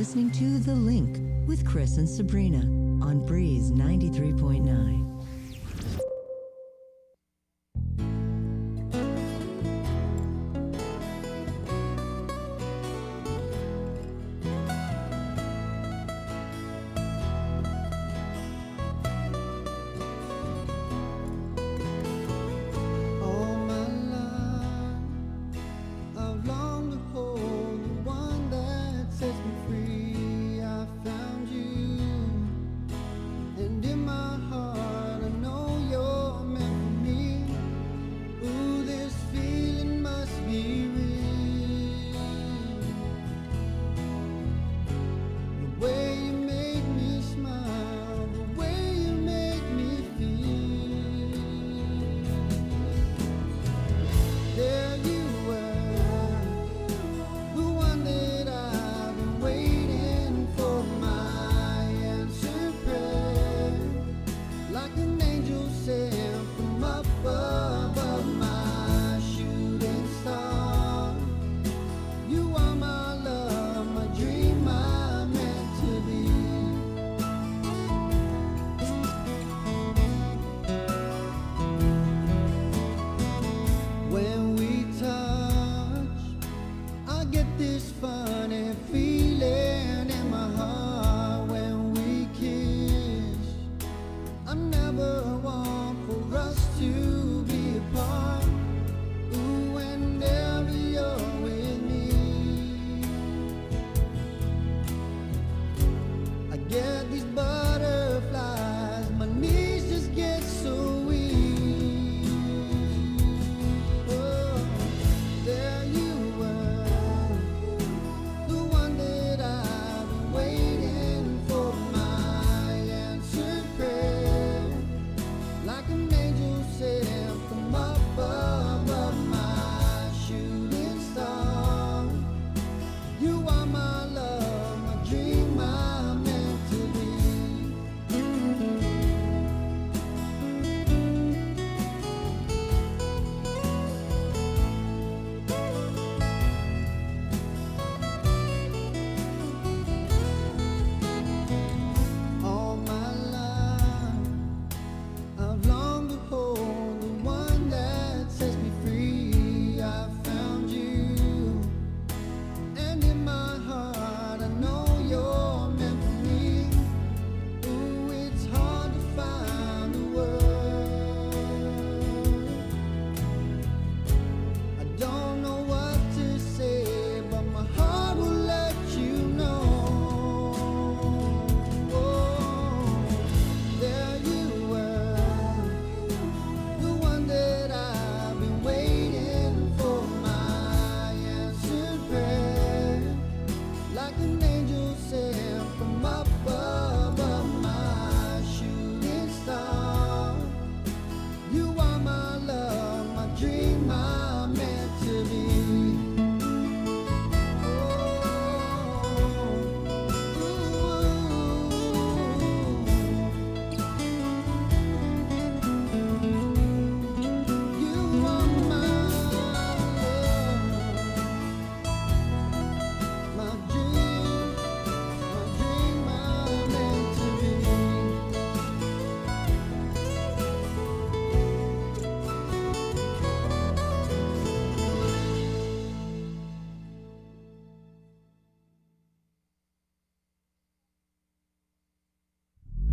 listening to The Link with Chris and Sabrina on Breeze 93.9.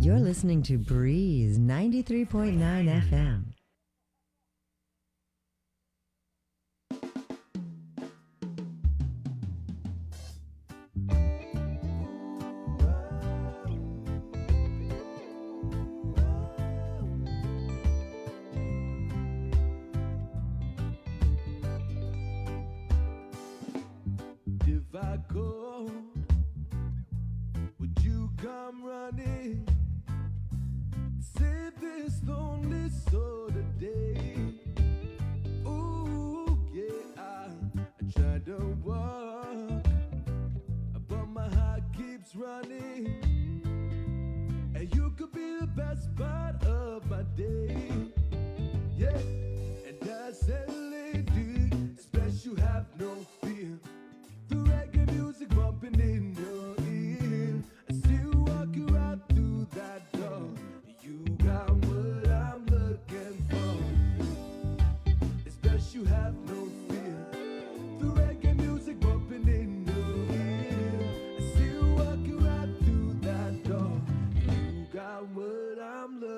You're listening to Breeze 93.9 FM. If I go, would you come running? Save this lonely soul today. Ooh, yeah, I tried to walk, but my heart keeps running. And you could be the best part of my day. Yeah, and I said, lady, special, have no fear. The reggae music bumping in your ear.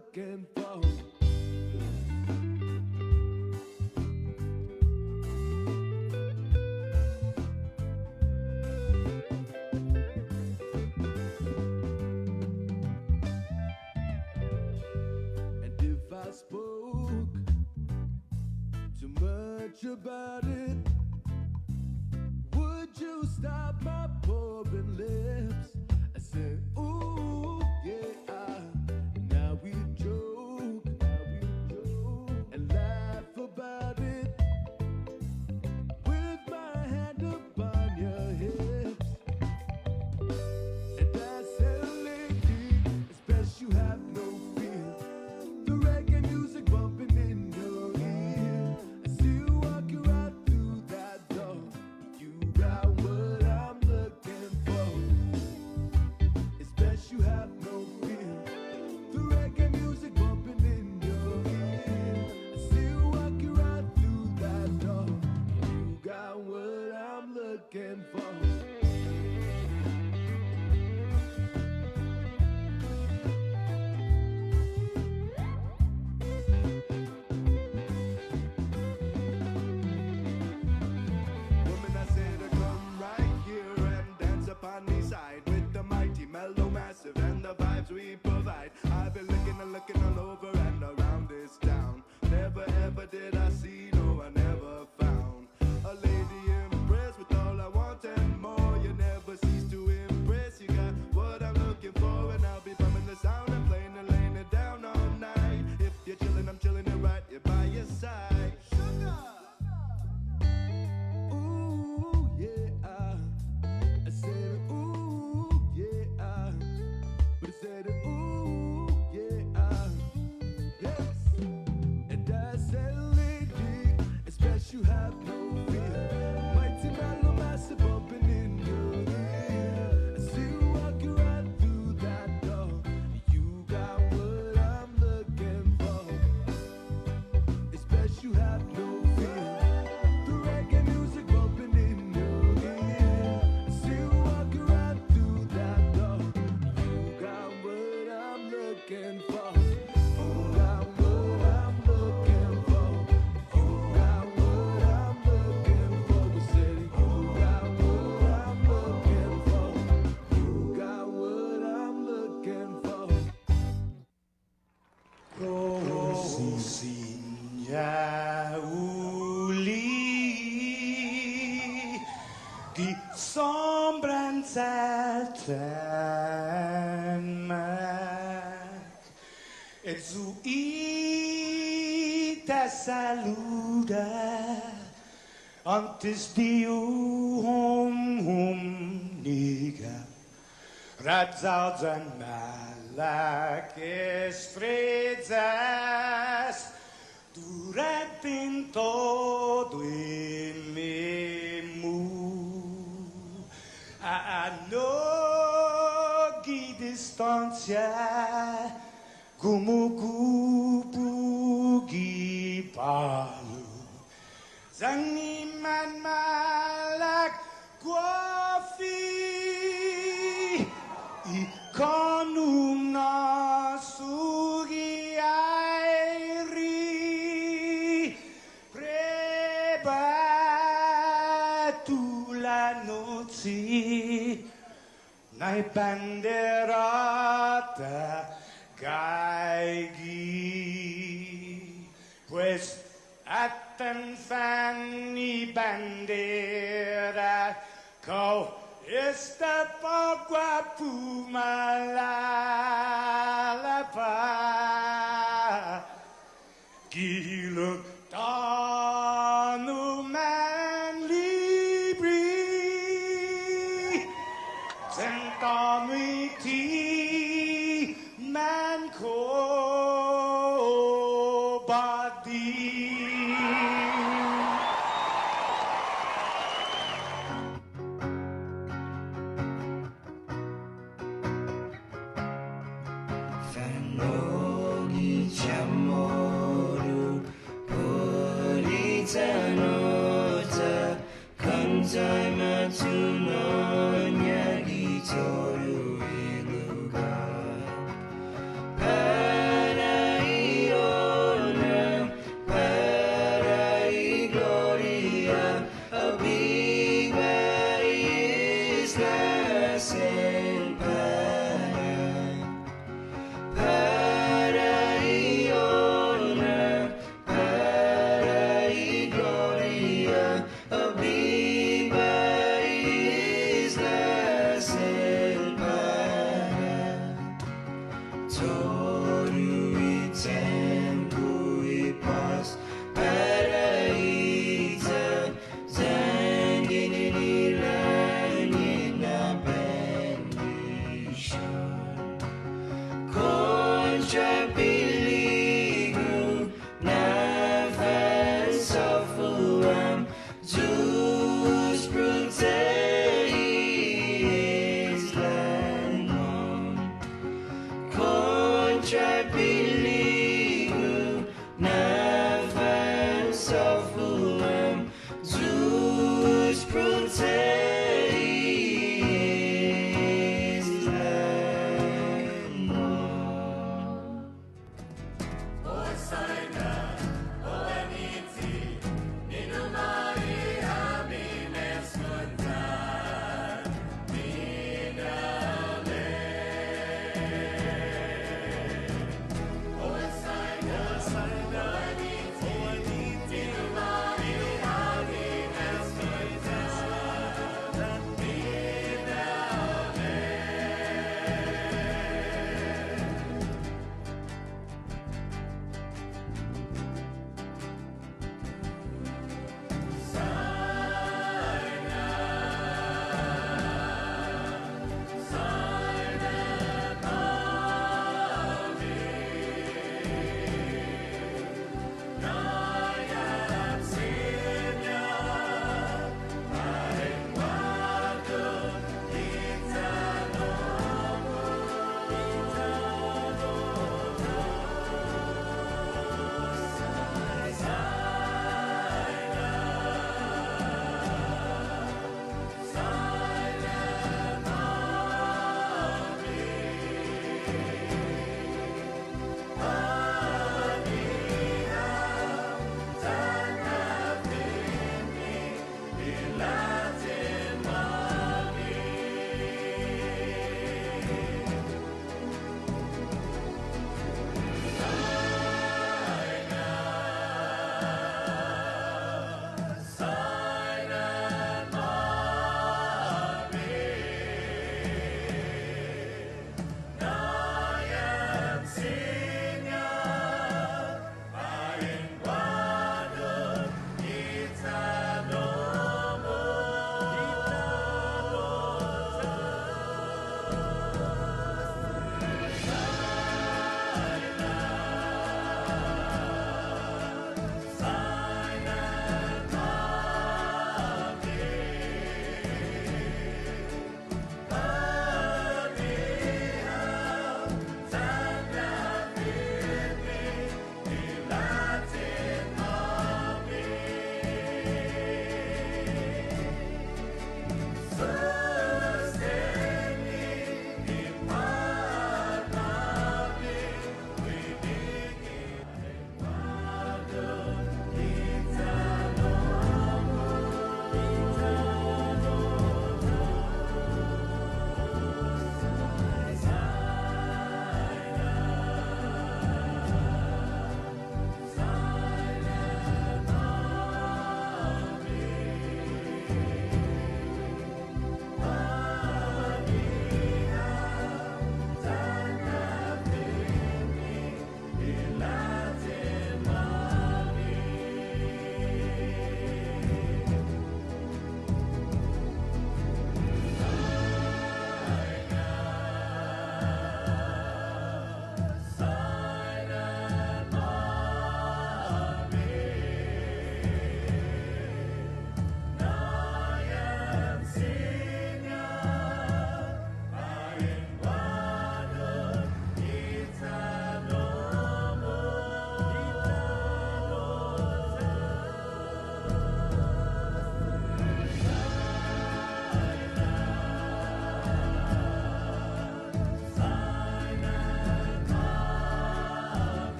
looking for. And if I spoke too much about it, would you stop my pouring lips? I said, ooh, yeah. Now we joke and laugh about it with my hand upon your hips. And I said, lady, it's best you have no fear. The reggae music bumping in your ear. I see you walking right through that door. You got what I'm looking for. It's best you have no fear. The reggae music bumping in your ear. I see you walking right through that door. You got what I'm looking for. Woman, I say to come right here and dance upon the side with the mighty, mellow, massive, and the vibes we provide. I've been looking and looking all over and around this town. Never ever did I see, no, I never found a lady impressed with all I want and more. You never cease to impress. You got what I'm looking for, and I'll be bumming the sound and playing and laying it down all night. If you're chilling, I'm chilling it right here by your side. Sugar. Ooh, yeah. I said, ooh, yeah. But I said, ooh, yeah. Yes. And I said, lady, it's best you have no fear. Mighty mellow, massive bumping in your ear. I see you walking right through that door. You got what I'm looking for. It's best you have no fear. The reggae music bumping in your ear. I see you walking right through that door. You got what I'm looking for. You got what I'm looking for. You got what I'm looking for. We said you got what I'm looking for. You got what I'm looking for. Cosigna uli di sombranza e zu ita saluda antes di niga Radzaudzan malak estrezas durante todo el memu a nogi distancia como kupugi palu Zangiman malak guafi Ikonum nasugi airi Prebatu la noci Nai banderata gaigi Pues atan fanni bandera Kau Esta pagua pumalalapa Giluk tanu man libri Tentamiti man ko badi Fanogi chamoru Puritanota Kantai matuno Nyagi toru iluga Para Sorui tempo e paz para ita zangini nilani na bendition contra biligo na vansa fuam Deus proteis lanon contra biligo na vansa fuam Deus proteis lanon.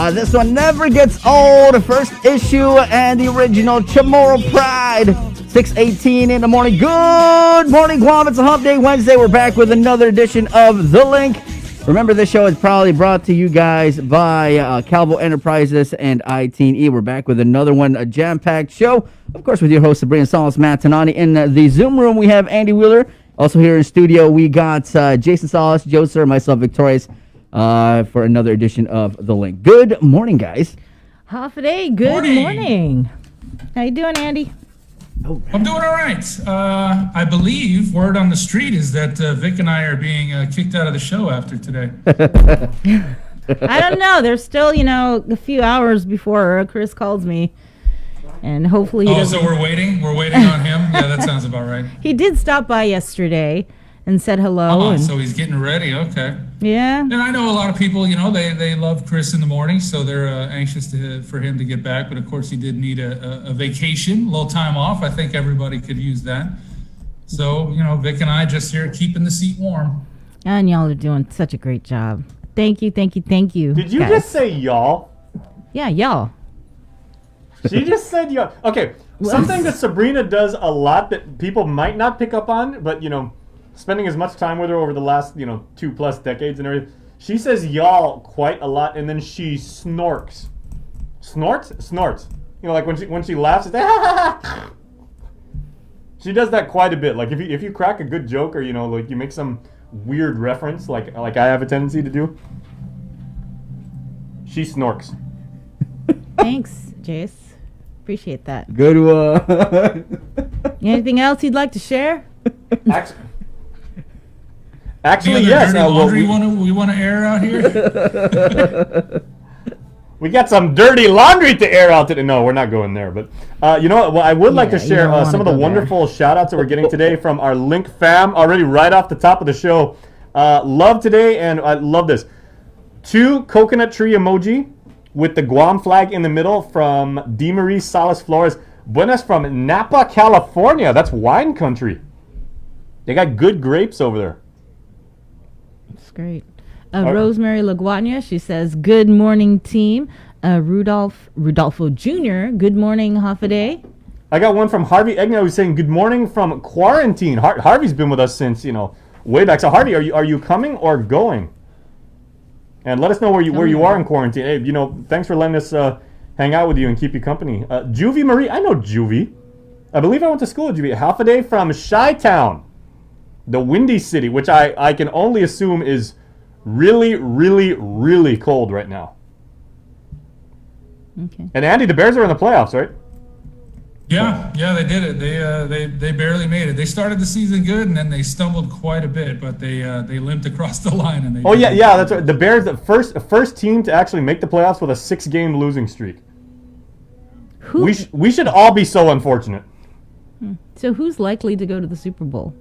This one never gets old. First issue and the original Chamorro Pride. 6:18 in the morning. Good morning, Guam. It's a Hump Day Wednesday. We're back with another edition of The Link. Remember, this show is probably brought to you guys by Calvo Enterprises and I-Teen-E. We're back with another one, a jam-packed show. Of course, with your host, Sabrina Salas Matanani. In the Zoom room, we have Andy Wheeler. Also here in studio, we got Jason Salas, Joe Sir, myself, Victorious, for another edition of The Link. Good morning, guys. Half a day. Good morning. How you doing, Andy? I'm doing all right. I believe word on the street is that Vic and I are being kicked out of the show after today. I don't know. There's still, a few hours before Chris calls me. And hopefully he doesn't. So we're waiting? We're waiting on him? Yeah, that sounds about right. He did stop by yesterday and said hello. Oh, so he's getting ready. Okay. Yeah. And I know a lot of people, they love Chris in the morning, so they're anxious for him to get back. But, of course, he did need a vacation, a little time off. I think everybody could use that. So, Vic and I just here keeping the seat warm. And y'all are doing such a great job. Thank you. Did you guys. just say y'all? Yeah, y'all. She just said y'all. Okay, something that Sabrina does a lot that people might not pick up on, but, spending as much time with her over the last, 2+ decades and everything, she says y'all quite a lot, and then she snorks. Snorts. Like when she laughs, it's she does that quite a bit. Like if you crack a good joke or like you make some weird reference, like I have a tendency to do, she snorks. Thanks, Jace. Appreciate that. Good one. Anything else you'd like to share? Actually, Any yes. other dirty laundry we want to air out here? We got some dirty laundry to air out today. No, we're not going there. But you know what? Well, I would like to share some of the wonderful shout-outs that we're getting today from our Link fam already right off the top of the show. Love today, and I love this. 2 coconut tree emoji with the Guam flag in the middle from DeMarie Salas Flores. Buenas from Napa, California. That's wine country. They got good grapes over there. That's great. Rosemary Laguana, she says, good morning, team. Rudolfo Jr., good morning, Hafaday. I got one from Harvey Egna who's saying, good morning from quarantine. Harvey's been with us since, way back. So, Harvey, are you coming or going? And let us know where you are in quarantine. Hey, thanks for letting us hang out with you and keep you company. Juvie Marie, I know Juvie. I believe I went to school with Juvie. Half a day from Chi-Town, the Windy City, which I can only assume is really, really, really cold right now. Okay. And Andy, the Bears are in the playoffs, right? Yeah, they did it. They barely made it. They started the season good, and then they stumbled quite a bit, but they limped across the line. And that's right. The Bears, the first team to actually make the playoffs with a 6-game losing streak. We should all be so unfortunate. So who's likely to go to the Super Bowl?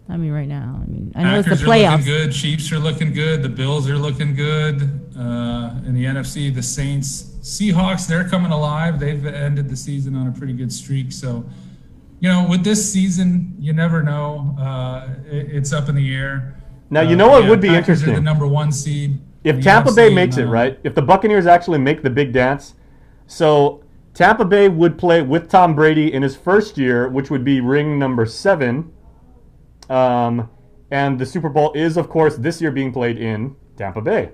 I mean, right now. I know Packers it's the playoffs. are looking good. Chiefs are looking good. The Bills are looking good. In the NFC, the Saints, Seahawks, they're coming alive. They've ended the season on a pretty good streak. So, with this season, you never know. It's up in the air. Now, you know what would be Packers interesting? are the number 1 seed. If Tampa Bay makes it, right? If the Buccaneers actually make the big dance. So, Tampa Bay would play with Tom Brady in his first year, which would be ring number 7. And the Super Bowl is, of course, this year being played in Tampa Bay.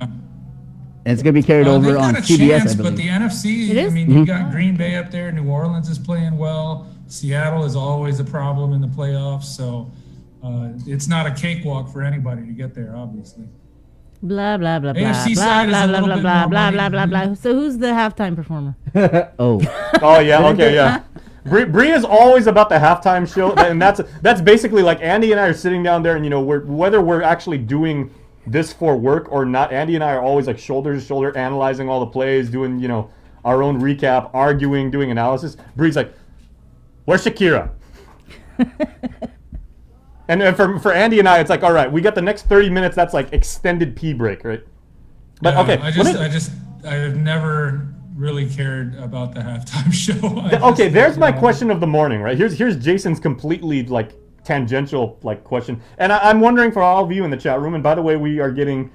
And it's going to be carried over on CBS, I believe. But the NFC, you got Green Bay up there. New Orleans is playing well. Seattle is always a problem in the playoffs. So it's not a cakewalk for anybody to get there, obviously. Blah, blah, blah, blah, AFC blah, side is blah, a blah, little blah, bit blah, more blah, money. blah, blah, blah. So who's the halftime performer? Oh, yeah, okay, yeah. Bree is always about the halftime show, and that's basically like Andy and I are sitting down there, and whether we're actually doing this for work or not, Andy and I are always like shoulder to shoulder analyzing all the plays, doing our own recap, arguing, doing analysis. Bree's like, "Where's Shakira?" and for Andy and I, it's like, all right, we got the next 30 minutes. That's like extended pee break, right? But okay, I have never really cared about the halftime show. Okay, there's my question of the morning, right? Here's Jason's completely tangential question, and I'm wondering for all of you in the chat room. And by the way, we are getting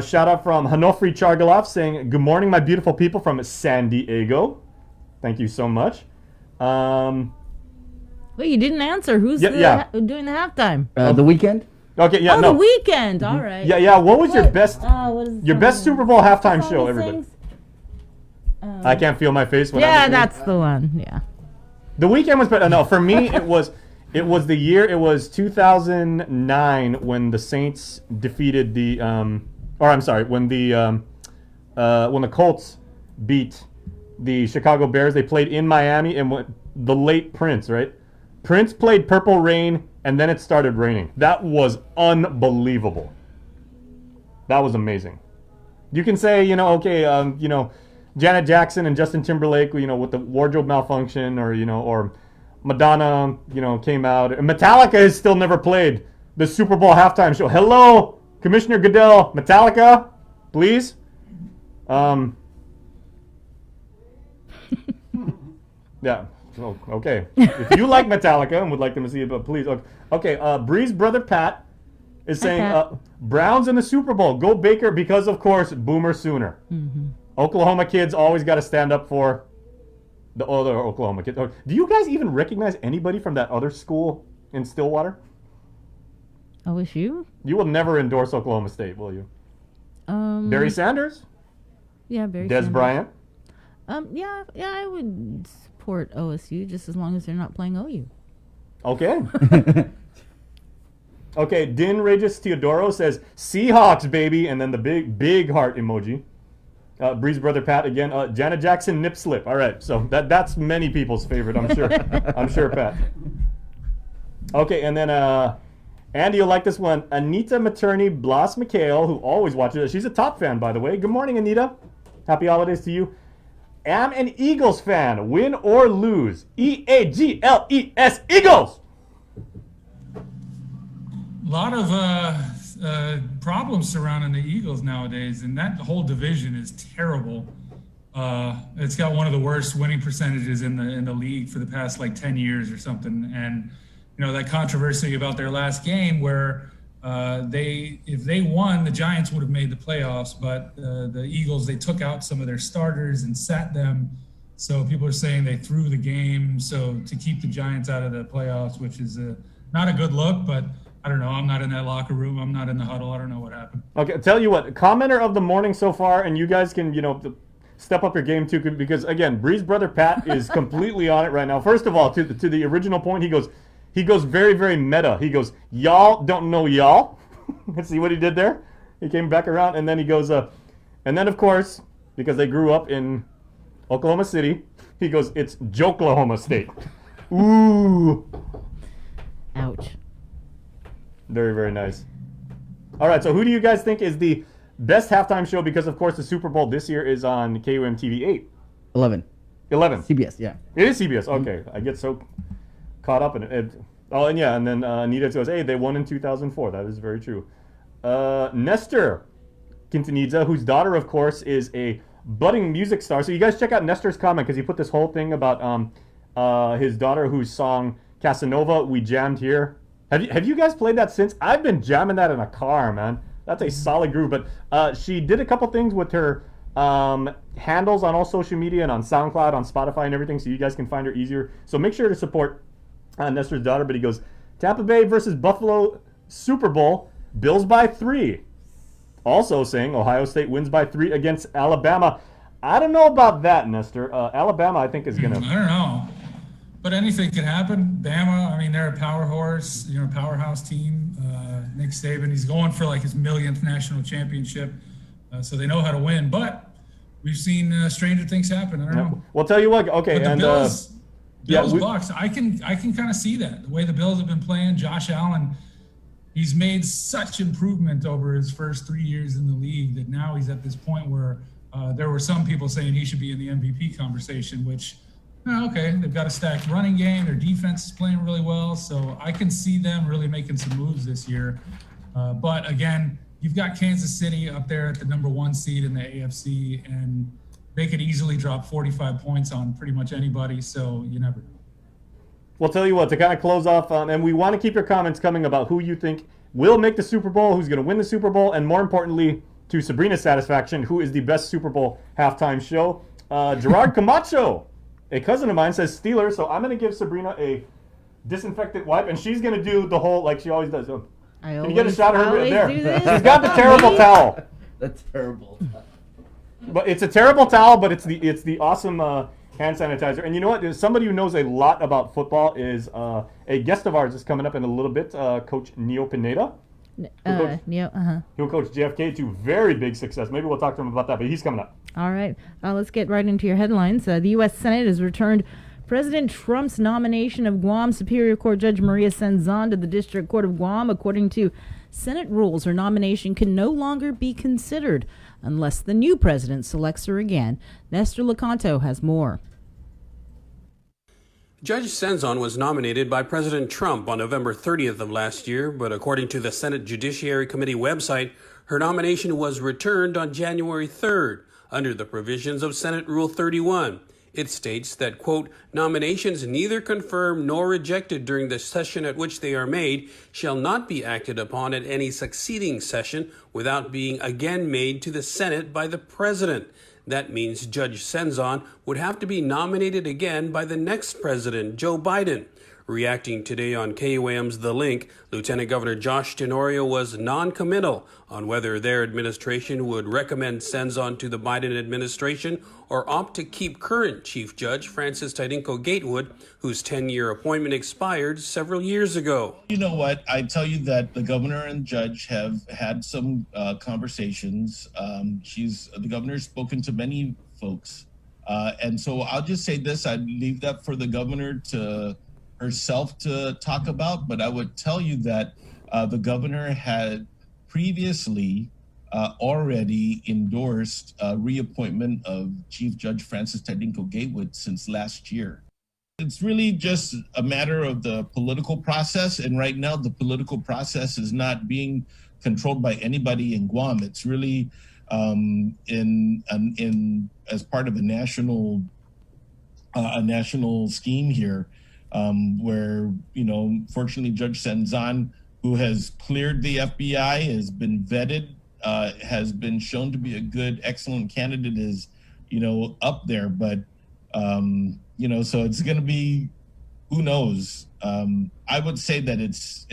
Shout out from Hanofri Chargalov saying, "Good morning, my beautiful people from San Diego." Thank you so much. Wait, you didn't answer. Who's doing the halftime? The Weekend. Okay, yeah, Oh, no. The Weekend. All right. Yeah. What was your best what is your the best song? Super Bowl halftime Song show, he everybody? sings? I can't feel my face when I'm Yeah, listening. that's the one. Yeah. The Weekend was better. No, for me it was the year. It was 2009 when the Saints defeated the when the Colts beat the Chicago Bears. They played in Miami, and the late Prince, right? Prince played Purple Rain, and then it started raining. That was unbelievable. That was amazing. You can say, Janet Jackson and Justin Timberlake, with the wardrobe malfunction, or Madonna, came out. And Metallica has still never played the Super Bowl halftime show. Hello, Commissioner Goodell, Metallica, please. Yeah. Oh, okay. If you like Metallica and would like them to see it, but please. Okay. Bree's brother Pat is saying Browns in the Super Bowl. Go Baker because, of course, Boomer Sooner. Mm-hmm. Oklahoma kids always got to stand up for the other Oklahoma kids. Do you guys even recognize anybody from that other school in Stillwater? OSU? You will never endorse Oklahoma State, will you? Barry Sanders? Yeah, Barry Des Sanders. Bryant? Yeah, I would support OSU just as long as they're not playing OU. Okay. Okay, Din Regis Teodoro says, Seahawks, baby, and then the big heart emoji. Bree's brother Pat again. Janet Jackson nip slip. All right, so that's many people's favorite, I'm sure. I'm sure, Pat. Okay, and then Andy, you'll like this one. Anita Materney Blas McHale, who always watches. She's a top fan, by the way. Good morning, Anita. Happy holidays to you. Am an Eagles fan, win or lose. Eagles, Eagles. A lot of problems surrounding the Eagles nowadays, and that whole division is terrible. It's got one of the worst winning percentages in the league for the past 10 years or something. And that controversy about their last game where if they won, the Giants would have made the playoffs, but the Eagles, they took out some of their starters and sat them. So people are saying they threw the game so to keep the Giants out of the playoffs, which is not a good look, but I don't know. I'm not in that locker room. I'm not in the huddle. I don't know what happened. Okay, tell you what, commenter of the morning so far, and you guys can, step up your game too, because again, Bree's brother Pat is completely on it right now. First of all, to the original point, he goes very, very meta. He goes, y'all don't know y'all. See what he did there? He came back around, and then he goes, and then of course, because they grew up in Oklahoma City, he goes, it's Joklahoma State. Ooh. Ouch. Very, very nice. All right, so who do you guys think is the best halftime show? Because, of course, the Super Bowl this year is on KUM TV 8. 11. 11. CBS, yeah. It is CBS. Okay. I get so caught up in it. Oh, and yeah, and then Anita goes, hey, they won in 2004. That is very true. Nestor Quintanilla, whose daughter, of course, is a budding music star. So you guys check out Nestor's comment because he put this whole thing about his daughter whose song Casanova we jammed here. Have you guys played that since? I've been jamming that in a car, man. That's a solid groove. But she did a couple things with her handles on all social media and on SoundCloud, on Spotify and everything, so you guys can find her easier. So make sure to support Nestor's daughter. But he goes, Tampa Bay versus Buffalo Super Bowl, Bills by 3. Also saying Ohio State wins by 3 against Alabama. I don't know about that, Nestor. Alabama, I think, is going to... I don't know. But anything could happen. Bama, I mean, they're a power horse, powerhouse team. Nick Saban, he's going for his millionth national championship. So they know how to win. But we've seen stranger things happen. I don't know. Well, tell you what. Okay, but the and Bills, Bucks, I can kind of see that. The way the Bills have been playing, Josh Allen, he's made such improvement over his first 3 years in the league that now he's at this point where there were some people saying he should be in the MVP conversation, which... okay, they've got a stacked running game. Their defense is playing really well. So I can see them really making some moves this year. But again, you've got Kansas City up there at the number 1 seed in the AFC, and they could easily drop 45 points on pretty much anybody. So you never know. Well, tell you what, to kind of close off, and we want to keep your comments coming about who you think will make the Super Bowl, who's going to win the Super Bowl, and more importantly, to Sabrina's satisfaction, who is the best Super Bowl halftime show. Gerard Camacho, a cousin of mine, says Steelers, so I'm going to give Sabrina a disinfectant wipe, and she's going to do the whole, like she always does. Can you get a shot of her right there? She's got the terrible towel. That's terrible. But it's a terrible towel, but it's the awesome hand sanitizer. And you know what? There's somebody who knows a lot about football is a guest of ours is coming up in a little bit, Coach Neo Pineda. He'll coach JFK to very big success. Maybe we'll talk to him about that, but he's coming up. All right. Let's get right into your headlines. The U.S. Senate has returned President Trump's nomination of Guam Superior Court Judge Maria Senzon to the District Court of Guam. According to Senate rules, her nomination can no longer be considered unless the new president selects her again. Nestor Lecanto has more. Judge Senzon was nominated by President Trump on November 30th of last year, but according to the Senate Judiciary Committee website, her nomination was returned on January 3rd under the provisions of Senate Rule 31. It states that, quote, nominations neither confirmed nor rejected during the session at which they are made shall not be acted upon at any succeeding session without being again made to the Senate by the President. That means Judge Senzon would have to be nominated again by the next president, Joe Biden. Reacting today on KUAM's The Link, Lieutenant Governor Josh Tenorio was non-committal on whether their administration would recommend Senzon to the Biden administration or opt to keep current Chief Judge Francis Tadinko Gatewood, whose 10-year appointment expired several years ago. You know what? I tell you that the governor and judge have had some conversations. The governor's spoken to many folks. And so I'll just say this, I'd leave that for the governor to herself to talk about, but I would tell you that the governor had previously already endorsed reappointment of Chief Judge Francis Tadinko Gatewood since last year. It's really just a matter of the political process, and right now the political process is not being controlled by anybody in Guam. It's really in as part of a national scheme here. Where, fortunately, Judge Senzon, who has cleared the FBI, has been vetted, has been shown to be a good, excellent candidate, is, up there. But, so it's going to be, who knows? I would say that it's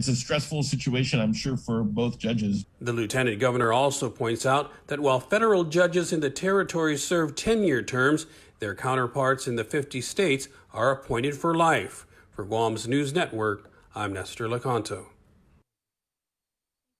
a stressful situation, I'm sure, for both judges. The lieutenant governor also points out that while federal judges in the territory serve 10-year terms, their counterparts in the 50 states are appointed for life. For Guam's News Network, I'm Nestor Lecanto.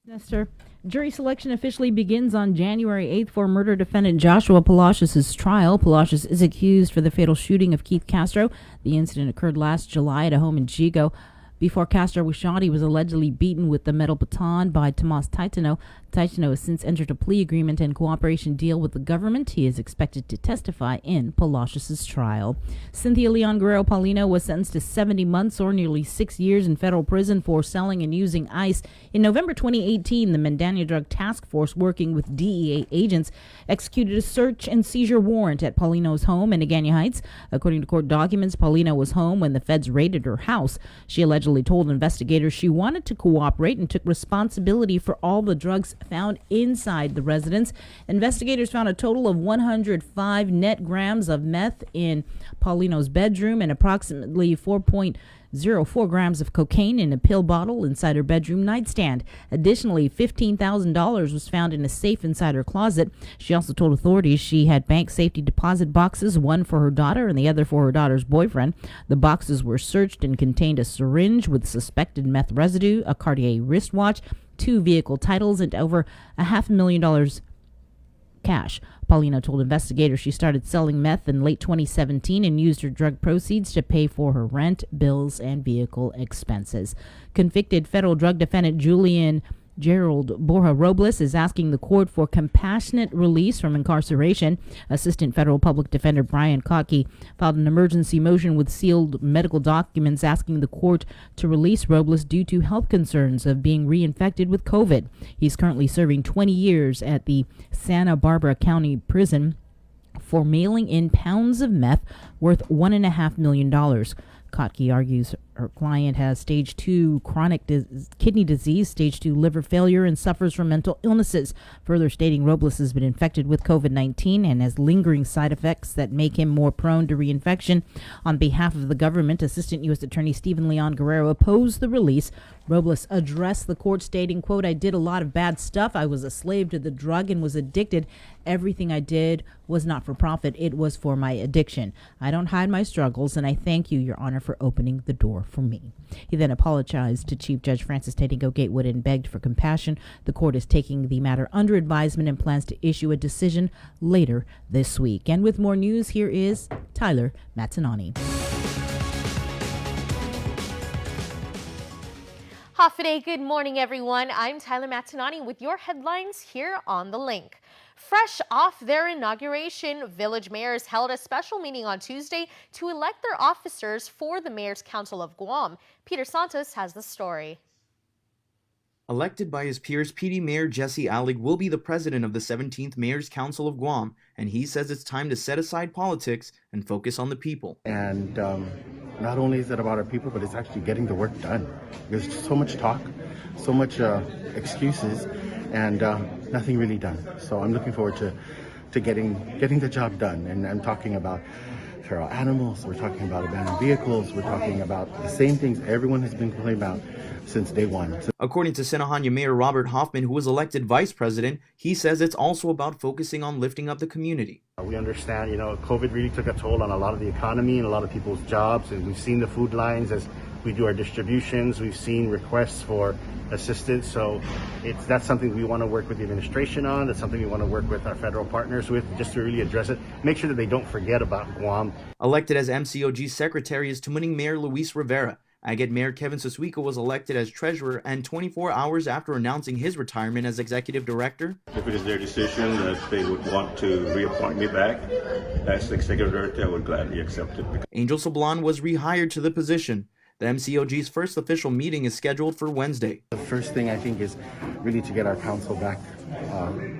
Nestor, jury selection officially begins on January 8th for murder defendant Joshua Palacios' trial. Palacios is accused for the fatal shooting of Keith Castro. The incident occurred last July at a home in Jigo. Before Castro was shot, he was allegedly beaten with the metal baton by Tomas Taitano. Taitano has since entered a plea agreement and cooperation deal with the government. He is expected to testify in Palacios' trial. Cynthia Leon Guerrero Paulino was sentenced to 70 months or nearly 6 years in federal prison for selling and using ice. In November 2018, the Mandania Drug Task Force, working with DEA agents, executed a search and seizure warrant at Paulino's home in Agana Heights. According to court documents, Paulino was home when the feds raided her house. She allegedly told investigators she wanted to cooperate and took responsibility for all the drugs found inside the residence. Investigators found a total of 105 net grams of meth in Paulino's bedroom and approximately 4.04 grams of cocaine in a pill bottle inside her bedroom nightstand. Additionally, $15,000 was found in a safe inside her closet. She also told authorities she had bank safety deposit boxes, one for her daughter and the other for her daughter's boyfriend. The boxes were searched and contained a syringe with suspected meth residue, a Cartier wristwatch, 2 vehicle titles, and over $500,000 cash. Paulino told investigators she started selling meth in late 2017 and used her drug proceeds to pay for her rent, bills, and vehicle expenses. Convicted federal drug defendant Julian Gerald Borja Robles is asking the court for compassionate release from incarceration. Assistant Federal Public Defender Brian Kotke filed an emergency motion with sealed medical documents asking the court to release Robles due to health concerns of being reinfected with COVID. He's currently serving 20 years at the Santa Barbara County Prison for mailing in pounds of meth worth $1.5 million. Kotke argues Her client has stage 2 chronic kidney disease, stage 2 liver failure, and suffers from mental illnesses. Further stating Robles has been infected with COVID-19 and has lingering side effects that make him more prone to reinfection. On behalf of the government, Assistant U.S. Attorney Stephen Leon Guerrero opposed the release. Robles addressed the court stating, quote, "I did a lot of bad stuff. I was a slave to the drug and was addicted. Everything I did was not for profit. It was for my addiction. I don't hide my struggles, and I thank you, Your Honor, for opening the door for me." He then apologized to Chief Judge Francis Tatingo Gatewood and begged for compassion. The court is taking the matter under advisement and plans to issue a decision later this week. And with more news, here is Tyler Mazzanani. Hafaday, good morning, everyone. I'm Tyler Mazzanani with your headlines here on The Link. Fresh off their inauguration, village mayors held a special meeting on Tuesday to elect their officers for the Mayor's Council of Guam. Peter Santos has the story. Elected by his peers, PD Mayor Jesse Allig will be the president of the 17th Mayor's Council of Guam, and he says it's time to set aside politics and focus on the people. And not only is it about our people, but it's actually getting the work done. There's so much talk, so much excuses, and nothing really done. So I'm looking forward to getting the job done. And I'm talking about feral animals, we're talking about abandoned vehicles, we're talking about the same things everyone has been complaining about since day one. According to Sinahanya Mayor Robert Hoffman, who was elected vice president, he says it's also about focusing on lifting up the community. We understand, COVID really took a toll on a lot of the economy and a lot of people's jobs, and we've seen the food lines as we do our distributions. We've seen requests for assistance, so that's something we want to work with the administration on. That's something we want to work with our federal partners with, just to really address it, make sure that they don't forget about Guam. Elected as MCOG secretary is Tamuning Mayor Luis Rivera. Agate Mayor Kevin Soswico was elected as treasurer, and 24 hours after announcing his retirement as executive director. If it is their decision that they would want to reappoint me back as executive director, I would gladly accept it. Angel Sablan was rehired to the position. The MCOG's first official meeting is scheduled for Wednesday. The first thing I think is really to get our council back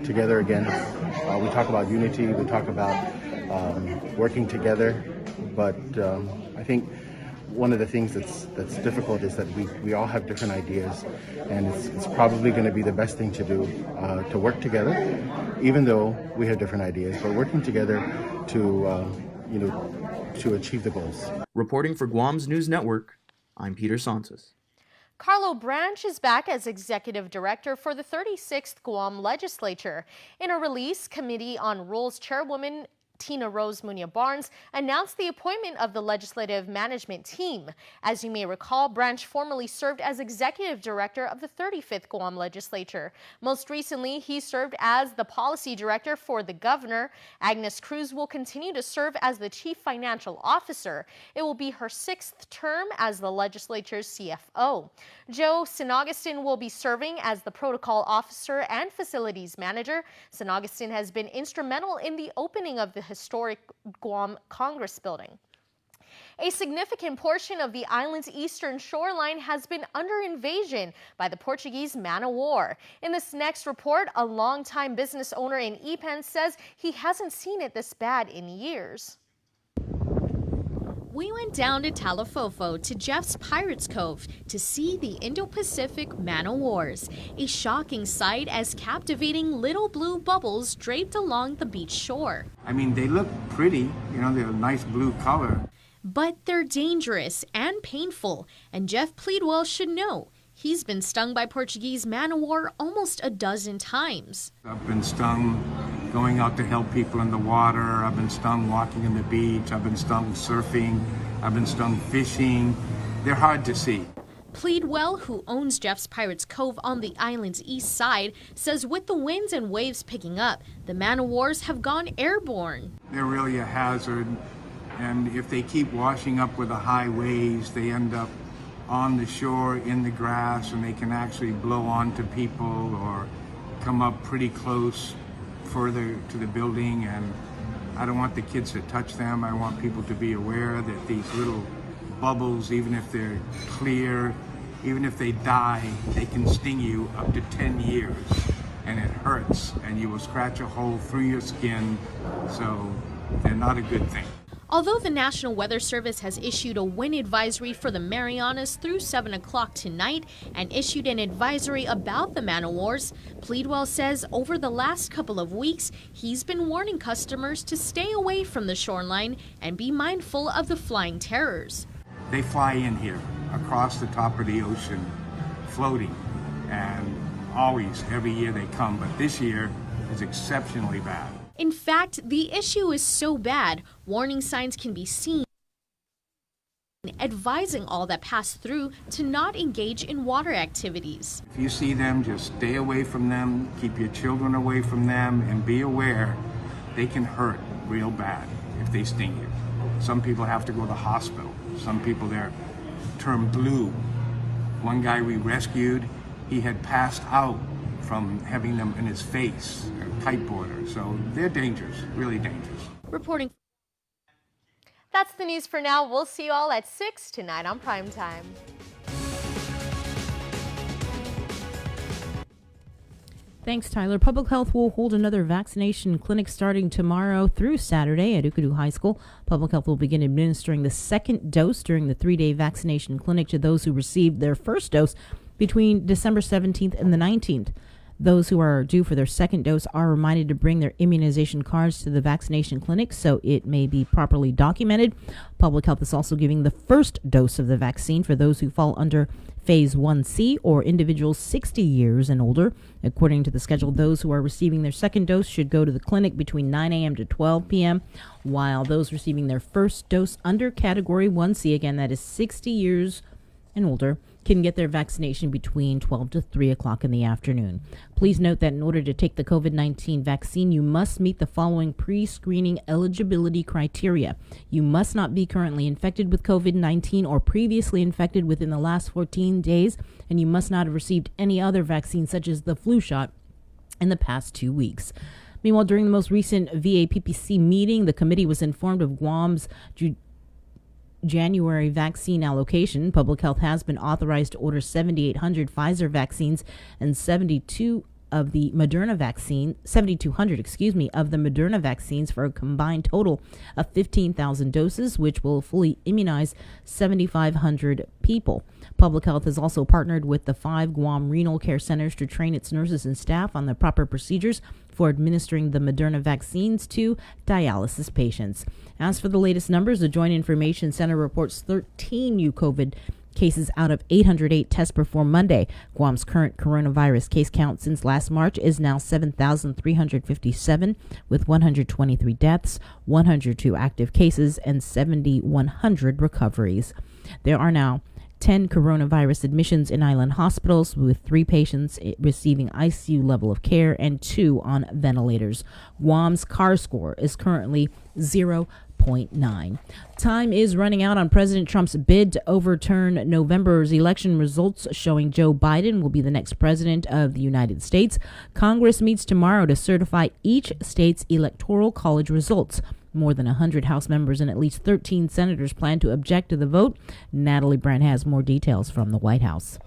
together again. We talk about unity, we talk about working together, but I think one of the things that's difficult is that we all have different ideas, and it's probably going to be the best thing to do to work together, even though we have different ideas, but working together to achieve the goals. Reporting for Guam's News Network, I'm Peter Santos. Carlo Branch is back as executive director for the 36th Guam legislature. In a release, Committee on Rules Chairwoman Tina Rose Munia Barnes announced the appointment of the legislative management team. As you may recall, Branch formerly served as executive director of the 35th Guam legislature. Most recently, he served as the policy director for the governor. Agnes Cruz will continue to serve as the chief financial officer. It will be her 6th term as the legislature's CFO. Joe Sinaugustin will be serving as the protocol officer and facilities manager. Sinaugustin has been instrumental in the opening of the historic Guam Congress building. A significant portion of the island's eastern shoreline has been under invasion by the Portuguese man-o-war. In this next report, a longtime business owner in Ipan says he hasn't seen it this bad in years. We went down to Talafofo to Jeff's Pirates Cove to see the Indo-Pacific man-o-wars, a shocking sight as captivating little blue bubbles draped along the beach shore. I mean, they look pretty, they're a nice blue color. But they're dangerous and painful, and Jeff Pleadwell should know. He's been stung by Portuguese man-o-war almost a dozen times. I've been stung going out to help people in the water. I've been stung walking on the beach. I've been stung surfing. I've been stung fishing. They're hard to see. Pleadwell, who owns Jeff's Pirates Cove on the island's east side, says with the winds and waves picking up, the man-o-wars have gone airborne. They're really a hazard, and if they keep washing up with the high waves, they end up on the shore in the grass, and they can actually blow onto people or come up pretty close further to the building. And I don't want the kids to touch them. I want people to be aware that these little bubbles, even if they're clear, even if they die, they can sting you up to 10 years, and it hurts, and you will scratch a hole through your skin, so they're not a good thing. Although the National Weather Service has issued a wind advisory for the Marianas through 7 o'clock tonight and issued an advisory about the man-o-wars, Pleadwell says over the last couple of weeks, he's been warning customers to stay away from the shoreline and be mindful of the flying terrors. They fly in here across the top of the ocean, floating, and always, every year they come, but this year is exceptionally bad. In fact, the issue is so bad, warning signs can be seen advising all that pass through to not engage in water activities. If you see them, just stay away from them, keep your children away from them, and be aware they can hurt real bad if they sting you. Some people have to go to the hospital. Some people, they're turned blue. One guy we rescued, he had passed out from having them in his face, a kiteboarder. So they're dangerous, really dangerous. Reporting. That's the news for now. We'll see you all at 6 tonight on Primetime. Thanks, Tyler. Public Health will hold another vaccination clinic starting tomorrow through Saturday at Ukadu High School. Public Health will begin administering the second dose during the 3-day vaccination clinic to those who received their first dose between December 17th and the 19th. Those who are due for their second dose are reminded to bring their immunization cards to the vaccination clinic so it may be properly documented. Public Health is also giving the first dose of the vaccine for those who fall under Phase 1C or individuals 60 years and older. According to the schedule, those who are receiving their second dose should go to the clinic between 9 a.m. to 12 p.m., while those receiving their first dose under Category 1C, again, that is 60 years and older, can get their vaccination between 12 to 3 o'clock in the afternoon. Please note that in order to take the COVID-19 vaccine, you must meet the following pre-screening eligibility criteria. You must not be currently infected with COVID-19 or previously infected within the last 14 days, and you must not have received any other vaccine such as the flu shot in the past 2 weeks. Meanwhile, during the most recent VA-PPC meeting, the committee was informed of Guam's January vaccine allocation. Public Health has been authorized to order 7,800 Pfizer vaccines and 7,200 of the Moderna vaccines for a combined total of 15,000 doses, which will fully immunize 7,500 people. Public Health has also partnered with the 5 Guam Renal Care Centers to train its nurses and staff on the proper procedures for administering the Moderna vaccines to dialysis patients. As for the latest numbers, the Joint Information Center reports 13 new COVID cases out of 808 tests performed Monday. Guam's current coronavirus case count since last March is now 7,357, with 123 deaths, 102 active cases, and 7,100 recoveries. There are now 10 coronavirus admissions in island hospitals, with 3 patients receiving ICU level of care and 2 on ventilators. Guam's CAR score is currently 0.9. Time is running out on President Trump's bid to overturn November's election results, showing Joe Biden will be the next president of the United States. Congress meets tomorrow to certify each state's electoral college results. More than 100 House members and at least 13 senators plan to object to the vote. Natalie Brand has more details from the White House.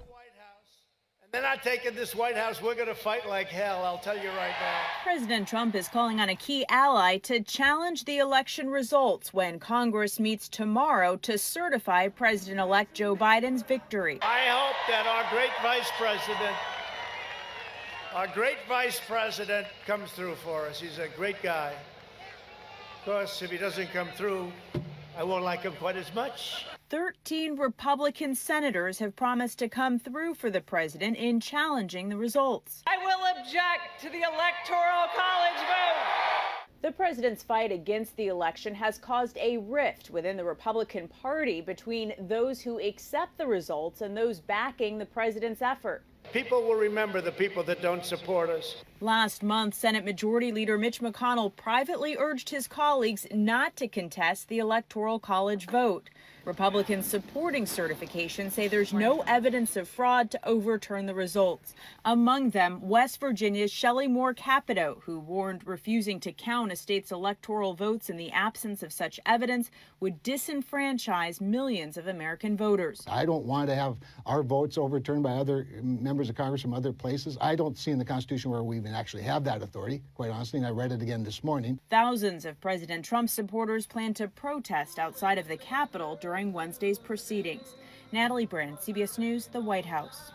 They're not taking this White House. We're going to fight like hell, I'll tell you right now. President Trump is calling on a key ally to challenge the election results when Congress meets tomorrow to certify President-elect Joe Biden's victory. I hope that our great vice president comes through for us. He's a great guy. Of course, if he doesn't come through, I won't like him quite as much. 13 Republican senators have promised to come through for the president in challenging the results. I will object to the Electoral College vote. The president's fight against the election has caused a rift within the Republican Party between those who accept the results and those backing the president's effort. People will remember the people that don't support us. Last month, Senate Majority Leader Mitch McConnell privately urged his colleagues not to contest the Electoral College vote. Republicans supporting certification say there's no evidence of fraud to overturn the results. Among them, West Virginia's Shelley Moore Capito, who warned refusing to count a state's electoral votes in the absence of such evidence would disenfranchise millions of American voters. I don't want to have our votes overturned by other members of Congress from other places. I don't see in the Constitution where we even actually have that authority, quite honestly, and I read it again this morning. Thousands of President Trump supporters plan to protest outside of the Capitol during Wednesday's proceedings. Natalie Brand, CBS News, the White House.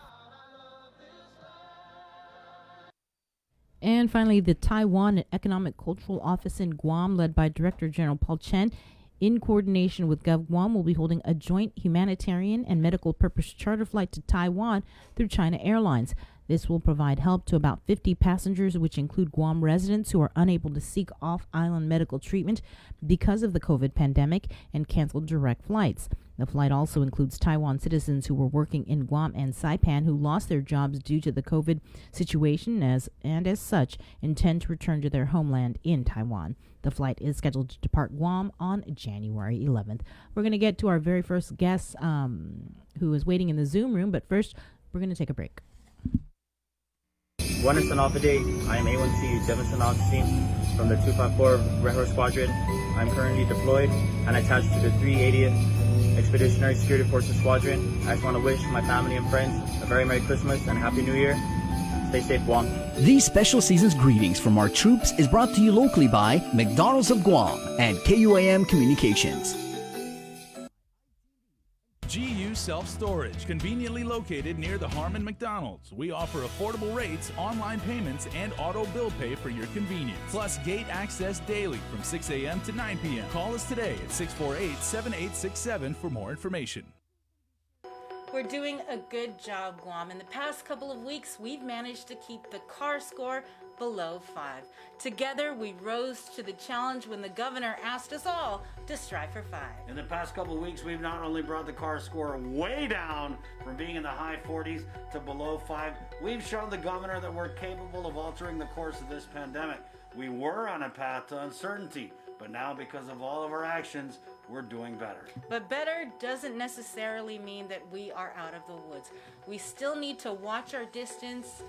And finally, the Taiwan Economic Cultural Office in Guam, led by Director General Paul Chen, in coordination with GovGuam, will be holding a joint humanitarian and medical purpose charter flight to Taiwan through China Airlines. This will provide help to about 50 passengers, which include Guam residents who are unable to seek off-island medical treatment because of the COVID pandemic and canceled direct flights. The flight also includes Taiwan citizens who were working in Guam and Saipan who lost their jobs due to the COVID situation as such intend to return to their homeland in Taiwan. The flight is scheduled to depart Guam on January 11th. We're going to get to our very first guest who is waiting in the Zoom room, but first we're going to take a break. One Alpha Day. I am A1C Devin Augustine from the 254 Red Horse Squadron. I'm currently deployed and attached to the 380th Expeditionary Security Forces Squadron. I just want to wish my family and friends a very Merry Christmas and a Happy New Year. Stay safe, Guam. These special season's greetings from our troops is brought to you locally by McDonald's of Guam and KUAM Communications. GU Self-Storage, conveniently located near the Harmon McDonald's. We offer affordable rates, online payments, and auto bill pay for your convenience. Plus gate access daily from 6 a.m. to 9 p.m. Call us today at 648-7867 for more information. We're doing a good job, Guam. In the past couple of weeks, we've managed to keep the CAR score below 5. Together, we rose to the challenge when the governor asked us all to strive for 5. In the past couple of weeks, we've not only brought the CAR score way down from being in the high 40s to below 5, we've shown the governor that we're capable of altering the course of this pandemic. We were on a path to uncertainty, but now because of all of our actions, we're doing better. But better doesn't necessarily mean that we are out of the woods. We still need to watch our distance,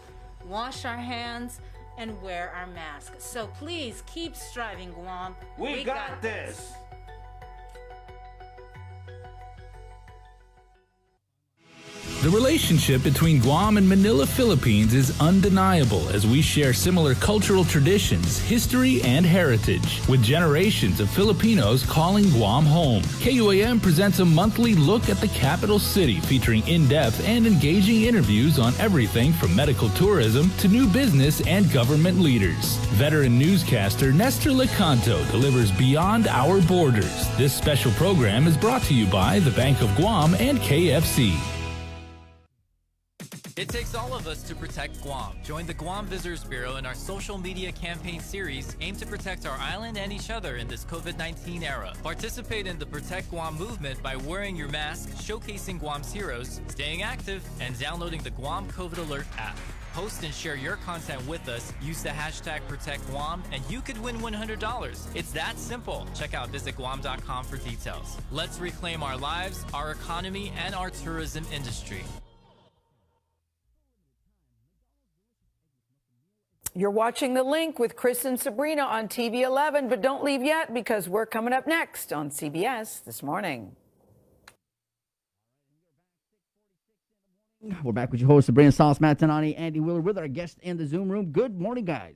wash our hands, and wear our masks. So please keep striving, Guam. We got this. The relationship between Guam and Manila, Philippines is undeniable as we share similar cultural traditions, history, and heritage, with generations of Filipinos calling Guam home. KUAM presents a monthly look at the capital city featuring in-depth and engaging interviews on everything from medical tourism to new business and government leaders. Veteran newscaster Nestor Lecanto delivers Beyond Our Borders. This special program is brought to you by the Bank of Guam and KFC. It takes all of us to protect Guam. Join the Guam Visitors Bureau in our social media campaign series aimed to protect our island and each other in this COVID-19 era. Participate in the Protect Guam movement by wearing your mask, showcasing Guam's heroes, staying active, and downloading the Guam COVID Alert app. Post and share your content with us, use the hashtag ProtectGuam, and you could win $100. It's that simple. Check out visitguam.com for details. Let's reclaim our lives, our economy, and our tourism industry. You're watching The Link with Chris and Sabrina on TV 11, but don't leave yet because we're coming up next on CBS This Morning. We're back with your host, Sabrina Salas, Matt Tanani, Andy Wheeler, with our guest in the Zoom room. Good morning, guys.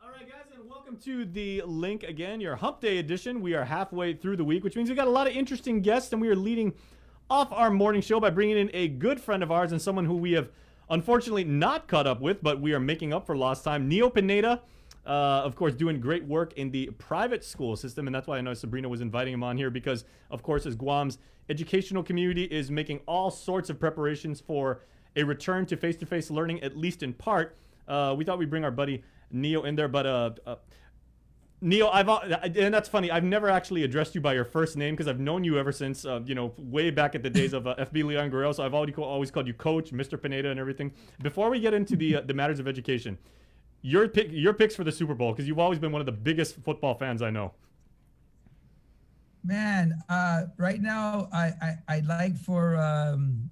All right, guys, and welcome to The Link again, your Hump Day edition. We are halfway through the week, which means we got a lot of interesting guests, and we are leading off our morning show by bringing in a good friend of ours and someone who we have unfortunately not caught up with, but we are making up for lost time. Neo Pineda, of course, doing great work in the private school system, and that's why I know Sabrina was inviting him on here because, of course, as Guam's educational community is making all sorts of preparations for a return to face-to-face learning, at least in part, we thought we'd bring our buddy Neo in there, but Neo, and that's funny, I've never actually addressed you by your first name because I've known you ever since, way back at the days of FB Leon Guerrero, so I've always called you Coach, Mr. Pineda, and everything. Before we get into the matters of education, your picks for the Super Bowl, because you've always been one of the biggest football fans I know. Man, right now, I'd like for,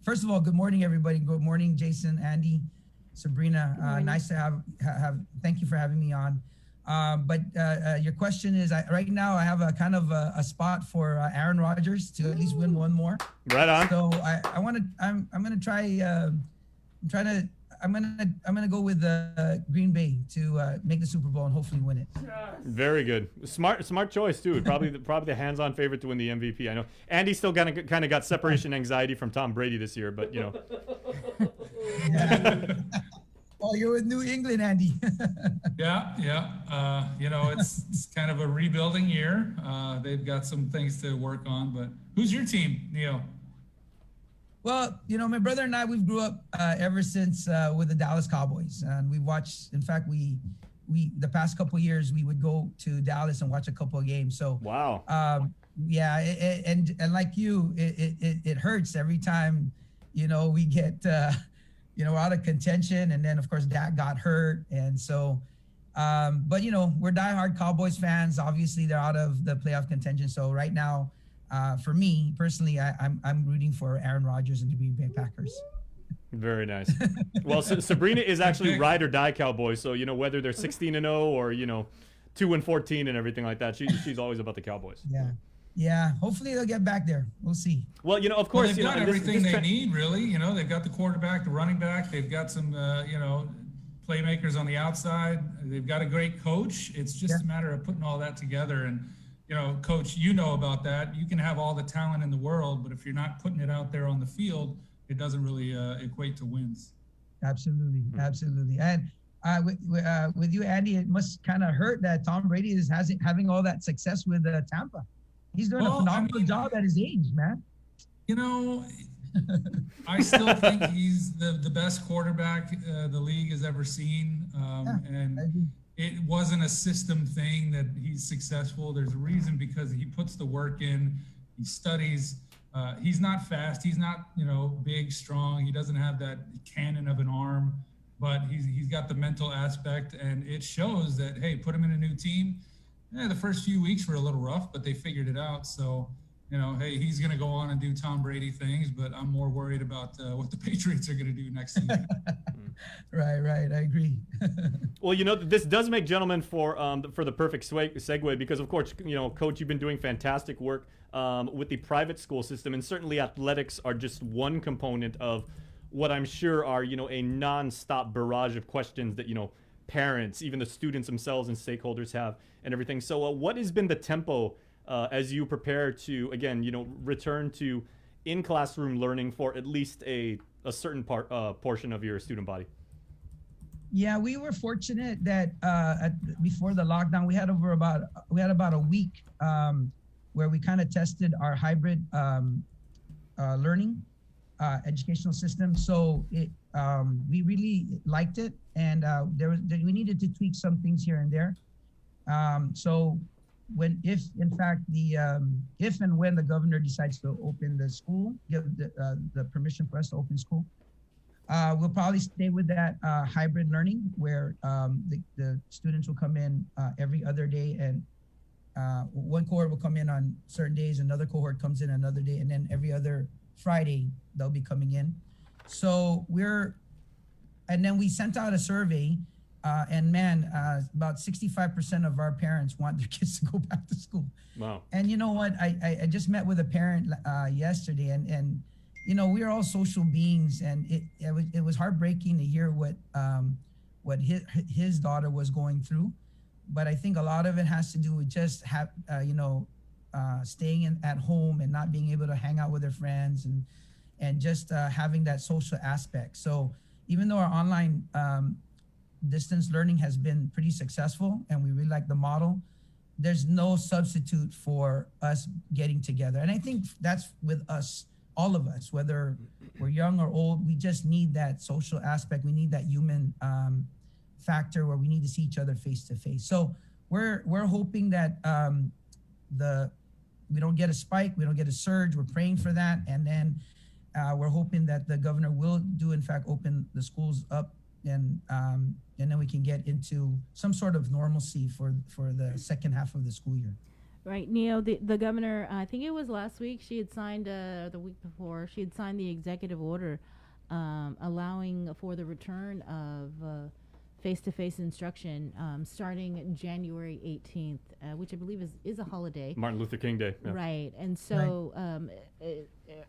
first of all, good morning, everybody. Good morning, Jason, Andy, Sabrina. Nice to have, thank you for having me on. But your question is, right now I have a kind of a spot for Aaron Rodgers to at least win one more. Right on. So I'm gonna try. I'm gonna go with Green Bay to make the Super Bowl and hopefully win it. Very good. Smart choice too. Probably the hands-on favorite to win the MVP. I know Andy still kind of got separation anxiety from Tom Brady this year, but you know. Oh, you're with New England, Andy. Yeah. You know, it's kind of a rebuilding year. They've got some things to work on, but who's your team, Neil? Well, you know, my brother and I, we've grew up ever since with the Dallas Cowboys, and we watched. In fact, we the past couple of years we would go to Dallas and watch a couple of games. So wow. Yeah, and like you, it hurts every time, you know, we get you know, out of contention, and then of course Dak got hurt, and so. But you know, we're diehard Cowboys fans. Obviously, they're out of the playoff contention. So right now. For me personally, I'm rooting for Aaron Rodgers and the Green Bay Packers. Very nice. Well, Sabrina is actually ride or die Cowboys, so you know whether they're 16-0 or you know 2-14 and everything like that. She's always about the Cowboys. Yeah. Hopefully they'll get back there. We'll see. Well, you know, of course, they've got everything they need, really. You know, they've got the quarterback, the running back. They've got some, you know, playmakers on the outside. They've got a great coach. It's just a matter of putting all that together and. You know, Coach, you know about that. You can have all the talent in the world, but if you're not putting it out there on the field, it doesn't really equate to wins. Absolutely. And with you, Andy, it must kind of hurt that Tom Brady is having all that success with Tampa. He's doing a phenomenal job at his age, man. You know, I still think he's the best quarterback the league has ever seen. And it wasn't a system thing that he's successful. There's a reason, because he puts the work in, he studies. He's not fast. He's not, you know, big, strong. He doesn't have that cannon of an arm, but he's got the mental aspect, and it shows that, hey, put him in a new team. Yeah, the first few weeks were a little rough, but they figured it out. So, you know, hey, he's going to go on and do Tom Brady things, but I'm more worried about what the Patriots are going to do next season. Right. I agree. Well, you know, this does make gentlemen for the perfect segue, because of course, you know, Coach, you've been doing fantastic work with the private school system, and certainly athletics are just one component of what I'm sure are, you know, a non-stop barrage of questions that, you know, parents, even the students themselves and stakeholders have and everything. So what has been the tempo as you prepare to, again, you know, return to in-classroom learning for at least a certain portion of your student body? Yeah, we were fortunate that before the lockdown, we had about a week where we kind of tested our hybrid learning educational system. So we really liked it, and we needed to tweak some things here and there. So if and when the governor decides to open the school, give the permission for us to open school, we'll probably stay with that hybrid learning where the students will come in every other day, and one cohort will come in on certain days, another cohort comes in another day, and then every other Friday they'll be coming in. So and then we sent out a survey, and man, about 65% of our parents want their kids to go back to school. Wow. And you know what? I just met with a parent yesterday, and you know, we are all social beings, and it was heartbreaking to hear what his daughter was going through. But I think a lot of it has to do with just staying at home and not being able to hang out with their friends and just having that social aspect. So even though our online distance learning has been pretty successful and we really like the model, there's no substitute for us getting together. And I think that's with us, all of us, whether we're young or old, we just need that social aspect. We need that human factor where we need to see each other face to face. So we're hoping that we don't get a spike, we don't get a surge. We're praying for that, and then we're hoping that the governor will in fact open the schools up, and then we can get into some sort of normalcy for the second half of the school year. Right, Neo, the governor, I think it was last week, she had signed, the week before, she had signed the executive order allowing for the return of face-to-face instruction starting January 18th, which I believe is a holiday. Martin Luther King Day. Yeah. Right, and so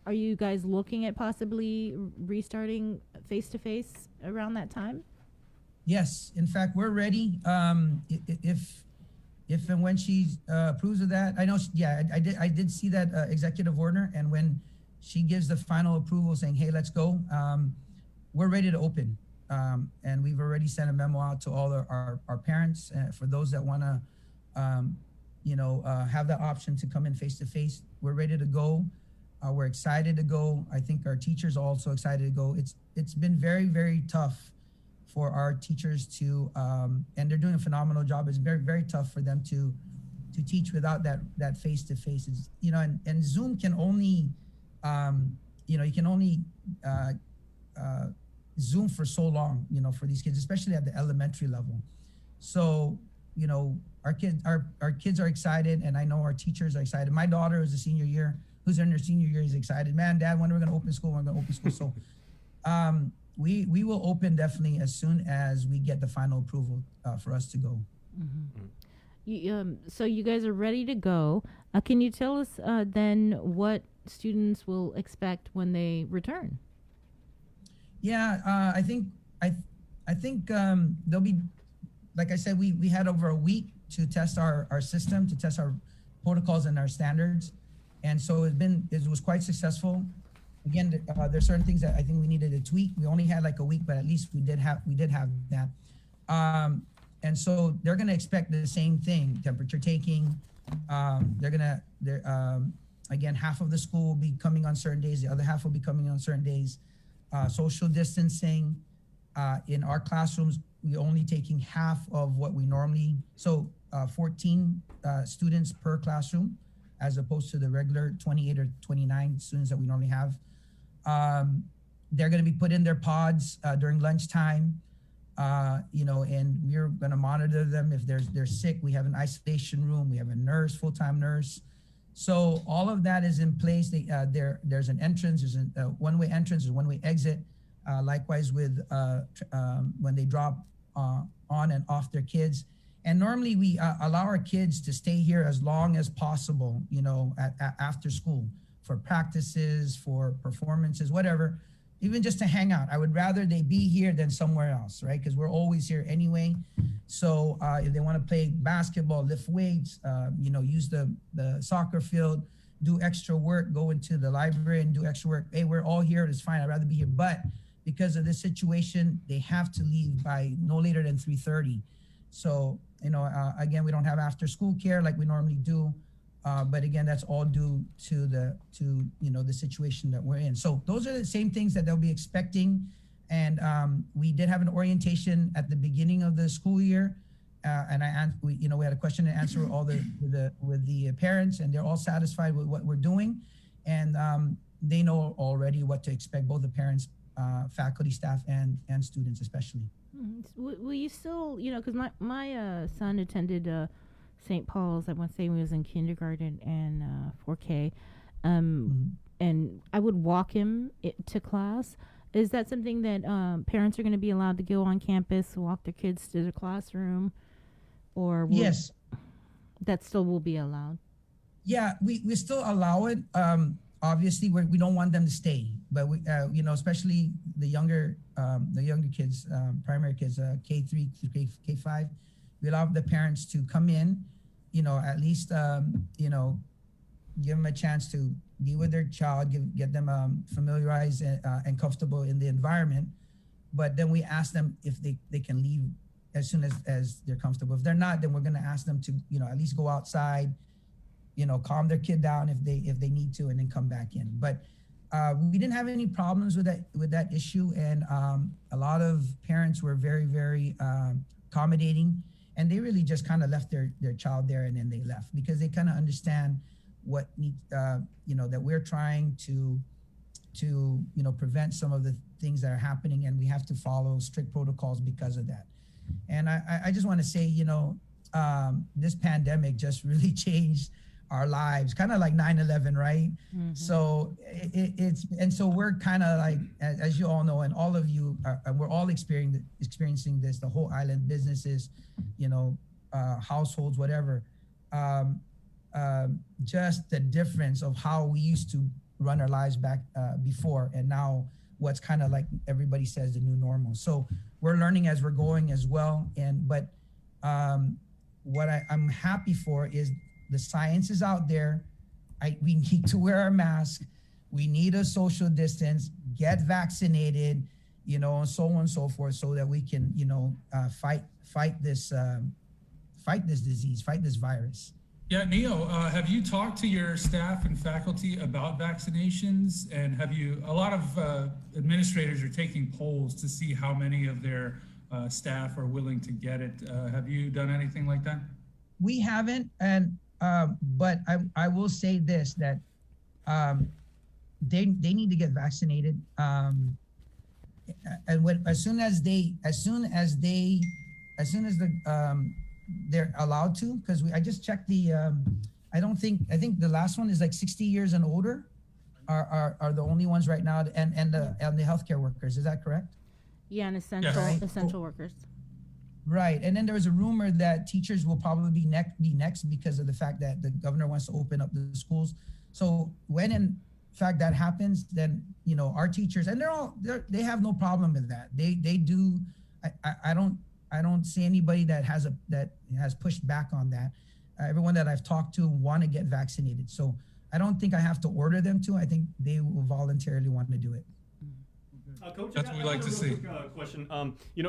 are you guys looking at possibly restarting face-to-face around that time? Yes, in fact, we're ready. If and when she approves of that, I know. I did see that executive order, and when she gives the final approval, saying, "Hey, let's go," we're ready to open. And we've already sent a memo out to all our parents for those that want to, have the option to come in face to face. We're ready to go. We're excited to go. I think our teachers are also excited to go. It's been very, very tough for our teachers to, and they're doing a phenomenal job. It's very, very tough for them to teach without that face to face. And Zoom can only, you can only Zoom for so long, for these kids, especially at the elementary level. So, our kids are excited, and I know our teachers are excited. My daughter who's in her senior year is excited. Man, Dad, when are we going to open school? When are we going to open school? So, we will open definitely as soon as we get the final approval for us to go. So you guys are ready to go. Can you tell us then what students will expect when they return? Yeah, I think there'll be, like I said, we had over a week to test our system, to test our protocols and our standards, and so it was quite successful. Again, there's certain things that I think we needed to tweak. We only had like a week, but at least we did have that. And so they're gonna expect the same thing: temperature taking. Again, half of the school will be coming on certain days. The other half will be coming on certain days. Social distancing. In our classrooms, we're only taking half of what we normally. So 14 students per classroom, as opposed to the regular 28 or 29 students that we normally have. They're going to be put in their pods during lunchtime, and we're going to monitor them if they're sick. We have an isolation room. We have a nurse, full-time nurse. So all of that is in place. There's an entrance. There's a one-way entrance. There's a one-way exit. Likewise with when they drop on and off their kids. And normally we allow our kids to stay here as long as possible, after school, for practices, for performances, whatever, even just to hang out. I would rather they be here than somewhere else, right? Because we're always here anyway. So if they want to play basketball, lift weights, use the soccer field, do extra work, go into the library and do extra work. Hey, we're all here. It's fine. I'd rather be here. But because of this situation, they have to leave by no later than 3:30. So, again, we don't have after school care like we normally do. But again, that's all due to the situation that we're in. So those are the same things that they'll be expecting. And we did have an orientation at the beginning of the school year. And we had a question and answer with the parents, and they're all satisfied with what we're doing. And they know already what to expect, both the parents, faculty, staff, and students especially. Will you still, because my son attended St. Paul's, I want to say when he was in kindergarten and 4K, and I would walk him to class. Is that something that parents are going to be allowed to go on campus, walk their kids to the classroom, or yes, that still will be allowed? Yeah, we still allow it. Obviously, we don't want them to stay, but we, especially the younger kids, primary kids, K3 to K5, we allow the parents to come in, at least, give them a chance to be with their child, get them familiarized and comfortable in the environment. But then we ask them if they can leave as soon as they're comfortable. If they're not, then we're going to ask them to, at least go outside, calm their kid down if they need to, and then come back in. But we didn't have any problems with that issue, and a lot of parents were very, very accommodating, and they really just kind of left their child there, and then they left because they kind of understand what needs, that we're trying to prevent some of the things that are happening, and we have to follow strict protocols because of that. And I just want to say, this pandemic just really changed our lives, kind of like 9/11, right? So so we're kind of like, as you all know, and all of you, we're all experiencing this, the whole island, businesses, households, whatever. Just the difference of how we used to run our lives back before, and now what's kind of like everybody says the new normal. So we're learning as we're going as well. But what I'm happy for is the science is out there. We need to wear our mask. We need a social distance, get vaccinated, and so on and so forth, so that we can, fight this disease, fight this virus. Yeah, Neo, have you talked to your staff and faculty about vaccinations? And a lot of administrators are taking polls to see how many of their staff are willing to get it. Have you done anything like that? We haven't, but I will say this, that they need to get vaccinated. And as soon as they're allowed to, because I just checked I think the last one is like 60 years and older are the only ones right now, and the healthcare workers. Is that correct? Yeah, and essential workers. Right, and then there was a rumor that teachers will probably be next because of the fact that the governor wants to open up the schools. So when in fact that happens, then our teachers, and they have no problem with that. They do. I don't see anybody that has pushed back on that. Everyone that I've talked to want to get vaccinated. So I don't think I have to order them to. I think they will voluntarily want to do it. Coach, that's what we like to see. Question.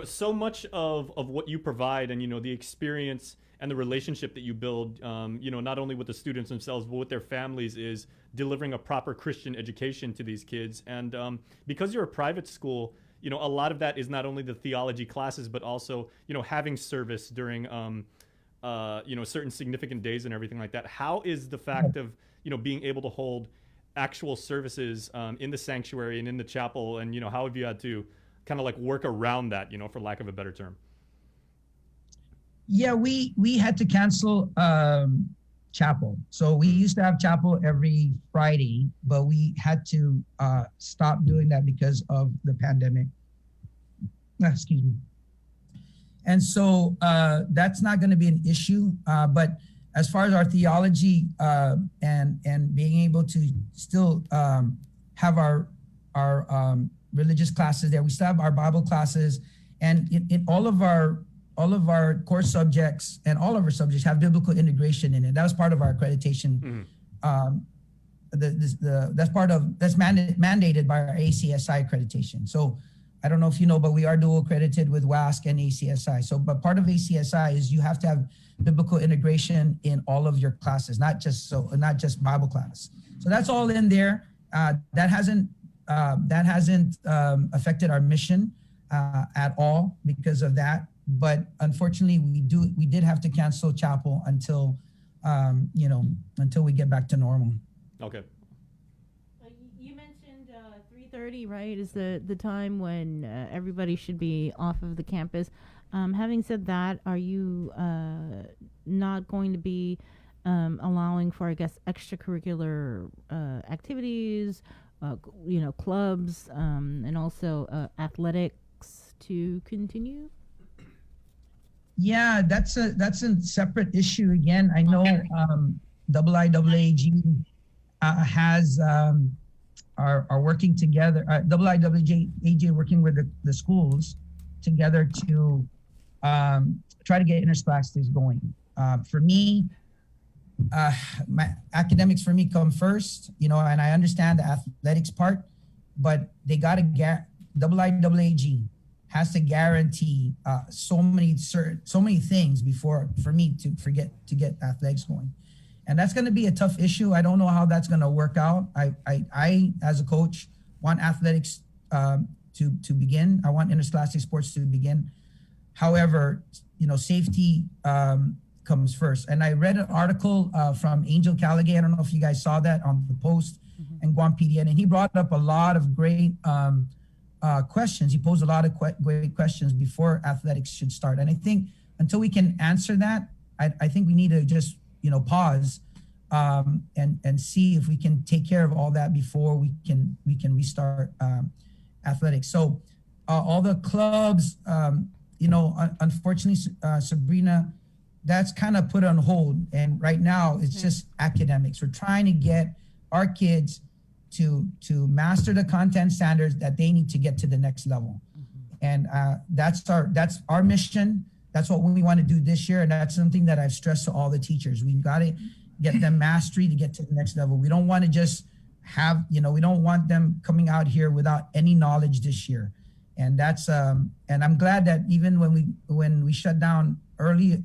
So much of what you provide, and the experience and the relationship that you build, not only with the students themselves but with their families, is delivering a proper Christian education to these kids. And because you're a private school, a lot of that is not only the theology classes, but also, having service during, certain significant days and everything like that. How is the fact of, being able to hold actual services in the sanctuary and in the chapel, and, how have you had to kind of like work around that, for lack of a better term? Yeah, we had to cancel chapel. So we used to have chapel every Friday, but we had to stop doing that because of the pandemic. Excuse me. And so that's not going to be an issue. But as far as our theology and being able to still have our religious classes there, we still have our Bible classes, and in all of our core subjects and all of our subjects have biblical integration in it. That was part of our accreditation. That's mandated by our ACSI accreditation. So I don't know if you know, but we are dual accredited with WASC and ACSI. So, but part of ACSI is you have to have biblical integration in all of your classes, not just Bible class. So that's all in there. That hasn't affected our mission at all because of that. But unfortunately, we did have to cancel chapel until we get back to normal. Okay. You mentioned 3:30, right? Is the time when everybody should be off of the campus. Having said that, are you not going to be allowing for, I guess, extracurricular activities, clubs, and also athletics to continue? Yeah, that's a separate issue. Again, I know IIAAG are working together. IIAAG working with the schools together to try to get interscholastics going. For me, my academics for me come first, and I understand the athletics part, but they got to IIAAG has to guarantee so many things for me to get athletics going, and that's going to be a tough issue. I don't know how that's going to work out. I as a coach want athletics to begin. I want interscholastic sports to begin. However, safety comes first. And I read an article from Angel Callagay. I don't know if you guys saw that on the Post and Guam PDN, and he brought up a lot of great questions. He posed a lot of great questions before athletics should start. And I think until we can answer that, I think we need to just, pause and see if we can take care of all that before we can restart athletics. So all the clubs, unfortunately, Sabrina, that's kind of put on hold. And right now it's just academics. We're trying to get our kids to master the content standards that they need to get to the next level. And that's our mission. That's what we want to do this year. And that's something that I've stressed to all the teachers. We've got to get them mastery to get to the next level. We don't want to just have, we don't want them coming out here without any knowledge this year. And that's, and I'm glad that even when we shut down early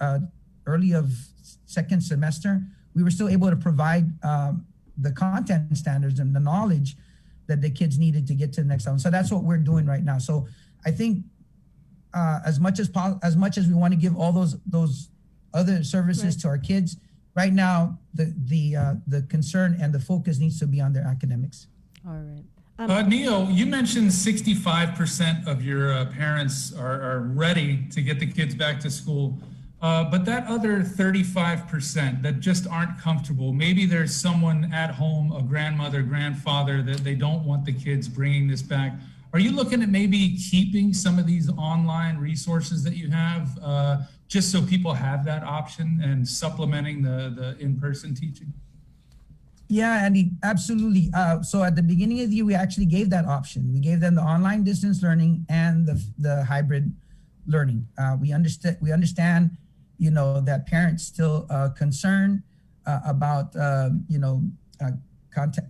of second semester, we were still able to provide the content standards and the knowledge that the kids needed to get to the next level. So that's what we're doing right now. So I think as much as we want to give all those other services to our kids, right now the concern and the focus needs to be on their academics. All right. Neo, you mentioned 65% of your parents are ready to get the kids back to school. But that other 35% that just aren't comfortable, maybe there's someone at home, a grandmother, grandfather, that they don't want the kids bringing this back. Are you looking at maybe keeping some of these online resources that you have just so people have that option and supplementing the in-person teaching? Yeah, Andy, absolutely. So at the beginning of the year, we actually gave that option. We gave them the online distance learning and the hybrid learning. We understand, that parents still concerned about,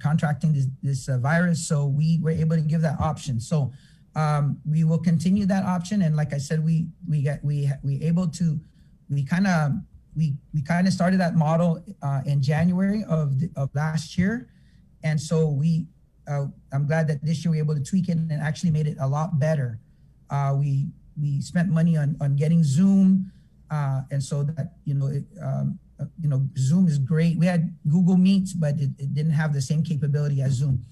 contracting this virus. So we were able to give that option. So we will continue that option. And like I said, we kind of started that model in January of last year. And so I'm glad that this year we were able to tweak it and actually made it a lot better. We spent money on getting Zoom. And so that, Zoom is great. We had Google Meets, but it didn't have the same capability as Zoom.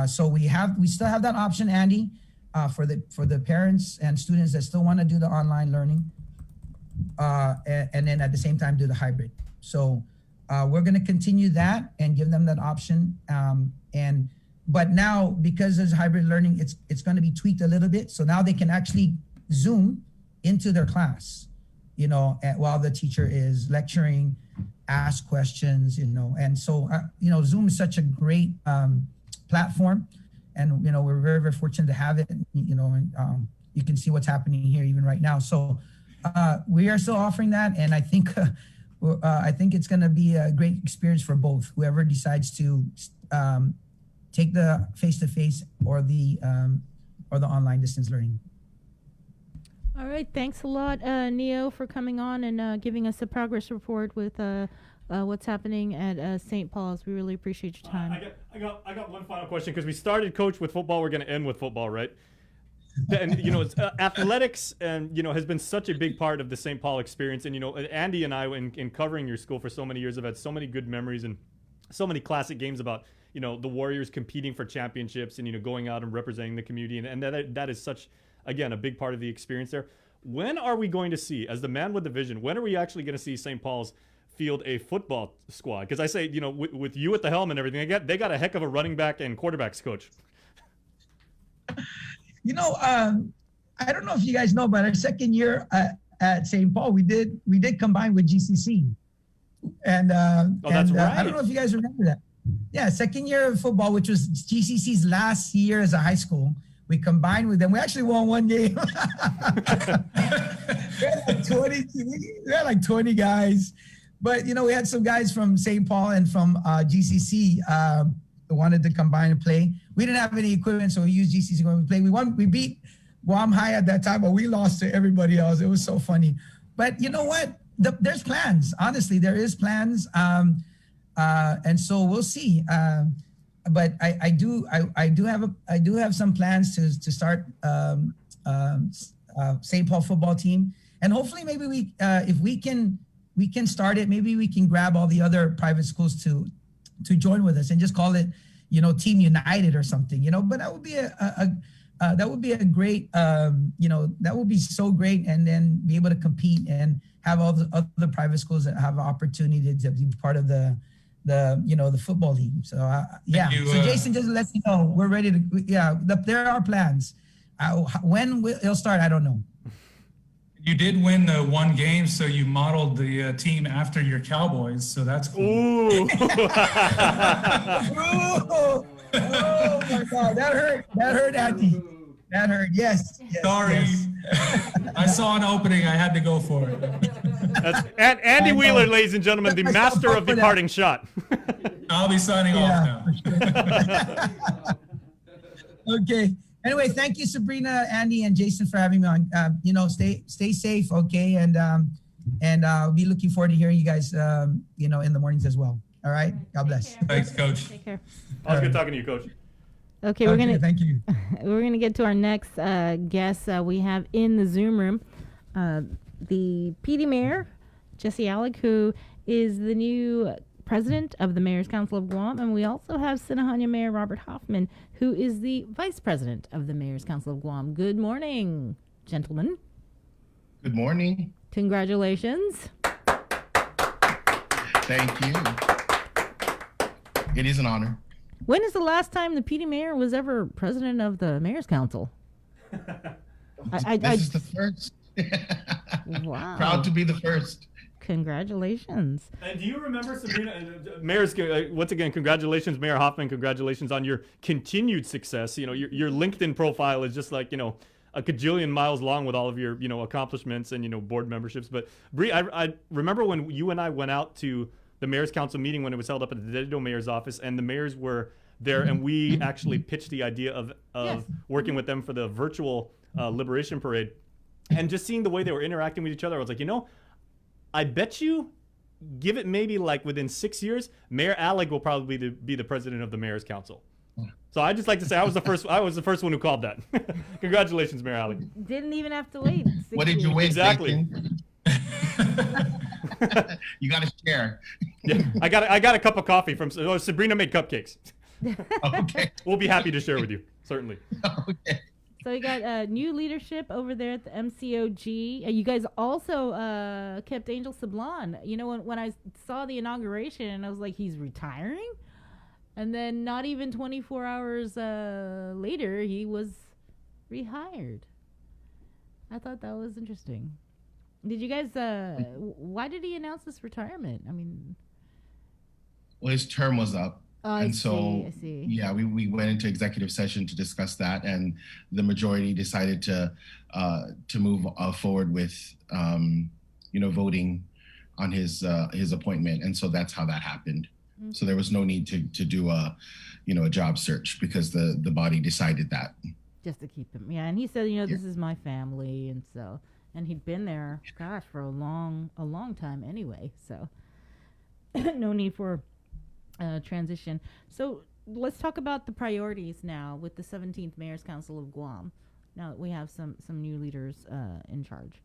So we still have that option, Andy, for the parents and students that still want to do the online learning. And then at the same time do the hybrid. So we're going to continue that and give them that option. But now, because there's hybrid learning, it's going to be tweaked a little bit. So now they can actually Zoom into their class, while the teacher is lecturing, ask questions, and so, Zoom is such a great platform, and, we're very, very fortunate to have it, and you can see what's happening here even right now. So we are still offering that, and I think it's going to be a great experience for both, whoever decides to take the face-to-face or the online distance learning. All right, thanks a lot, Neo, for coming on and giving us a progress report with what's happening at St. Paul's. We really appreciate your time. I got one final question, because we started, Coach, with football. We're going to end with football, right? And it's, athletics and has been such a big part of the St. Paul experience. And Andy and I, in covering your school for so many years, have had so many good memories and so many classic games about the Warriors competing for championships and going out and representing the community, and that is such, again, a big part of the experience there. When are we going to see, as the man with the vision, when are we actually going to see St. Paul's field a football squad? Because I say, with you at the helm and everything, they got a heck of a running back and quarterbacks coach. I don't know if you guys know, but our second year at St. Paul, we did combine with GCC. And, that's right. I don't know if you guys remember that. Yeah, second year of football, which was GCC's last year as a high school. We combined with them. We actually won one game. we had like 20 guys. But, we had some guys from St. Paul and from GCC who wanted to combine and play. We didn't have any equipment, so we used GCC when we played. We beat Guam High at that time, but we lost to everybody else. It was so funny. But you know what? There's plans. Honestly, there is plans. And so we'll see. But I do have some plans to start St. Paul football team, and hopefully maybe if we can start it, maybe we can grab all the other private schools to join with us and just call it Team United or something. But that would be a great that would be so great, and then be able to compete and have all the other private schools that have an opportunity to be part of the the football league. So yeah. you, So Jason just lets you know we're ready to. Yeah, there are plans. When it'll start, I don't know. You did win the one game, so you modeled the team after your Cowboys, so that's cool. Ooh. Oh my God, that hurt, Andy. That hurt. Yes. Sorry. Yes. I saw an opening. I had to go for it. That's Andy Wheeler, ladies and gentlemen, the master of the parting shot. I'll be signing off now. Okay. Anyway, thank you, Sabrina, Andy, and Jason for having me on. Stay safe, okay, and I'll be looking forward to hearing you guys, in the mornings as well. All right. God bless. Thanks, Coach. Take care. It was good talking to you, Coach. Okay, we're gonna thank you. We're gonna get to our next guest we have in the Zoom room, the PD Mayor, Jesse Allig, who is the new president of the Mayor's Council of Guam, and we also have Sinahanya Mayor Robert Hoffman, who is the vice president of the Mayor's Council of Guam. Good morning, gentlemen. Good morning. Congratulations. Thank you. It is an honor. When is the last time the PD Mayor was ever president of the Mayor's Council? This is the first. Wow. Proud to be the first. Congratulations. And do you remember, Sabrina, Mayor's, once again, congratulations, Mayor Hoffman. Congratulations on your continued success. Your LinkedIn profile is just like, a gajillion miles long with all of your, accomplishments and, board memberships. But Bree, I remember when you and I went out to the Mayor's Council meeting when it was held up at the Dededo Mayor's office, and the mayors were there, and we actually pitched the idea of Yes. working with them for the virtual Liberation Parade. And just seeing the way they were interacting with each other, I was like, I bet you, give it maybe like within 6 years, Mayor Allig will probably be the president of the Mayor's Council. So I just like to say I was the first one who called that. Congratulations, Mayor Allig. Didn't even have to wait. What did you win? Exactly. You got to share. Yeah, I got a cup of coffee from Sabrina made cupcakes. Okay. We'll be happy to share with you, certainly. Okay. So you got new leadership over there at the MCOG. You guys also kept Angel Sablan. When I saw the inauguration, I was like, he's retiring? And then not even 24 hours later, he was rehired. I thought that was interesting. Did you guys, why did he announce this retirement? Well, his term was up. I see. Yeah, we went into executive session to discuss that, and the majority decided to move forward with voting on his appointment, and so that's how that happened. Mm-hmm. So there was no need to do a job search because the body decided that. Just to keep him, yeah. And he said, this is my family, and he'd been there, gosh, for a long time anyway. So no need for transition. So let's talk about the priorities now with the 17th Mayor's Council of Guam. Now that we have some new leaders in charge.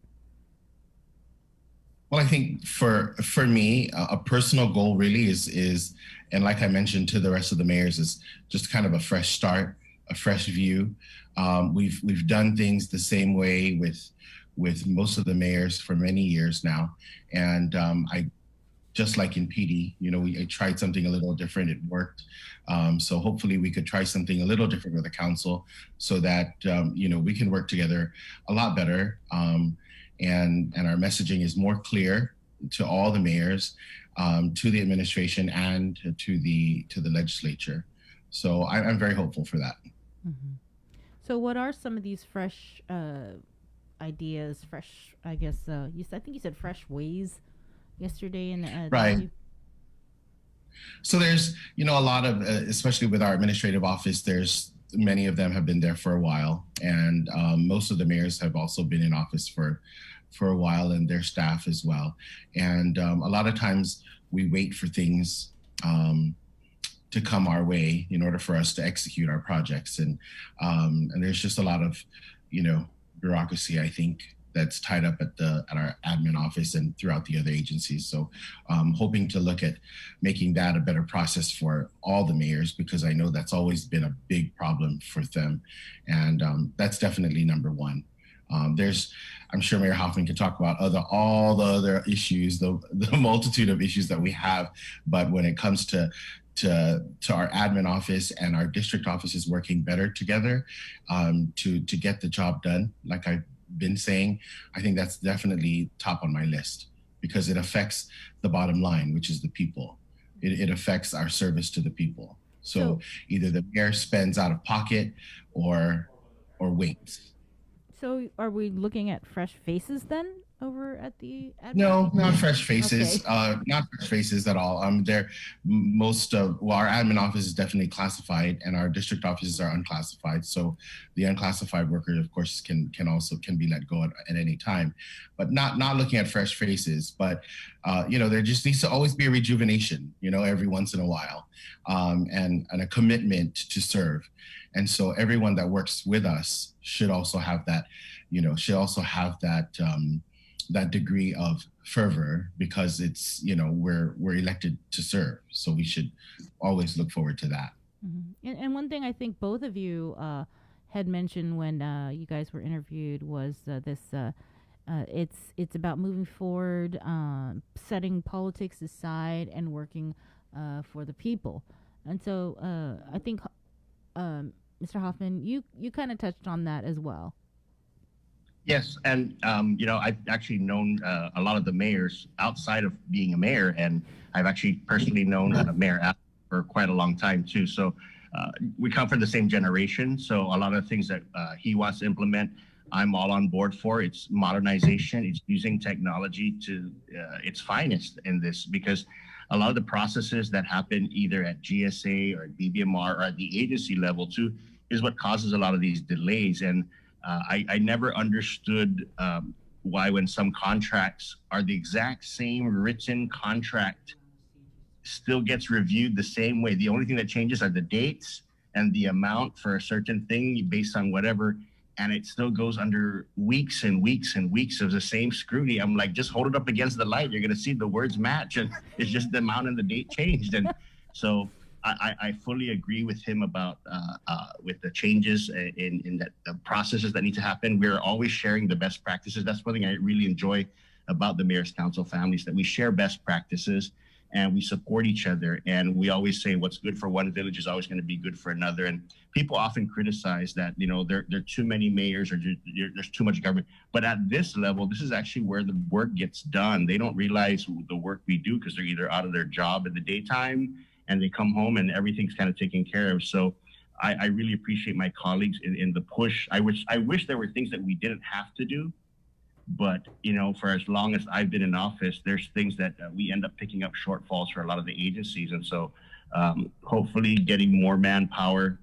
Well, I think for me, a personal goal really is, and like I mentioned to the rest of the mayors, is just kind of a fresh start, a fresh view. We've done things the same way with most of the mayors for many years now, and I. Just like in PD, I tried something a little different. It worked. So hopefully we could try something a little different with the council so that, we can work together a lot better. And our messaging is more clear to all the mayors, to the administration, and to the legislature. So I'm very hopeful for that. Mm-hmm. So what are some of these fresh ideas, I think you said fresh ways yesterday in right. So there's a lot of especially with our administrative office, there's many of them have been there for a while, and most of the mayors have also been in office for a while, and their staff as well. And a lot of times we wait for things to come our way in order for us to execute our projects, and there's just a lot of bureaucracy, I think, that's tied up at our admin office and throughout the other agencies. So hoping to look at making that a better process for all the mayors, because I know that's always been a big problem for them. And that's definitely number one. I'm sure Mayor Hoffman can talk about all the other issues, the multitude of issues that we have. But when it comes to our admin office and our district offices working better together to get the job done, like I've been saying, I think that's definitely top on my list because it affects the bottom line, which is the people. It affects our service to the people. So either the mayor spends out of pocket or waits. So are we looking at fresh faces then over at the admin? No, not fresh faces. Okay. Not fresh faces at all. Our admin office is definitely classified, and our district offices are unclassified. So the unclassified workers, of course, can be let go at any time. But not looking at fresh faces. But there just needs to always be a rejuvenation. Every once in a while, and a commitment to serve. And so everyone that works with us should also have that. That degree of fervor because it's we're elected to serve, so we should always look forward to that. Mm-hmm. And one thing I think both of you had mentioned when you guys were interviewed was it's about moving forward, setting politics aside and working for the people. And so I think Mr. Hoffman, you kind of touched on that as well. Yes, and I've actually known a lot of the mayors outside of being a mayor, and I've actually personally known Mayor Alec for quite a long time too. So we come from the same generation. So a lot of things that he wants to implement, I'm all on board for. It's modernization. It's using technology to its finest in this, because a lot of the processes that happen either at GSA or at BBMR or at the agency level too is what causes a lot of these delays. And I never understood why when some contracts are the exact same written contract still gets reviewed the same way. The only thing that changes are the dates and the amount for a certain thing based on whatever, and it still goes under weeks and weeks and weeks of the same scrutiny. I'm like, just hold it up against the light. You're gonna see the words match, and it's just the amount and the date changed. And so I fully agree with him about with the changes in that the processes that need to happen. We're always sharing the best practices. That's one thing I really enjoy about the Mayor's Council families, that we share best practices and we support each other. And we always say what's good for one village is always going to be good for another. And people often criticize that, there are too many mayors or there's too much government. But at this level, this is actually where the work gets done. They don't realize the work we do because they're either out of their job in the daytime and they come home and everything's kind of taken care of. So I really appreciate my colleagues in the push. I wish there were things that we didn't have to do, but for as long as I've been in office, there's things that we end up picking up shortfalls for a lot of the agencies. And so hopefully getting more manpower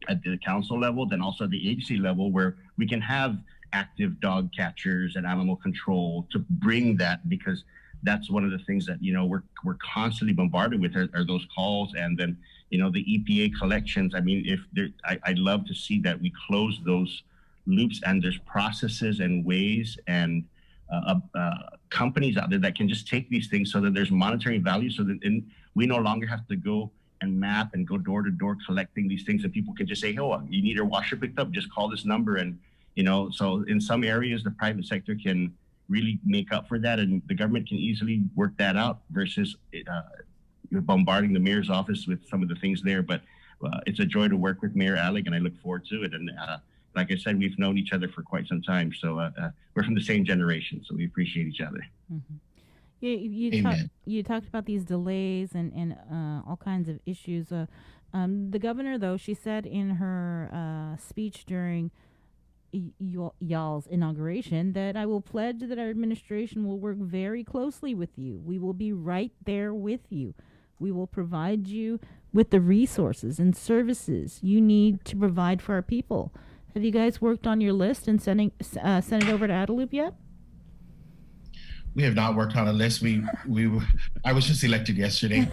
at the council level, then also at the agency level, where we can have active dog catchers and animal control to bring that, because that's one of the things that we're constantly bombarded with are those calls, and then the EPA collections. I mean, I'd love to see that we close those loops, and there's processes and ways and companies out there that can just take these things so that there's monetary value, so that we no longer have to go and map and go door to door collecting these things, and people can just say, oh, you need your washer picked up, just call this number. And so in some areas the private sector can really make up for that, and the government can easily work that out versus bombarding the mayor's office with some of the things there. But it's a joy to work with Mayor Alec, and I look forward to it. And like I said, we've known each other for quite some time, so we're from the same generation, so we appreciate each other. Mm-hmm. You talked about these delays and all kinds of issues. The governor, though, she said in her speech during y'all's inauguration that I will pledge that our administration will work very closely with you. We will be right there with you. We will provide you with the resources and services you need to provide for our people. Have you guys worked on your list and sent it over to Adelup yet? We have not worked on a list. I was just elected yesterday.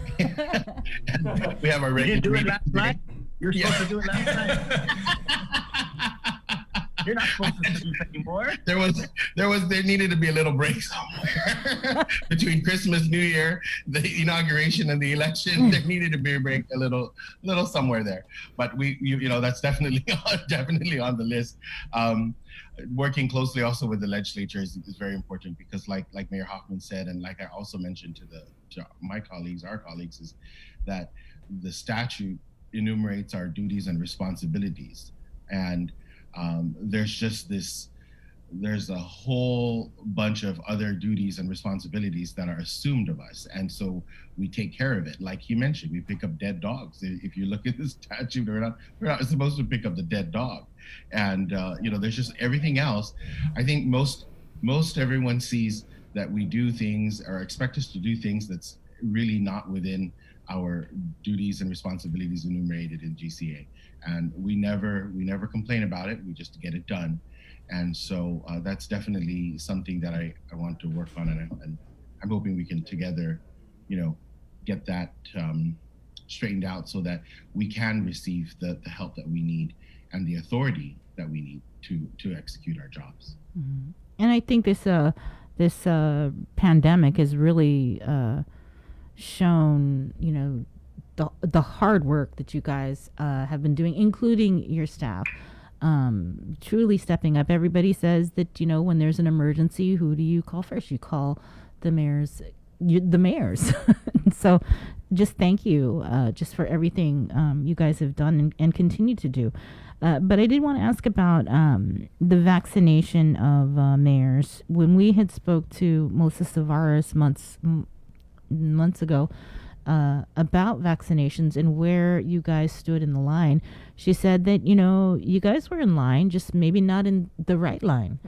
We have our regular. You didn't do it last night? You're supposed to do it last night. You're not supposed to sleep anymore. There needed to be a little break somewhere between Christmas, New Year, the inauguration, and the election. There needed to be a break, a little somewhere there. But that's definitely on the list. Working closely also with the legislature is very important because, like Mayor Hoffman said, and like I also mentioned to my colleagues, our colleagues, is that the statute enumerates our duties and responsibilities, and there's a whole bunch of other duties and responsibilities that are assumed of us, and so we take care of it. Like you mentioned, we pick up dead dogs. If you look at the statute, we're not supposed to pick up the dead dog, and there's just everything else. I think most everyone sees that we do things or expect us to do things that's really not within our duties and responsibilities enumerated in GCA, and we never complain about it. We just get it done. And so that's definitely something that I want to work on, and I'm hoping we can together, get that straightened out so that we can receive the help that we need and the authority that we need to execute our jobs. Mm-hmm. And I think this pandemic has really shown, the hard work that you guys have been doing, including your staff. Truly stepping up. Everybody says that, when there's an emergency, who do you call first? You call the mayors. So just thank you just for everything you guys have done and continue to do. But I did want to ask about the vaccination of mayors. When we had spoke to Melissa Savaras months ago about vaccinations and where you guys stood in the line, she said that, you guys were in line, just maybe not in the right line.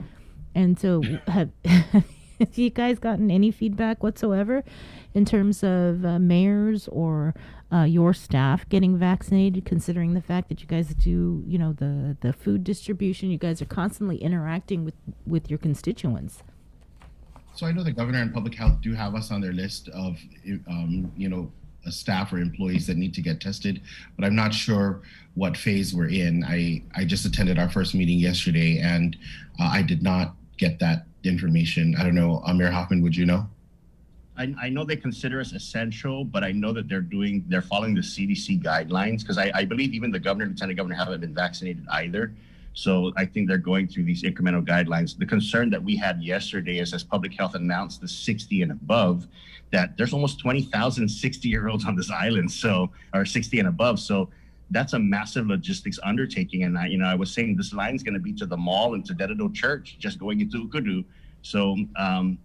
And so have you guys gotten any feedback whatsoever in terms of mayors or your staff getting vaccinated, considering the fact that you guys do, the food distribution, you guys are constantly interacting with your constituents? So I know the governor and public health do have us on their list of, staff or employees that need to get tested, but I'm not sure what phase we're in. I just attended our first meeting yesterday, and I did not get that information. I don't know, Mayor Hoffman, would you know? I know they consider us essential, but I know that they're following the CDC guidelines, because I believe even the governor and lieutenant governor haven't been vaccinated either. So I think they're going through these incremental guidelines. The concern that we had yesterday is, as public health announced the 60 and above, that there's almost 20,000 60-year-olds on this island, or 60 and above. So that's a massive logistics undertaking. And I was saying this line is going to be to the mall and to Dededo Church, just going into Ukudu. So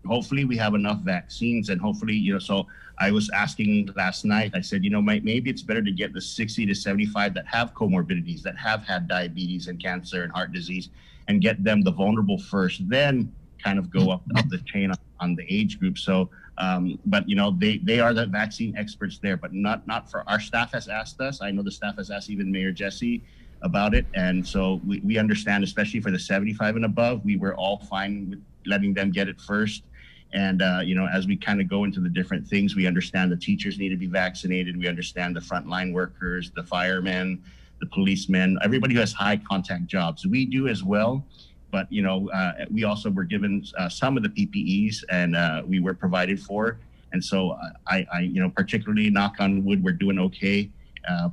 hopefully we have enough vaccines, and hopefully, so I was asking last night, I said, maybe it's better to get the 60 to 75 that have comorbidities, that have had diabetes and cancer and heart disease, and get them, the vulnerable, first, then kind of go up the chain on the age group. So, but they are the vaccine experts there, but not for our staff has asked us. I know the staff has asked even Mayor Jesse about it. And so we understand, especially for the 75 and above, we were all fine with letting them get it first. And, as we kind of go into the different things, we understand the teachers need to be vaccinated. We understand the frontline workers, the firemen, the policemen, everybody who has high contact jobs. We do as well. But, we also were given some of the PPEs, and we were provided for. And so I particularly, knock on wood, we're doing okay.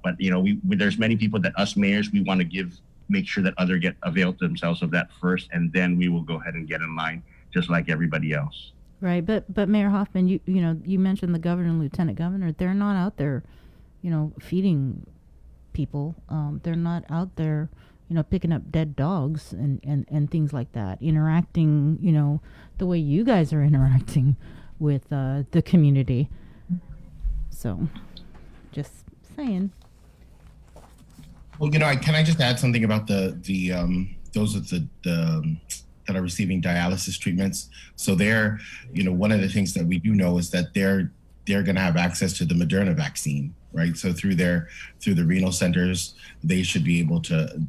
But, there's many people that us mayors, we want to make sure that others avail themselves of that first, and then we will go ahead and get in line just like everybody else. Right. But Mayor Hoffman, you mentioned the governor and lieutenant governor. They're not out there, feeding people. They're not out there, picking up dead dogs and things like that, interacting, the way you guys are interacting with the community. So just saying. Well, can I just add something about the those of the that are receiving dialysis treatments? So they're, one of the things that we do know is that they're going to have access to the Moderna vaccine, right? So through the renal centers, they should be able to,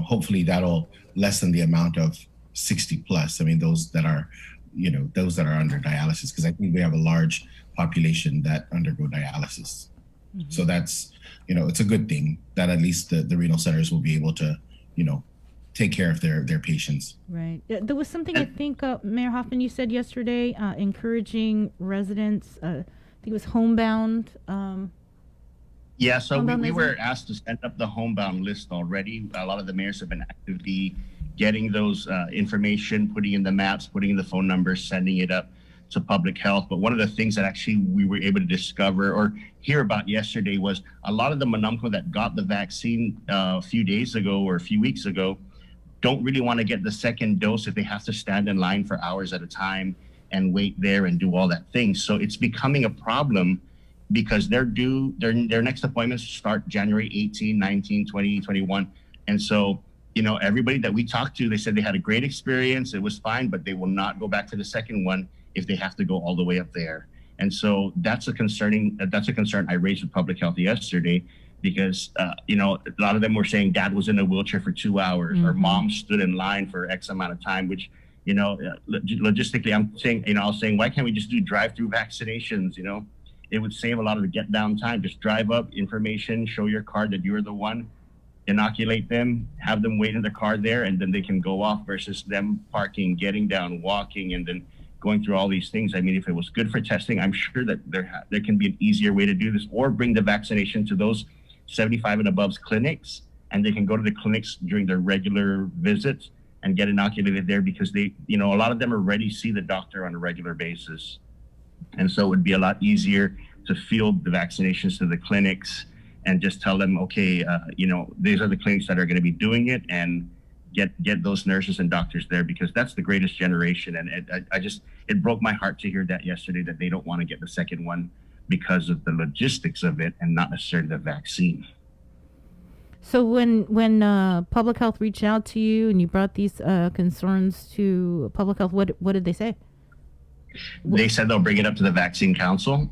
hopefully that'll lessen the amount of 60 plus. I mean, those that are under dialysis, because I think we have a large population that undergo dialysis. Mm-hmm. So that's, it's a good thing that at least the renal centers will be able to, take care of their patients. Right. There was something I think, Mayor Hoffman, you said yesterday, encouraging residents, I think it was homebound. Yeah, so we Homebound were asked to send up the homebound list already. A lot of the mayors have been actively getting those information, putting in the maps, putting in the phone numbers, sending it up to public health. But one of the things that actually we were able to discover or hear about yesterday was a lot of the Manamco that got the vaccine a few days ago or a few weeks ago don't really want to get the second dose if they have to stand in line for hours at a time and wait there and do all that thing. So it's becoming a problem because their next appointments start January 18, 19, 20, 21. And so, you know, everybody that we talked to, they said they had a great experience. It was fine, but they will not go back to the second one if they have to go all the way up there. And so that's a concern I raised with public health yesterday because, you know, a lot of them were saying dad was in a wheelchair for 2 hours or mom stood in line for X amount of time, which, you know, logistically, I was saying, why can't we just do drive-through vaccinations? You know, it would save a lot of the get down time. Just drive up, information, show your card that you're the one, inoculate them, have them wait in the car there, and then they can go off versus them parking, getting down, walking, and then going through all these things. I mean, if it was good for testing, I'm sure that there can be an easier way to do this, or bring the vaccination to those 75 and above's clinics, and they can go to the clinics during their regular visits and get inoculated there because they, you know, a lot of them already see the doctor on a regular basis. And so it would be a lot easier to field the vaccinations to the clinics and just tell them, okay, you know, these are the clinics that are going to be doing it, and get those nurses and doctors there, because that's the greatest generation. And it broke my heart to hear that yesterday, that they don't want to get the second one because of the logistics of it and not necessarily the vaccine. So when public health reached out to you and you brought these concerns to public health, what did they say? They said they'll bring it up to the vaccine council.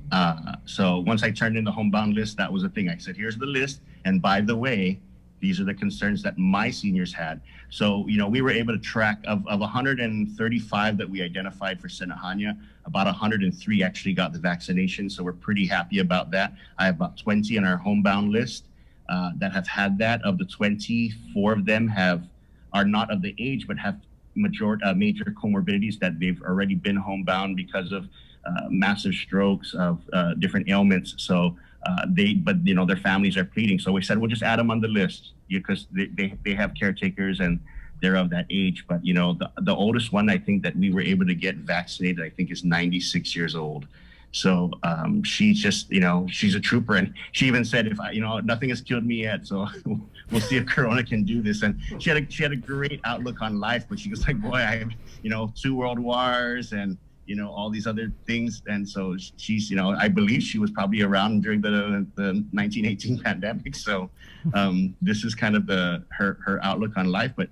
So once I turned in the homebound list, that was the thing. I said, here's the list. And by the way, these are the concerns that my seniors had. So, you know, we were able to track of 135 that we identified for Sinahanya, about 103 actually got the vaccination. So we're pretty happy about that. I have about 20 on our homebound list that have had that. Of the 20, 4 of them are not of the age, but have major comorbidities that they've already been homebound because of massive strokes, of different ailments. So but you know, their families are pleading. So we said, we'll just add them on the list because they have caretakers and they're of that age. But you know, the oldest one I think that we were able to get vaccinated, I think, is 96 years old. So she's just, you know, she's a trooper. And she even said, you know, nothing has killed me yet. So we'll see if Corona can do this. And she had a great outlook on life, but she was like, boy, I have, you know, 2 world wars and, you know, all these other things. And so she's, you know, I believe she was probably around during the 1918 pandemic. So this is kind of her outlook on life. But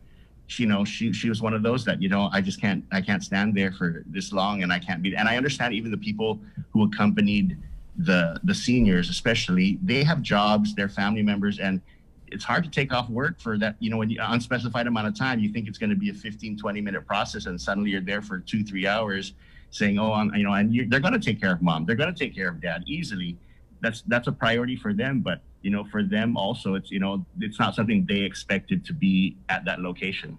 she, you know, she was one of those that, you know, I can't stand there for this long, and I can't be. And I understand even the people who accompanied the seniors, especially, they have jobs, they're family members, and it's hard to take off work for that, you know, when you unspecified amount of time. You think it's going to be a 15-20 minute process, and suddenly you're there for 2-3 hours saying, oh, you know, and they're going to take care of mom, they're going to take care of dad easily. That's a priority for them. But you know, for them also, it's, you know, it's not something they expected to be at that location.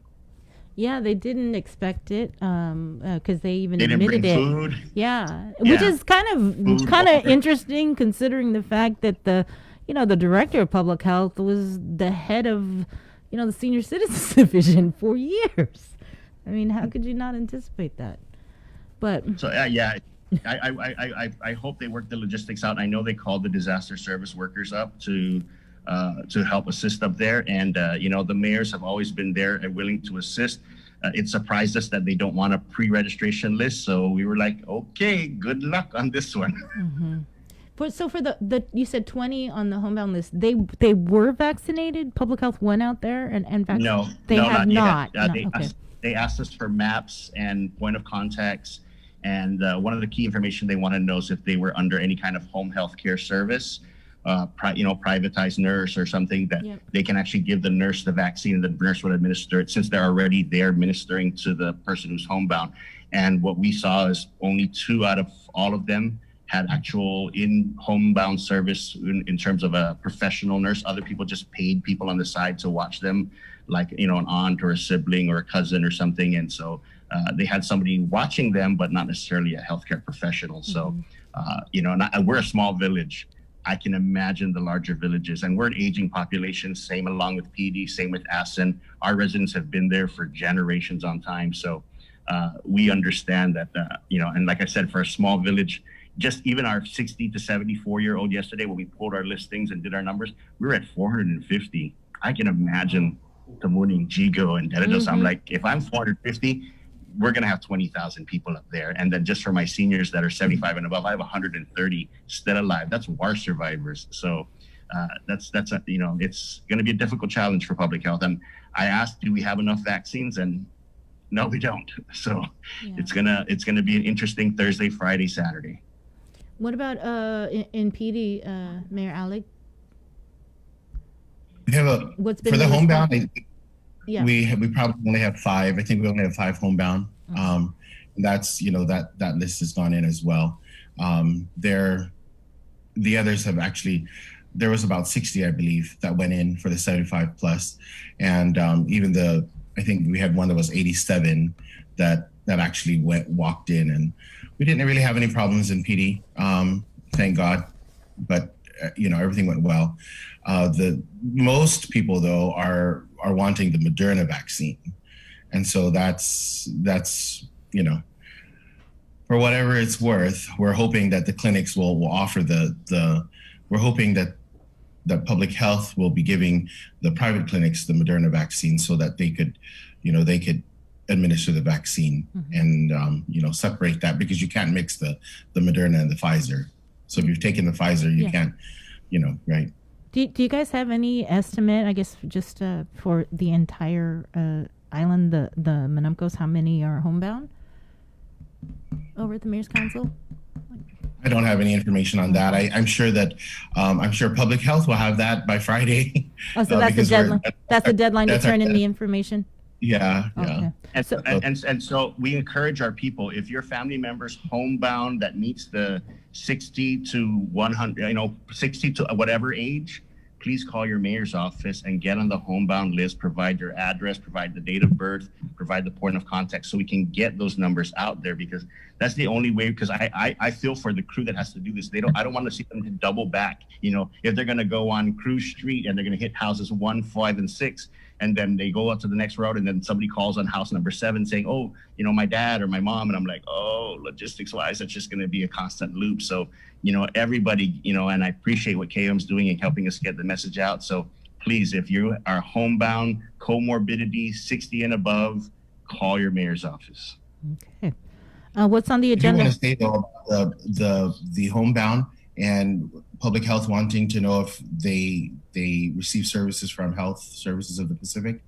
Yeah, they didn't expect it because they even didn't admitted bring it. Food. Yeah, which is kind of interesting considering the fact that the director of public health was the head of, you know, the senior citizens division for years. I mean, how could you not anticipate that? But so yeah. I hope they work the logistics out. I know they called the disaster service workers up to help assist up there. And, you know, the mayors have always been there and willing to assist. It surprised us that they don't want a pre-registration list. So we were like, okay, good luck on this one. Mm-hmm. So for the you said 20 on the homebound list, they were vaccinated? Public health went out there and vaccinated? No, they have not. They asked us for maps and point of contacts. And one of the key information they want to know is if they were under any kind of home health care service, privatized nurse or something that they can actually give the nurse the vaccine, and the nurse would administer it, since they're already there ministering to the person who's homebound. And what we saw is only 2 out of all of them had actual in homebound service in terms of a professional nurse. Other people just paid people on the side to watch them like, you know, an aunt or a sibling or a cousin or something. And so they had somebody watching them, but not necessarily a healthcare professional. So, you know, and we're a small village. I can imagine the larger villages, and we're an aging population, same along with PD, same with Assen. Our residents have been there for generations on time. So we understand that, you know, and like I said, for a small village, just even our 60 to 74-year-old yesterday, when we pulled our listings and did our numbers, we were at 450. I can imagine Tamuning, Jigo, and Dededos. I'm like, if I'm 450, we're going to have 20,000 people up there. And then just for my seniors that are 75 and above, I have 130 still alive. That's war survivors. So that's a, you know, it's going to be a difficult challenge for public health. And I asked, do we have enough vaccines? And no, we don't. So it's gonna be an interesting Thursday, Friday, Saturday. What about in PD, Mayor Alec? We have What's been for the the homebound. Yeah. We probably only have 5. I think we only have 5 homebound. And that's, you know, that list has gone in as well. The others have actually, there was about 60, I believe, that went in for the 75 plus, and even I think we had one that was 87 that actually walked in, and we didn't really have any problems in PD, thank God. But you know, everything went well. The most people though are wanting the Moderna vaccine, and so that's you know, for whatever it's worth, we're hoping that the clinics will offer we're hoping that public health will be giving the private clinics the Moderna vaccine so that they could administer the vaccine and you know, separate that, because you can't mix the Moderna and the Pfizer. So if you've taken the Pfizer, you can't, you know, right? Do you guys have any estimate, I guess, just for the entire island, the Manumcos, how many are homebound over at the Mayor's Council? I don't have any information on that. I'm sure that I'm sure public health will have that by Friday. Oh, so that's the deadline. That's the deadline to turn in the information. Yeah, okay. And so we encourage our people, if your family member's homebound that meets the 60 to 100, you know, 60 to whatever age, please call your mayor's office and get on the homebound list, provide your address, provide the date of birth, provide the point of contact, so we can get those numbers out there, because that's the only way, because I feel for the crew that has to do this. I don't want to see them to double back. You know, if they're going to go on Cruz Street and they're going to hit houses 1, 5, and 6, and then they go out to the next road, and then somebody calls on house number 7 saying, oh, you know, my dad or my mom, and I'm like, oh, logistics wise, that's just going to be a constant loop. So, you know, everybody, you know, and I appreciate what KOM's doing in helping us get the message out. So please, if you are homebound, comorbidity, 60 and above, call your mayor's office. Okay. What's on the agenda? I want to say though, the homebound and public health wanting to know if they receive services from Health Services of the Pacific.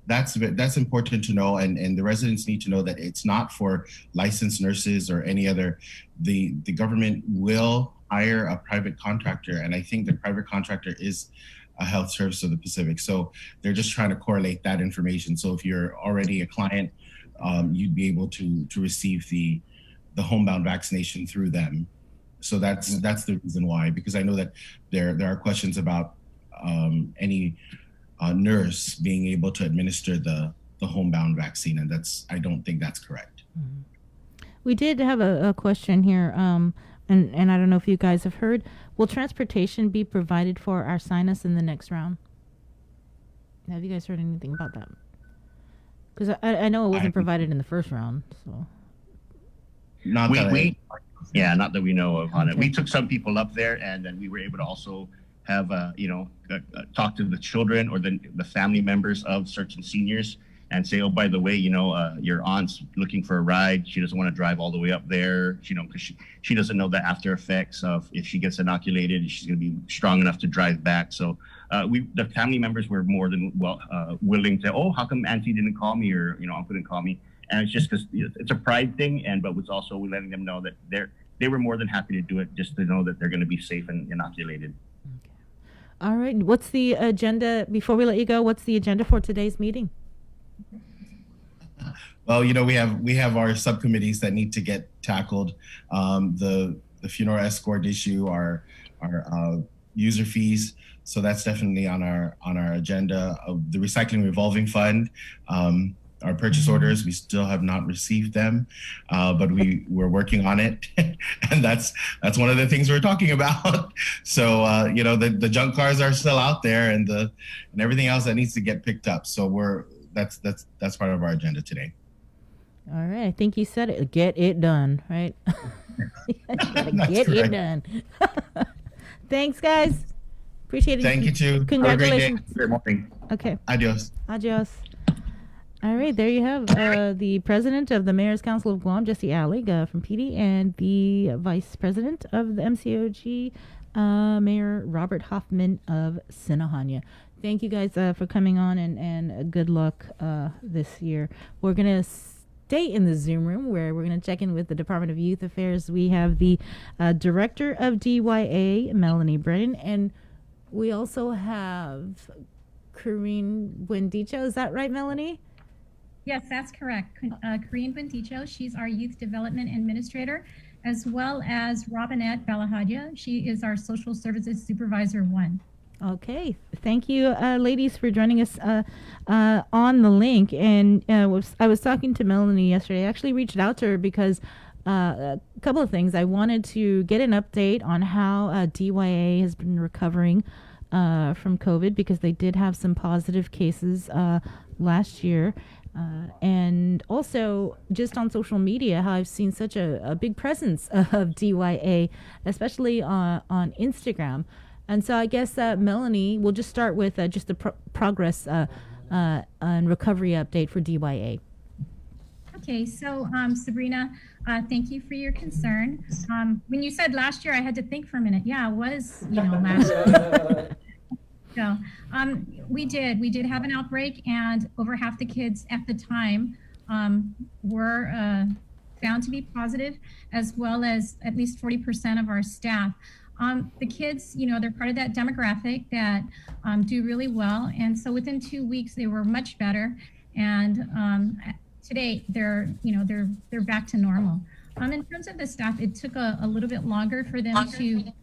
That's important to know, and the residents need to know that it's not for licensed nurses or any other. The government will hire a private contractor, and I think the private contractor is a Health Service of the Pacific. So they're just trying to correlate that information. So if you're already a client, you'd be able to receive the homebound vaccination through them. So that's the reason why, because I know that there are questions about any nurse being able to administer the homebound vaccine, and I don't think that's correct. We did have a question here, and I don't know if you guys have heard. Will transportation be provided for our sinus in the next round? Have you guys heard anything about that? Because I know it wasn't provided in the first round. So not that we know of on it. We took some people up there, and then we were able to also have talk to the children or the family members of certain seniors and say, oh, by the way, your aunt's looking for a ride. She doesn't want to drive all the way up there, because she doesn't know the after effects of if she gets inoculated, she's going to be strong enough to drive back. So the family members were more than willing to, oh, how come auntie didn't call me, or uncle didn't call me? And it's just because it's a pride thing, but it's also letting them know that they were more than happy to do it, just to know that they're going to be safe and inoculated. Okay. All right. What's the agenda, before we let you go, what's the agenda for today's meeting? Well, we have our subcommittees that need to get tackled. The funeral escort issue, our user fees. So that's definitely on our agenda. The recycling revolving fund, our purchase orders, we still have not received them, but we're working on it, and that's one of the things we're talking about. So the junk cars are still out there, and everything else that needs to get picked up. So that's part of our agenda today. All right, I think you said it. Get it done, right? Get it done. Thanks, guys. Appreciate it. Thank you too. Congratulations. Have a great day. Good morning. Okay. Adios. Adios. All right, there you have the president of the Mayor's Council of Guam, Jesse Allig from PD, and the vice president of the MCOG, Mayor Robert Hoffman of Sinahanya. Thank you guys for coming on, and good luck this year. We're going to stay in the Zoom room where we're going to check in with the Department of Youth Affairs. We have the director of DYA, Melanie Brennan, and we also have Karine Buendicho. Is that right, Melanie? Yes, that's correct. Karine Buendicho, she's our Youth Development Administrator, as well as Robinette Balahadia. She is our Social Services Supervisor 1. Okay. Thank you, ladies, for joining us on the link. And I was talking to Melanie yesterday. I actually reached out to her because a couple of things. I wanted to get an update on how DYA has been recovering from COVID, because they did have some positive cases last year. And also just on social media, how I've seen such a big presence of DYA, especially on Instagram. And so I guess, Melanie, we'll just start with just the progress and recovery update for DYA. Okay, so Sabrina, thank you for your concern. When you said last year, I had to think for a minute. Yeah, it was, last year. So we did have an outbreak, and over half the kids at the time were found to be positive, as well as at least 40% of our staff. The kids, they're part of that demographic that do really well. And so within 2 weeks, they were much better. And today they're back to normal. In terms of the staff, it took a little bit longer for them to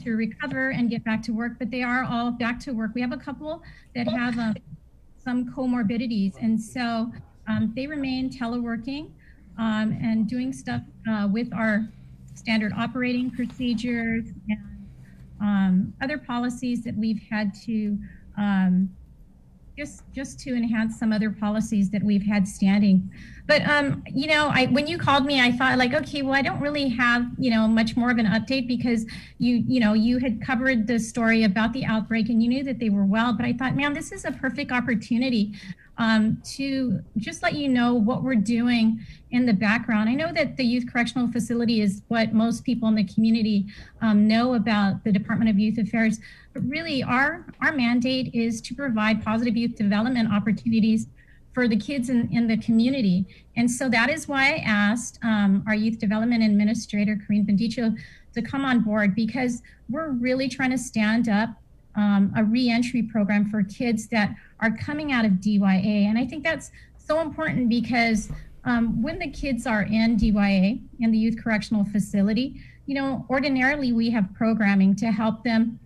recover and get back to work, but they are all back to work. We have a couple that have some comorbidities, and so they remain teleworking and doing stuff with our standard operating procedures and other policies that we've had to just to enhance some other policies that we've had standing. But when you called me, I thought okay, well, I don't really have much more of an update, because you had covered the story about the outbreak and you knew that they were well. But I thought, man, this is a perfect opportunity to just let you know what we're doing in the background. I know that the Youth Correctional Facility is what most people in the community know about the Department of Youth Affairs, but really our mandate is to provide positive youth development opportunities for the kids in the community. And so that is why I asked our Youth Development Administrator, Karine Buendicho, to come on board, because we're really trying to stand up a reentry program for kids that are coming out of DYA. And I think that's so important, because when the kids are in DYA, in the Youth Correctional Facility, ordinarily we have programming to help them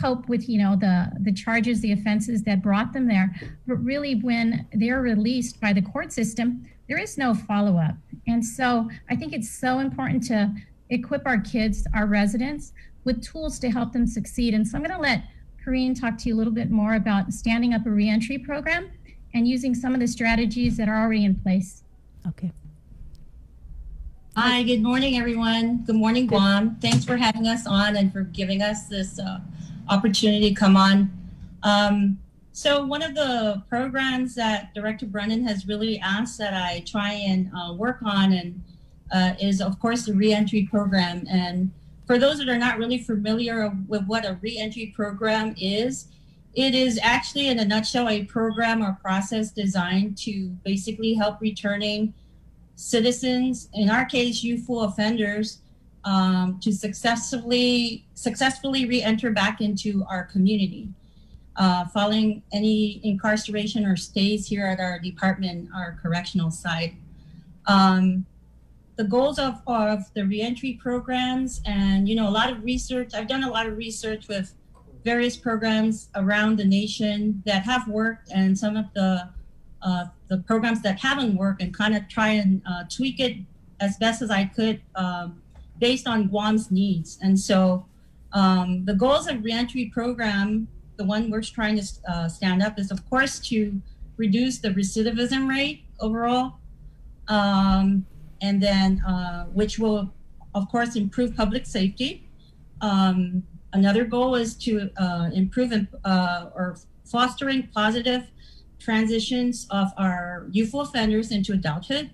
cope with, the charges, the offenses that brought them there. But really, when they're released by the court system, there is no follow-up. And so I think it's so important to equip our kids, our residents, with tools to help them succeed. And so I'm going to let Karine talk to you a little bit more about standing up a reentry program and using some of the strategies that are already in place. Okay. Hi, good morning, everyone. Good morning, Guam. Thanks for having us on and for giving us this opportunity to come on. So one of the programs that Director Brennan has really asked that I try and work on and is, of course, the reentry program. And for those that are not really familiar with what a reentry program is, it is actually, in a nutshell, a program or process designed to basically help returning citizens, in our case, youthful offenders, to successfully re-enter back into our community following any incarceration or stays here at our department, our correctional site. The goals of the reentry programs, and a lot of research, I've done a lot of research with various programs around the nation that have worked and some of the programs that haven't worked, and kind of try and tweak it as best as I could based on Guam's needs. And so the goals of reentry program, the one we're trying to stand up, is of course to reduce the recidivism rate overall, and then which will of course improve public safety. Another goal is to improve or fostering positive transitions of our youthful offenders into adulthood.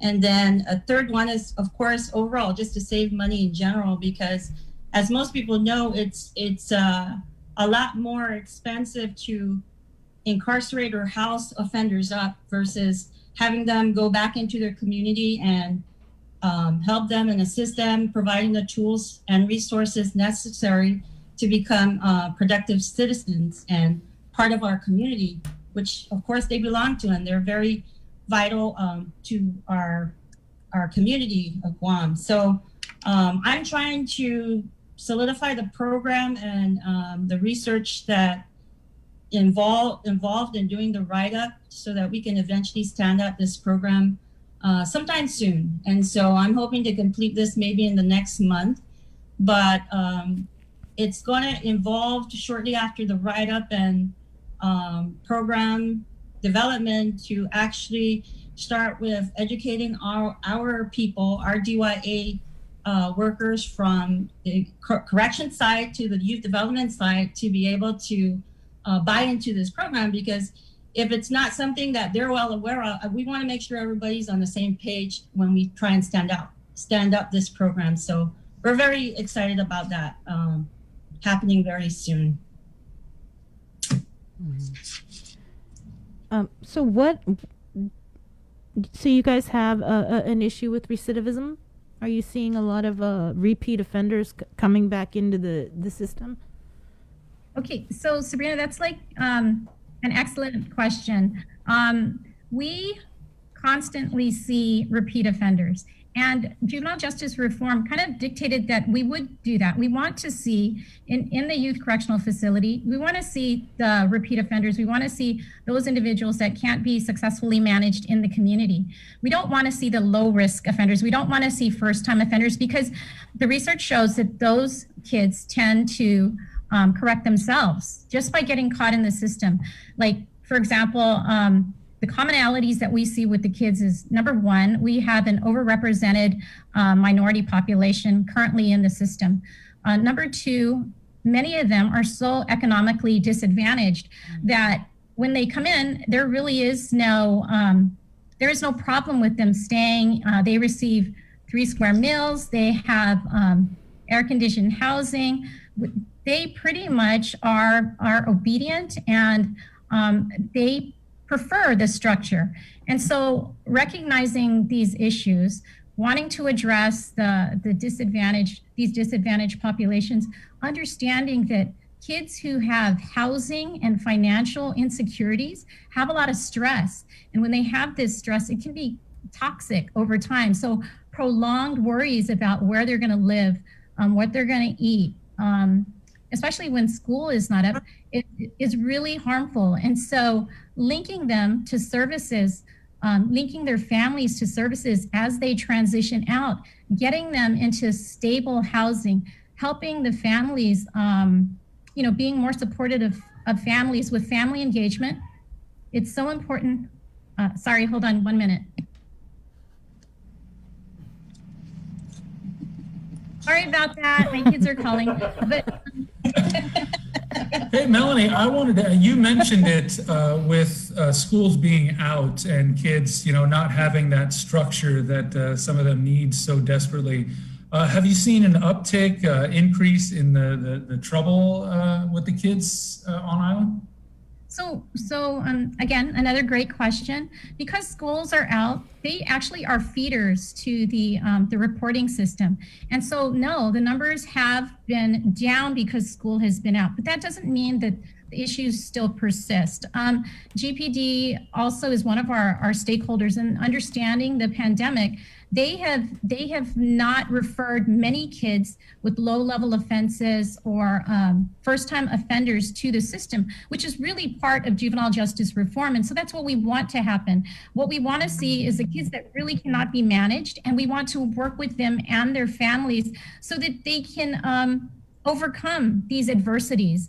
And then a third one is, of course, overall, just to save money in general, because as most people know, it's a lot more expensive to incarcerate or house offenders up versus having them go back into their community and help them and assist them, providing the tools and resources necessary to become productive citizens and part of our community, which of course they belong to, and they're very vital to our community of Guam. So I'm trying to solidify the program and the research that involved in doing the write-up so that we can eventually stand up this program sometime soon. And so I'm hoping to complete this maybe in the next month, but it's going to involve shortly after the write-up and program development to actually start with educating our people, our DYA workers from the correction side to the youth development side to be able to buy into this program, because if it's not something that they're well aware of, we want to make sure everybody's on the same page when we try and stand up this program. So we're very excited about that happening very soon. So you guys have an issue with recidivism? Are you seeing a lot of repeat offenders coming back into the system? Okay, so Sabrina, that's like an excellent question. We constantly see repeat offenders, and juvenile justice reform kind of dictated that we would do that. We want to see in the youth correctional facility, we want to see the repeat offenders. We want to see those individuals that can't be successfully managed in the community. We don't want to see the low risk offenders. We don't want to see first time offenders, because the research shows that those kids tend to correct themselves just by getting caught in the system. Like, for example, the commonalities that we see with the kids is, number one, we have an overrepresented minority population currently in the system. Number two, many of them are so economically disadvantaged that when they come in, there really is no problem with them staying. They receive 3 square meals. They have air-conditioned housing. They pretty much are obedient, and they prefer the structure. And so recognizing these issues, wanting to address these disadvantaged populations, understanding that kids who have housing and financial insecurities have a lot of stress. And when they have this stress, it can be toxic over time. So prolonged worries about where they're gonna live, what they're gonna eat, especially when school is not up, it is really harmful. And so linking them to services, linking their families to services as they transition out, getting them into stable housing, helping the families, being more supportive of families with family engagement. It's so important. Sorry, hold on 1 minute. Sorry about that. My kids are calling. But Hey, Melanie, I wanted to, you mentioned it with schools being out and kids, not having that structure that some of them need so desperately. Have you seen an uptick, increase in the trouble with the kids on island? So again, another great question. Because schools are out, they actually are feeders to the reporting system. And so no, the numbers have been down because school has been out, but that doesn't mean that the issues still persist. GPD also is one of our stakeholders in understanding the pandemic. They have not referred many kids with low-level offenses or first-time offenders to the system, which is really part of juvenile justice reform. And so that's what we want to happen. What we want to see is the kids that really cannot be managed, and we want to work with them and their families so that they can overcome these adversities.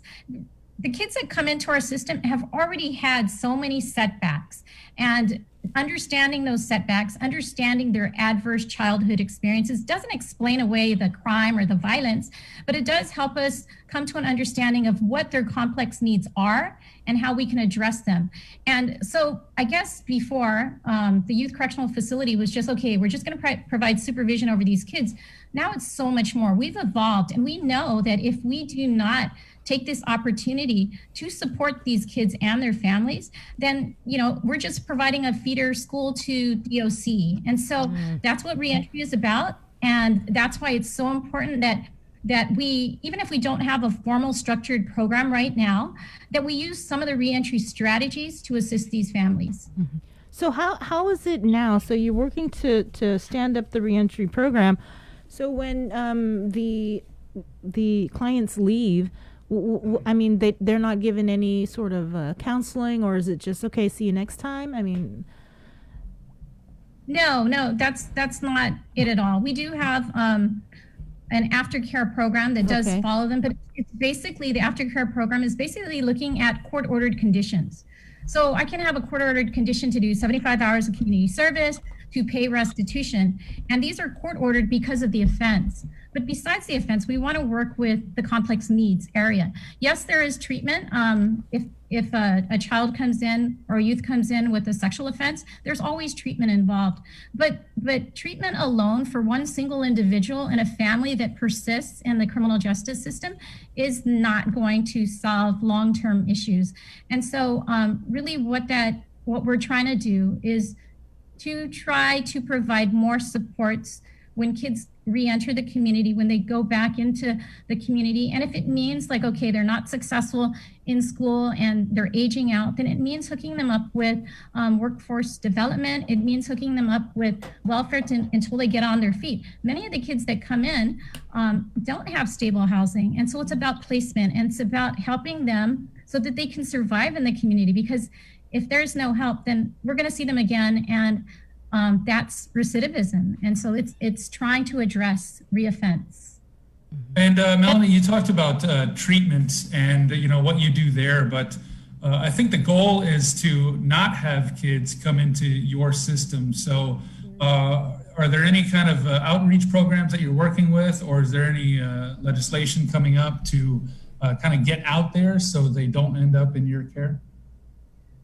The kids that come into our system have already had so many setbacks, and understanding those setbacks, understanding their adverse childhood experiences doesn't explain away the crime or the violence, but it does help us come to an understanding of what their complex needs are and how we can address them. And so I guess before, the youth correctional facility was just, okay, we're just going to provide supervision over these kids. Now it's so much more. We've evolved, and we know that if we do not take this opportunity to support these kids and their families, then, we're just providing a feeder school to DOC. And so that's what reentry is about. And that's why it's so important that we, even if we don't have a formal structured program right now, that we use some of the reentry strategies to assist these families. Mm-hmm. So how is it now? So you're working to stand up the reentry program. So when the clients leave, I mean, they're not given any sort of counseling, or is it just, okay, see you next time? I mean, no, that's not it at all. We do have an aftercare program that does follow them, but it's basically, the aftercare program is basically looking at court-ordered conditions. So I can have a court-ordered condition to do 75 hours of community service, to pay restitution, and these are court-ordered because of the offense. But besides the offense, we want to work with the complex needs area. Yes, there is treatment. If a child comes in or a youth comes in with a sexual offense, there's always treatment involved. But treatment alone for one single individual in a family that persists in the criminal justice system is not going to solve long-term issues. And so really what we're trying to do is to try to provide more supports when kids re-enter the community, when they go back into the community. And if it means like, okay, they're not successful in school and they're aging out, then it means hooking them up with workforce development. It means hooking them up with welfare until they get on their feet. Many of the kids that come in don't have stable housing. And so it's about placement, and it's about helping them so that they can survive in the community, because if there's no help, then we're going to see them again, and that's recidivism. And so it's trying to address reoffense. And Melanie, you talked about treatment and what you do there, but I think the goal is to not have kids come into your system. So are there any kind of outreach programs that you're working with, or is there any legislation coming up to kind of get out there so they don't end up in your care?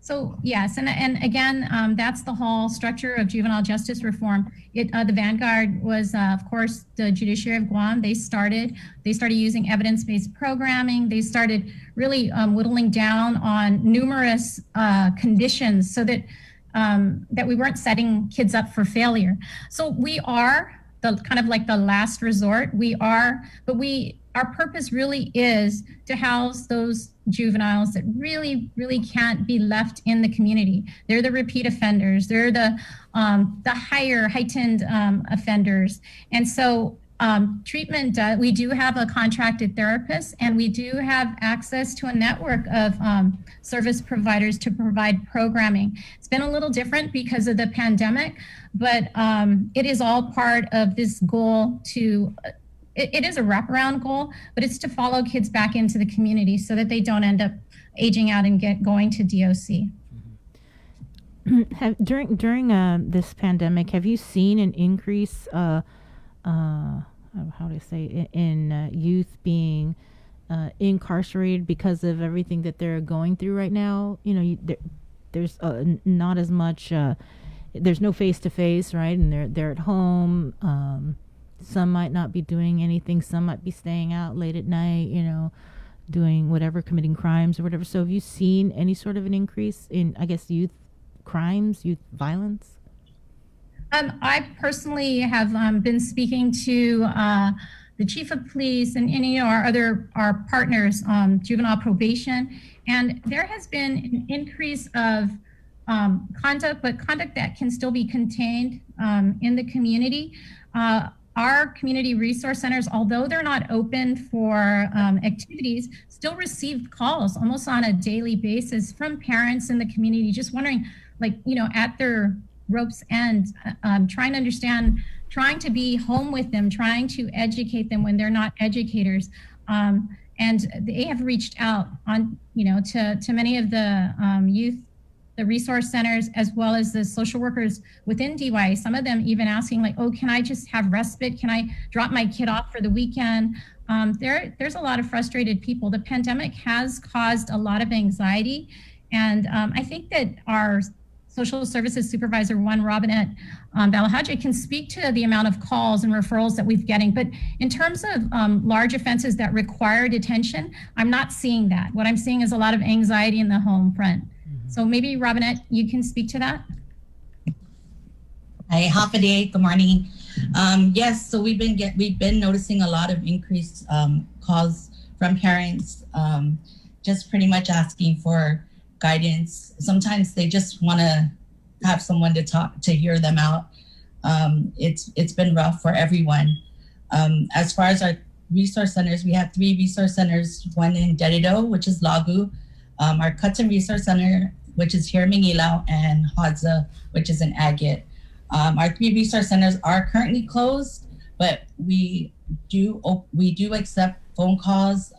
So yes, and again, that's the whole structure of juvenile justice reform. The vanguard was, of course, the Judiciary of Guam. They started using evidence-based programming. They started really whittling down on numerous conditions so that that we weren't setting kids up for failure. So we are the kind of like the last resort. Our purpose really is to house those juveniles that really, really can't be left in the community. They're the repeat offenders. They're the heightened offenders. And so treatment, we do have a contracted therapist, and we do have access to a network of service providers to provide programming. It's been a little different because of the pandemic, but it is all part of this goal to it is a wraparound goal, but it's to follow kids back into the community so that they don't end up aging out and going to DOC. During this pandemic, have you seen an increase, how do I say, in youth being incarcerated because of everything that they're going through right now? There's not as much. There's no face-to-face, right? And they're at home. Some might not be doing anything. Some might be staying out late at night, doing whatever, committing crimes or whatever. So have you seen any sort of an increase in, I guess, youth crimes, youth violence? I personally have been speaking to the chief of police and any of our partners, juvenile probation. And there has been an increase of conduct, but conduct that can still be contained in the community. Our community resource centers, although they're not open for activities, still receive calls almost on a daily basis from parents in the community, just wondering, like, at their rope's end, trying to understand, trying to be home with them, trying to educate them when they're not educators. And they have reached out on, to many of the youth, the resource centers, as well as the social workers within DY. Some of them even asking, like, oh, can I just have respite? Can I drop my kid off for the weekend? There's a lot of frustrated people. The pandemic has caused a lot of anxiety. And I think that our social services supervisor, Robinette Balahaji, can speak to the amount of calls and referrals that we've getting. But in terms of large offenses that require detention, I'm not seeing that. What I'm seeing is a lot of anxiety in the home front. So maybe Robinette, you can speak to that. Hi, Hafide. Good morning. Yes, so we've been noticing a lot of increased calls from parents, just pretty much asking for guidance. Sometimes they just want to have someone to talk to, hear them out. It's been rough for everyone. As far as our resource centers, we have 3 resource centers, one in Deredo, which is Lagu, our Cutton Resource Center, which is here in Mangilao, and Hadza, which is in Agate. Our 3 resource centers are currently closed, but we do accept phone calls.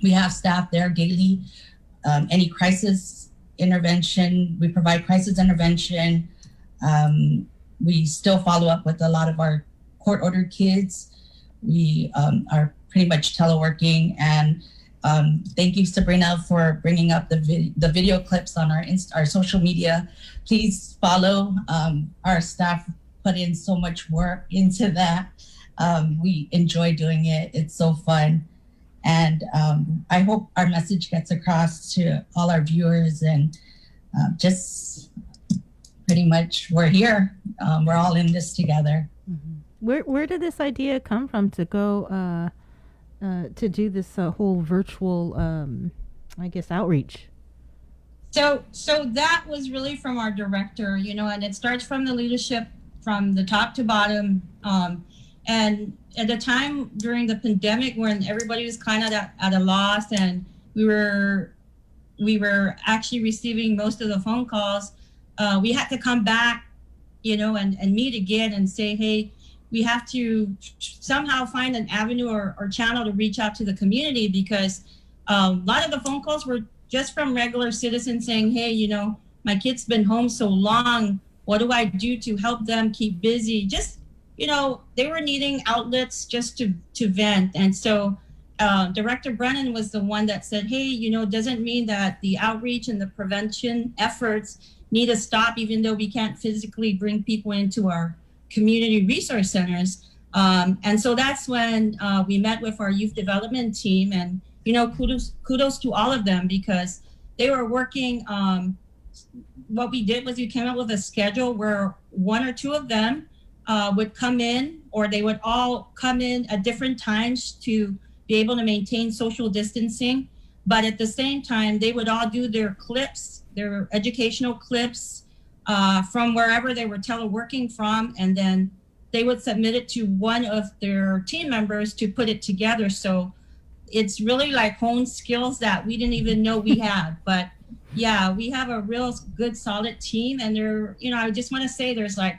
We have staff there daily. Any crisis intervention, we provide crisis intervention. We still follow up with a lot of our court-ordered kids. We are pretty much teleworking, and thank you, Sabrina, for bringing up the video clips on our social media. Please follow. Our staff put in so much work into that. We enjoy doing it. It's so fun. And I hope our message gets across to all our viewers, and just pretty much we're here. We're all in this together. Mm-hmm. Where did this idea come from to go to do this whole virtual, I guess, outreach? So that was really from our director, and it starts from the leadership from the top to bottom. And at the time during the pandemic, when everybody was kind of at a loss, and we were actually receiving most of the phone calls, we had to come back, and meet again and say, hey, we have to somehow find an avenue or channel to reach out to the community, because a lot of the phone calls were just from regular citizens saying, hey, my kid's been home so long. What do I do to help them keep busy? Just, they were needing outlets just to vent. And so Director Brennan was the one that said, hey, doesn't mean that the outreach and the prevention efforts need to stop, even though we can't physically bring people into our community resource centers. And so that's when we met with our youth development team, and kudos to all of them, because they were working. What we did was we came up with a schedule where 1 or 2 of them would come in, or they would all come in at different times to be able to maintain social distancing. But at the same time, they would all do their clips, their educational clips, from wherever they were teleworking from, and then they would submit it to one of their team members to put it together. So it's really like honed skills that we didn't even know we had. But yeah, we have a real good, solid team, and I just want to say there's like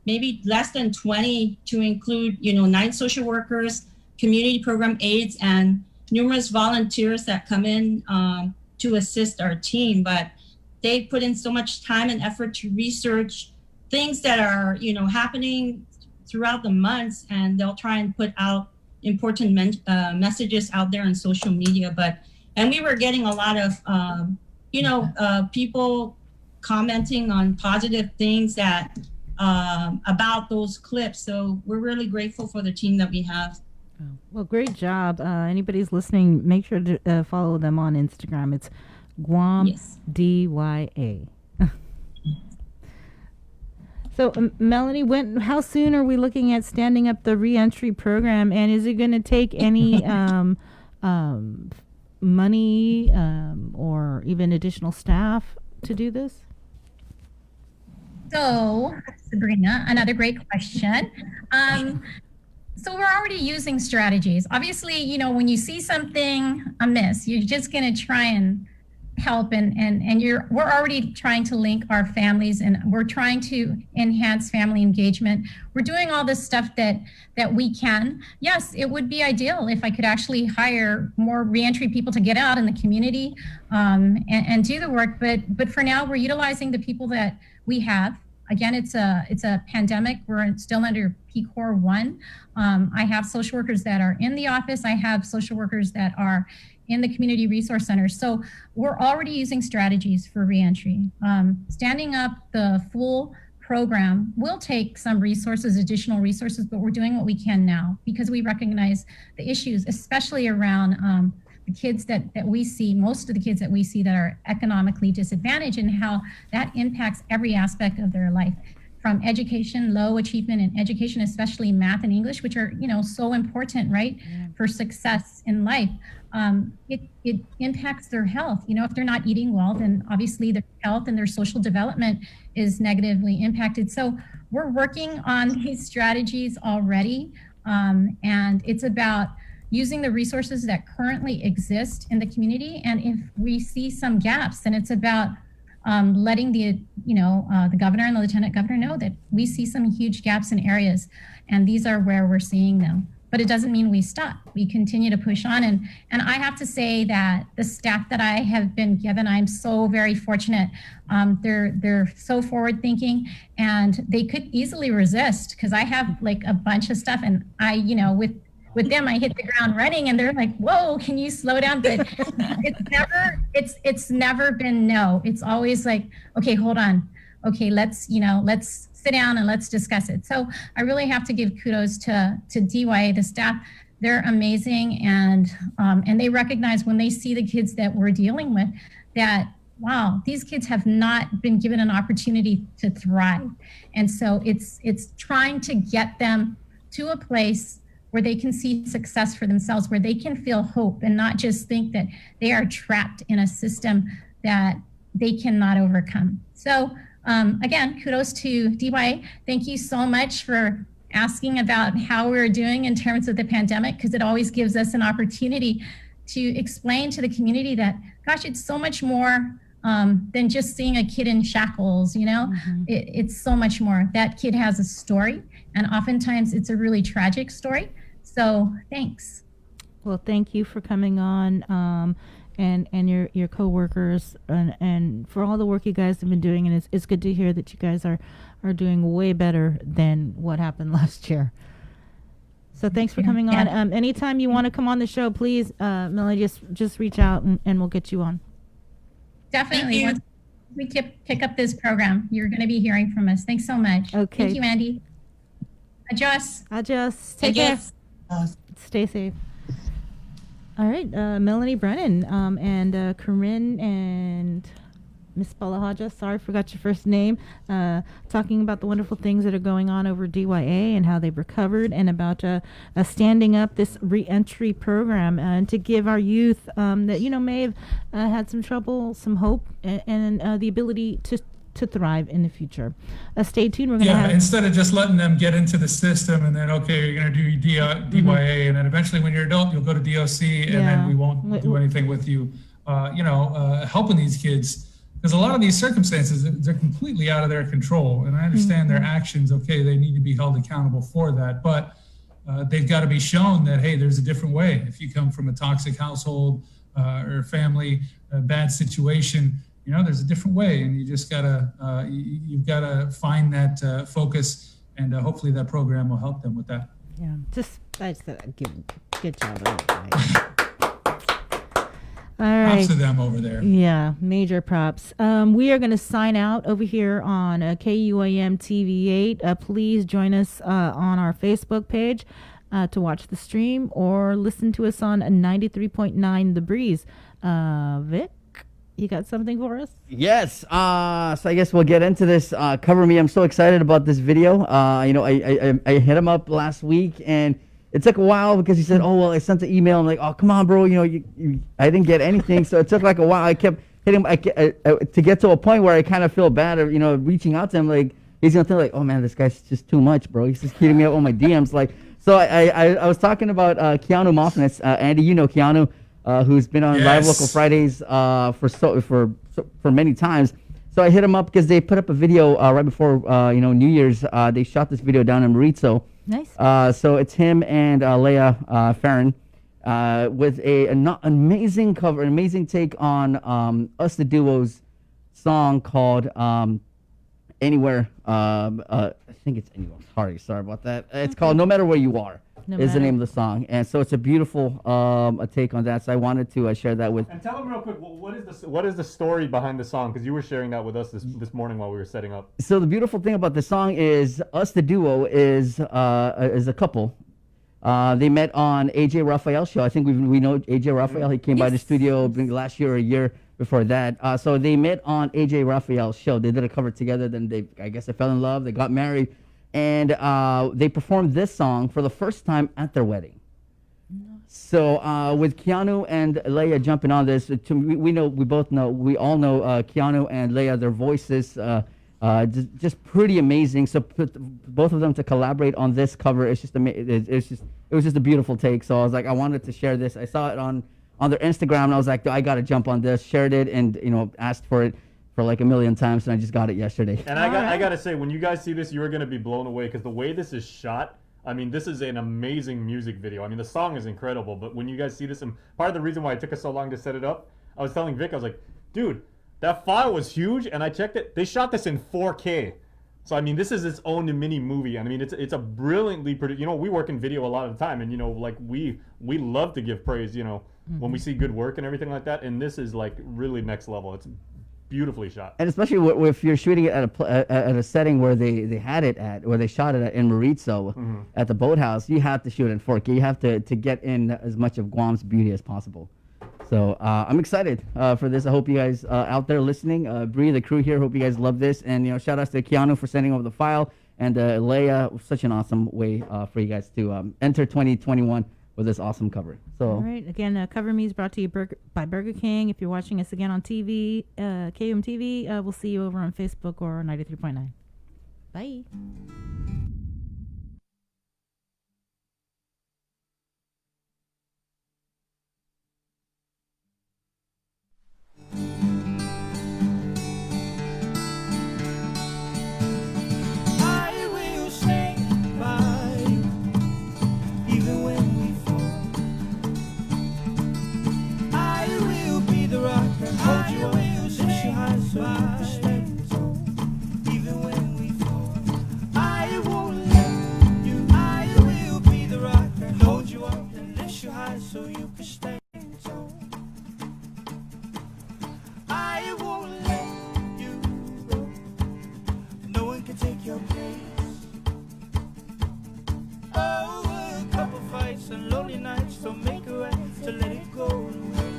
maybe less than 20 to include, 9 social workers, community program aides, and numerous volunteers that come in to assist our team. But they put in so much time and effort to research things that are, happening throughout the months, and they'll try and put out important messages out there on social media. And we were getting a lot of, people commenting on positive things that about those clips. So we're really grateful for the team that we have. Well, great job. Anybody's listening, make sure to follow them on Instagram. It's Guam DYA. So, Melanie, how soon are we looking at standing up the reentry program, and is it going to take any money or even additional staff to do this? So, Sabrina, another great question. So we're already using strategies. Obviously, you know, when you see something amiss, you're just going to try and help, and we're already trying to link our families, and we're trying to enhance family engagement. We're doing all this stuff that we can. Yes, it would be ideal if I could actually hire more reentry people to get out in the community and do the work. But for now, we're utilizing the people that we have. Again, it's a pandemic. We're still under PCOR 1. I have social workers that are in the office. I have social workers that are in the community resource centers. So we're already using strategies for reentry. Standing up the full program will take some resources, additional resources, but we're doing what we can now because we recognize the issues, especially around the kids that we see, most of the kids that we see that are economically disadvantaged, and how that impacts every aspect of their life, from education, low achievement in education, especially math and English, which are, you know, so important, right, for success in life. It impacts their health. You know, if they're not eating well, then obviously their health and their social development is negatively impacted. So we're working on these strategies already, and it's about using the resources that currently exist in the community. And if we see some gaps, then it's about letting the governor and the lieutenant governor know that we see some huge gaps in areas, and these are where we're seeing them. But it doesn't mean we stop. We continue to push on. And I have to say that the staff that I have been given, I'm so very fortunate. They're so forward thinking, and they could easily resist, because I have like a bunch of stuff, and I, you know, with them, I hit the ground running, and they're like, "Whoa, can you slow down?" But it's never been no. It's always like, "Okay, hold on. Okay, let's sit down and let's discuss it." So I really have to give kudos to DYA, the staff. They're amazing, and they recognize when they see the kids that we're dealing with that, wow, these kids have not been given an opportunity to thrive, and so it's trying to get them to a place where they can see success for themselves, where they can feel hope and not just think that they are trapped in a system that they cannot overcome. So again, kudos to DYA. Thank you so much for asking about how we're doing in terms of the pandemic, because it always gives us an opportunity to explain to the community that, gosh, it's so much more than just seeing a kid in shackles, you know? Mm-hmm. It's so much more. That kid has a story, and oftentimes it's a really tragic story. So thanks. Well, thank you for coming on, and your coworkers, and for all the work you guys have been doing. And it's good to hear that you guys are doing way better than what happened last year. So thanks for coming on. Anytime you want to come on the show, please, Melanie, just reach out and we'll get you on. Definitely. Once we pick up this program, you're going to be hearing from us. Thanks so much. Okay. Thank you, Andy. Adios. Take care. Stay safe. All right, Melanie Brennan and Corinne and Miss Balahaja, sorry, forgot your first name, talking about the wonderful things that are going on over DYA and how they've recovered, and about standing up this reentry program and to give our youth that may have had some trouble, some hope, and the ability to thrive in the future. Stay tuned. We're going to have... instead of just letting them get into the system and then, okay, you're going to do DYA, and then eventually when you're adult, you'll go to DOC, and then we won't do anything with you. Helping these kids, because a lot of these circumstances, they're completely out of their control. And I understand their actions, okay, they need to be held accountable for that, but they've got to be shown that, hey, there's a different way. If you come from a toxic household or family, a bad situation, there's a different way, and you just you've gotta find that focus, and hopefully that program will help them with that. Yeah, I just good job. All right. Props to them over there. Yeah, major props. We are going to sign out over here on KUAM TV8. Please join us on our Facebook page to watch the stream, or listen to us on 93.9 The Breeze. Vic? You got something for us? Yes. So I guess we'll get into this. Cover Me. I'm so excited about this video. I hit him up last week, and it took a while because he said, "Oh well, I sent the email." I'm like, "Oh come on, bro. I didn't get anything." So it took like a while. I kept hitting to get to a point where I kind of feel bad of reaching out to him. Like he's gonna think like, "Oh man, this guy's just too much, bro. He's just hitting me up on my DMs." Like so, I was talking about Keanu Moffness. Andy, you know Keanu. Who's been on Live Local Fridays for many times. So I hit him up because they put up a video right before New Year's. They shot this video down in Mauricio. Nice. So it's him and Leah Farron with an amazing cover, an amazing take on Us the Duo's song called Anywhere. I think it's Anywhere. Sorry about that. It's called No Matter Where You Are. Is the name of the song, and so it's a beautiful a take on that. So I wanted to share that with. And tell them real quick, what is the story behind the song? Because you were sharing that with us this morning while we were setting up. So the beautiful thing about the song is Us the Duo is a couple. They met on AJ Raphael's show. I think we know AJ Raphael. He came by the studio last year or a year before that. So they met on AJ Raphael's show. They did a cover together. Then they fell in love. They got married. And they performed this song for the first time at their wedding. So with Keanu and Leia jumping on this, we all know Keanu and Leia, their voices just pretty amazing. So both of them to collaborate on this cover, it was just a beautiful take. So I was like, I wanted to share this. I saw it on their Instagram, and I was like, I got to jump on this. Shared it, and asked for it for like 1 million times, and I just got it yesterday. And I got to say, when you guys see this, you are going to be blown away because the way this is shot, I mean, this is an amazing music video. I mean, the song is incredible, but when you guys see this, and part of the reason why it took us so long to set it up, I was telling Vic, I was like, dude, that file was huge, and I checked it. They shot this in 4K. So, I mean, this is its own mini movie, and I mean, it's a brilliantly produced, we work in video a lot of the time, and, like, we love to give praise, when we see good work and everything like that, and this is, like, really next level. It's beautifully shot, and especially if you're shooting it at a setting where they shot it in Mauricio at the boathouse, you have to shoot it in 4K. You have to get in as much of Guam's beauty as possible. So I'm excited for this. I hope you guys out there listening, Bree, the crew here, hope you guys love this, and shout outs to Keanu for sending over the file, and Leia, such an awesome way for you guys to enter 2021 with this awesome cover. So all right, again, Cover Me is brought to you by Burger King. If you're watching us again on TV, KUM TV, we'll see you over on Facebook or 93.9. Bye. I will stand by you, even when we fall. I will be the rock that holds you up, lift you high so you can stand tall. Even when we fall, I won't let you. I will be the rock that holds you up and lifts you high so you can stand tall. I won't let you go. No one can take your place. Oh, a couple fights and lonely nights don't make it right to let it go to waste.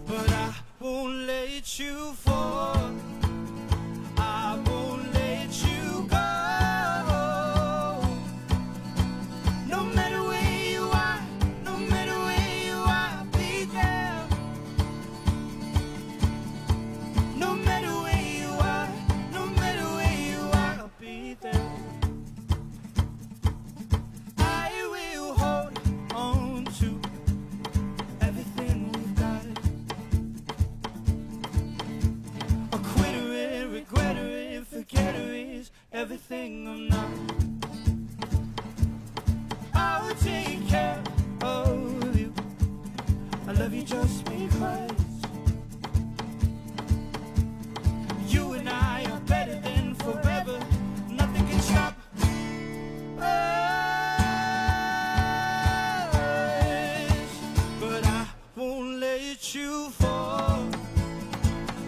But I won't let you fall. I won't let you go. No matter where you are, no matter where you are, I'll be there. No matter where you are, no matter where you are, I'll be there. I will hold on to everything we've got. A quitter it, regretter it, forgetter is everything I'm not. I'll take care of you. I love you just because you and I are better than forever. Nothing can stop us. But I won't let you fall.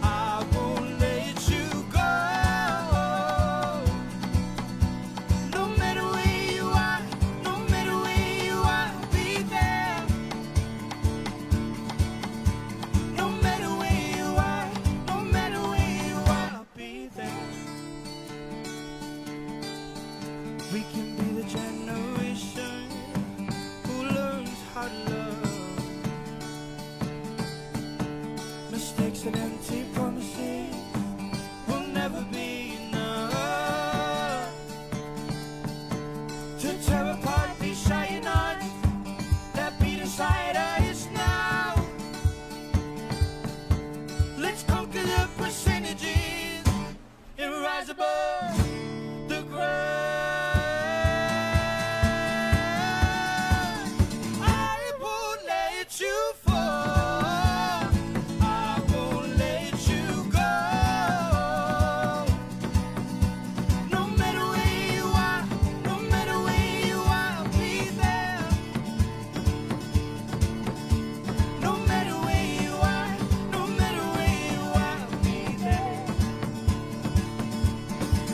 I won't let you go. No matter where you are, no matter where you are, I'll be there. We can be the generation who learns how to love. Mistakes and empty promises will never be enough to tear apart these shining eyes that beat inside us now. Let's conquer the percentages and rise above the ground. I won't let you fall. I won't let you go. No matter where you are, no matter where you are, I'll be there. No matter where you are, no matter where you are, I'll be there.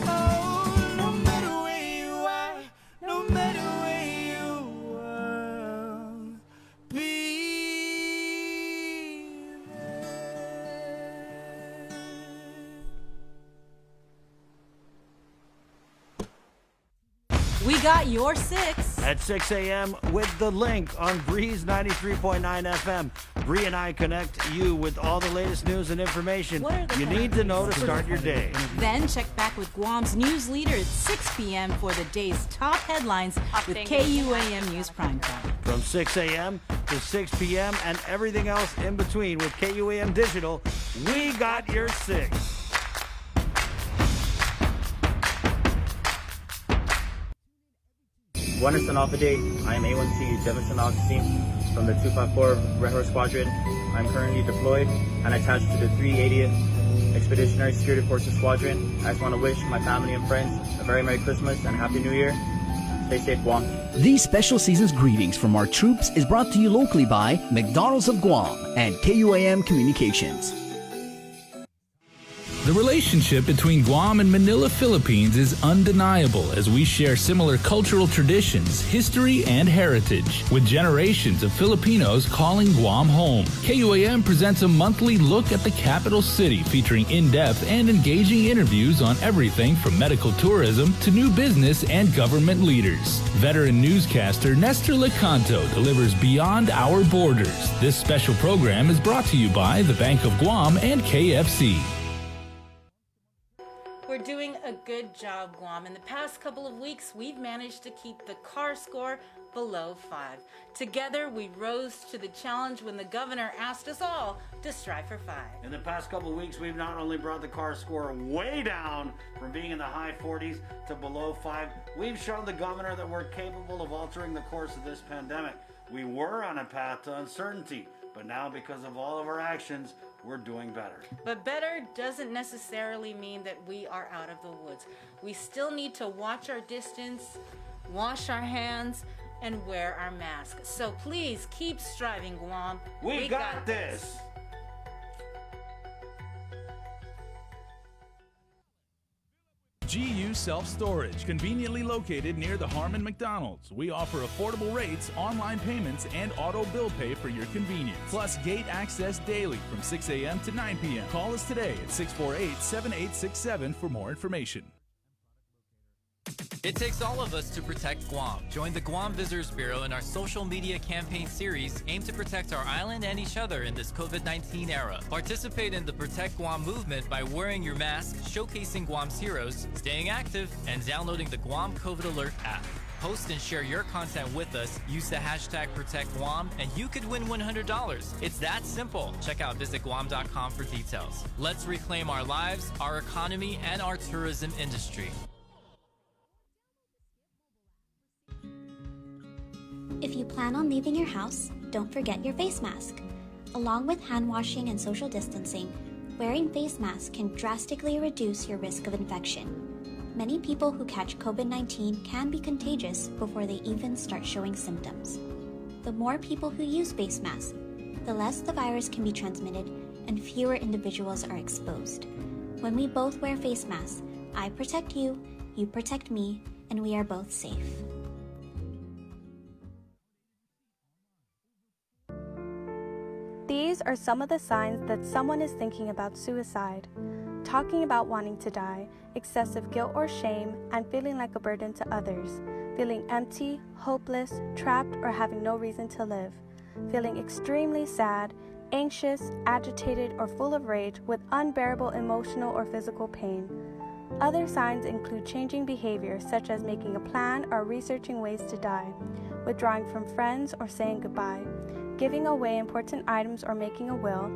Oh, no matter where you are, no matter where you are, be We got your 6. At 6 a.m. with The Link on Breeze 93.9 FM. Bree and I connect you with all the latest news and information What are the you need to know to start your day. Then check back with Guam's news leader at 6 p.m. for the day's top headlines with KUAM News Primetime. From 6 a.m. to 6 p.m. and everything else in between with KUAM Digital, we got your 6. Buenas Sanofade, I am A1C Jefferson Augustine from the 254 Red Horse Squadron. I'm currently deployed and attached to the 380th Expeditionary Security Forces Squadron. I just want to wish my family and friends a very Merry Christmas and Happy New Year. Stay safe, Guam. These special season's greetings from our troops is brought to you locally by McDonald's of Guam and KUAM Communications. The relationship between Guam and Manila, Philippines is undeniable as we share similar cultural traditions, history, and heritage, with generations of Filipinos calling Guam home. KUAM presents a monthly look at the capital city featuring in-depth and engaging interviews on everything from medical tourism to new business and government leaders. Veteran newscaster Nestor Lecanto delivers Beyond Our Borders. This special program is brought to you by the Bank of Guam and KFC. We're doing a good job, Guam. In the past couple of weeks, we've managed to keep the CAR score below 5. Together, we rose to the challenge when the governor asked us all to strive for 5. In the past couple of weeks, we've not only brought the CAR score way down from being in the high 40s to below 5, we've shown the governor that we're capable of altering the course of this pandemic. We were on a path to uncertainty, but now because of all of our actions, we're doing better. But better doesn't necessarily mean that we are out of the woods. We still need to watch our distance, wash our hands, and wear our masks. So please keep striving, Guam. We got this. GU Self-Storage, conveniently located near the Harmon McDonald's. We offer affordable rates, online payments, and auto bill pay for your convenience. Plus gate access daily from 6 a.m. to 9 p.m. Call us today at 648-7867 for more information. It takes all of us to protect Guam. Join the Guam Visitors Bureau in our social media campaign series aimed to protect our island and each other in this COVID-19 era. Participate in the Protect Guam movement by wearing your mask, showcasing Guam's heroes, staying active, and downloading the Guam COVID Alert app. Post and share your content with us, use the hashtag ProtectGuam, and you could win $100. It's that simple. Check out visitguam.com for details. Let's reclaim our lives, our economy, and our tourism industry. If you plan on leaving your house, don't forget your face mask. Along with hand washing and social distancing, wearing face masks can drastically reduce your risk of infection. Many people who catch COVID-19 can be contagious before they even start showing symptoms. The more people who use face masks, the less the virus can be transmitted and fewer individuals are exposed. When we both wear face masks, I protect you, you protect me, and we are both safe. These are some of the signs that someone is thinking about suicide. talking about wanting to die, excessive guilt or shame, and feeling like a burden to others, feeling empty, hopeless, trapped, or having no reason to live, feeling extremely sad, anxious, agitated, or full of rage with unbearable emotional or physical pain. Other signs include changing behavior, such as making a plan or researching ways to die, withdrawing from friends or saying goodbye, giving away important items or making a will,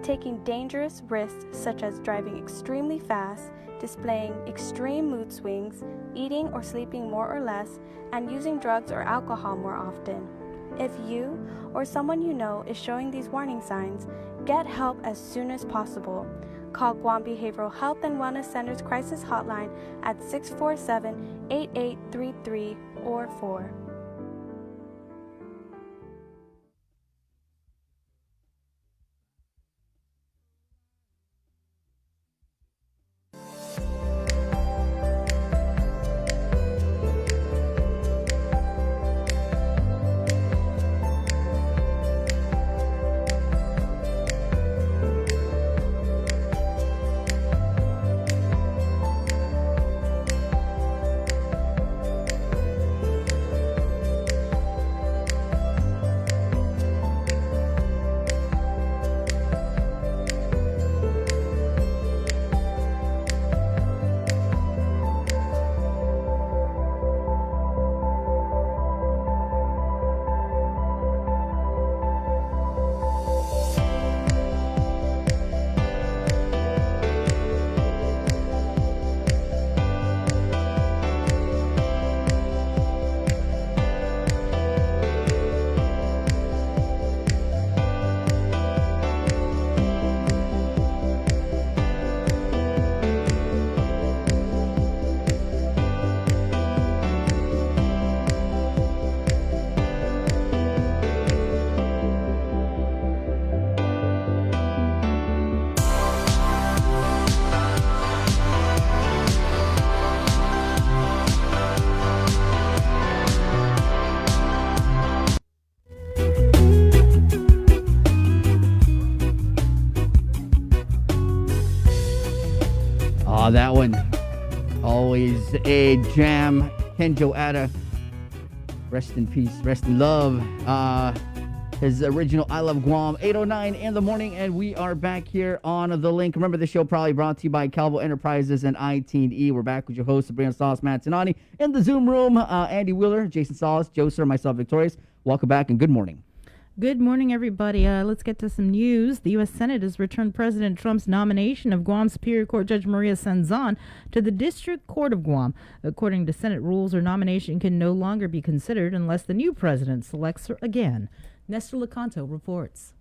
taking dangerous risks such as driving extremely fast, displaying extreme mood swings, eating or sleeping more or less, and using drugs or alcohol more often. If you or someone you know is showing these warning signs, get help as soon as possible. Call Guam Behavioral Health and Wellness Center's crisis hotline at 647-8833 or 4. That one, always a jam. Kenjo Ada, rest in peace, rest in love. His original I Love Guam, 8:09 in the morning, and we are back here on The Link. Remember, the show probably brought to you by Calvo Enterprises and IT&E. We're back with your host, Sabrina Salas, Matt Tinani. In the Zoom room, Andy Wheeler, Jason Salas, Joe Sir, myself, Victorious. Welcome back and good morning. Good morning, everybody. Let's get to some news. The U.S. Senate has returned President Trump's nomination of Guam Superior Court Judge Maria Senzan to the District Court of Guam. According to Senate rules, her nomination can no longer be considered unless the new president selects her again. Nestor Lecanto reports.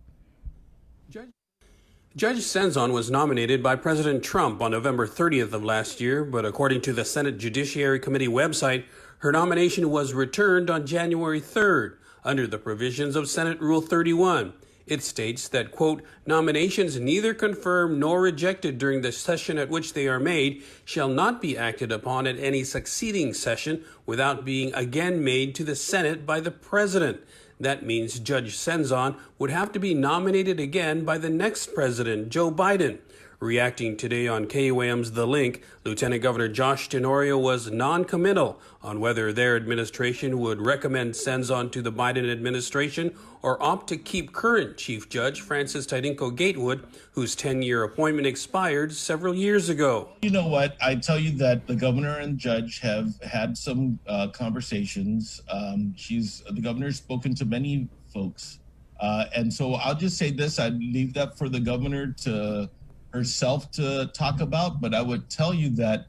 Judge Senzan was nominated by President Trump on November 30th of last year, but according to the Senate Judiciary Committee website, her nomination was returned on January 3rd. Under the provisions of Senate Rule 31. It states that, quote, nominations neither confirmed nor rejected during the session at which they are made shall not be acted upon at any succeeding session without being again made to the Senate by the President. That means Judge Senzan would have to be nominated again by the next president, Joe Biden. Reacting today on KUAM's The Link, Lieutenant Governor Josh Tenorio was non-committal on whether their administration would recommend Senzan to the Biden administration or opt to keep current Chief Judge Francis Tadinko Gatewood, whose 10-year appointment expired several years ago. You know what? I tell you that the governor and judge have had some conversations. The governor's spoken to many folks. And so I'll just say this, I'd leave that for the governor to herself to talk about, but I would tell you that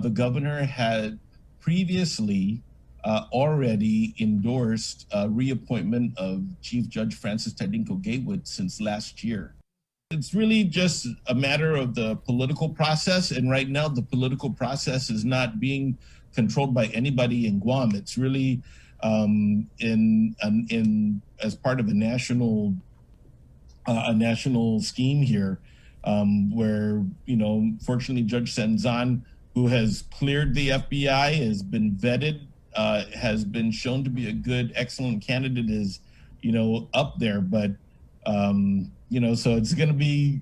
the governor had previously already endorsed reappointment of Chief Judge Francis Tadinko Gatewood since last year. It's really just a matter of the political process, and right now the political process is not being controlled by anybody in Guam. It's really in as part of a national scheme here. Where, fortunately, Judge Senzan, who has cleared the FBI, has been vetted, has been shown to be a good, excellent candidate, is, up there. But, so it's going to be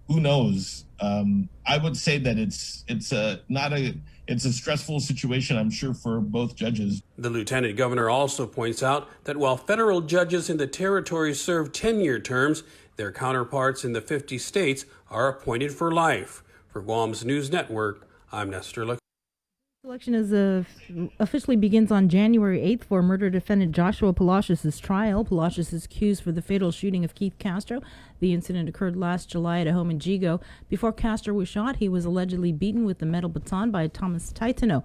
who knows? I would say that it's a stressful situation, I'm sure, for both judges. The lieutenant governor also points out that while federal judges in the territory serve 10-year terms, their counterparts in the 50 states are appointed for life. For Guam's News Network, I'm Nestor Lac. Election officially begins on January 8th for murder defendant Joshua Palacios' trial. Palacios is accused for the fatal shooting of Keith Castro. The incident occurred last July at a home in Jigo. Before Castro was shot, he was allegedly beaten with a metal baton by Thomas Taitano.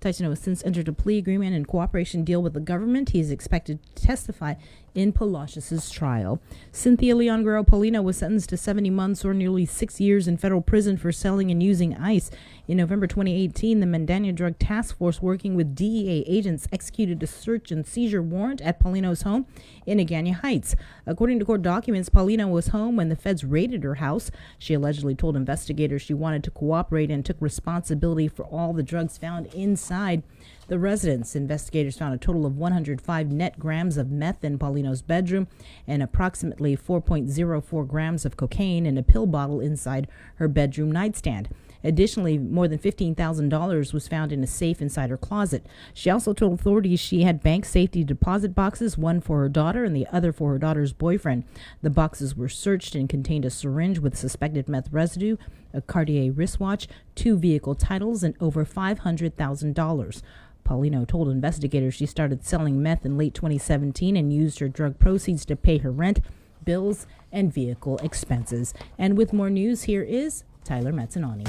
Taitano has since entered a plea agreement and cooperation deal with the government. He is expected to testify in Palacios' trial. Cynthia Leon Guerrero Paulino was sentenced to 70 months or nearly 6 years in federal prison for selling and using ice. In November 2018, the Mandania Drug Task Force, working with DEA agents, executed a search and seizure warrant at Paulino's home in Agana Heights. According to court documents, Paulino was home when the feds raided her house. She allegedly told investigators she wanted to cooperate and took responsibility for all the drugs found inside the residence. Investigators found a total of 105 net grams of meth in Paulino's bedroom and approximately 4.04 grams of cocaine in a pill bottle inside her bedroom nightstand. Additionally, more than $15,000 was found in a safe inside her closet. She also told authorities she had bank safety deposit boxes, one for her daughter and the other for her daughter's boyfriend. The boxes were searched and contained a syringe with suspected meth residue, a Cartier wristwatch, 2 vehicle titles, and over $500,000. Paulino told investigators she started selling meth in late 2017 and used her drug proceeds to pay her rent, bills, and vehicle expenses. And with more news, here is Tyler Mazzanoni.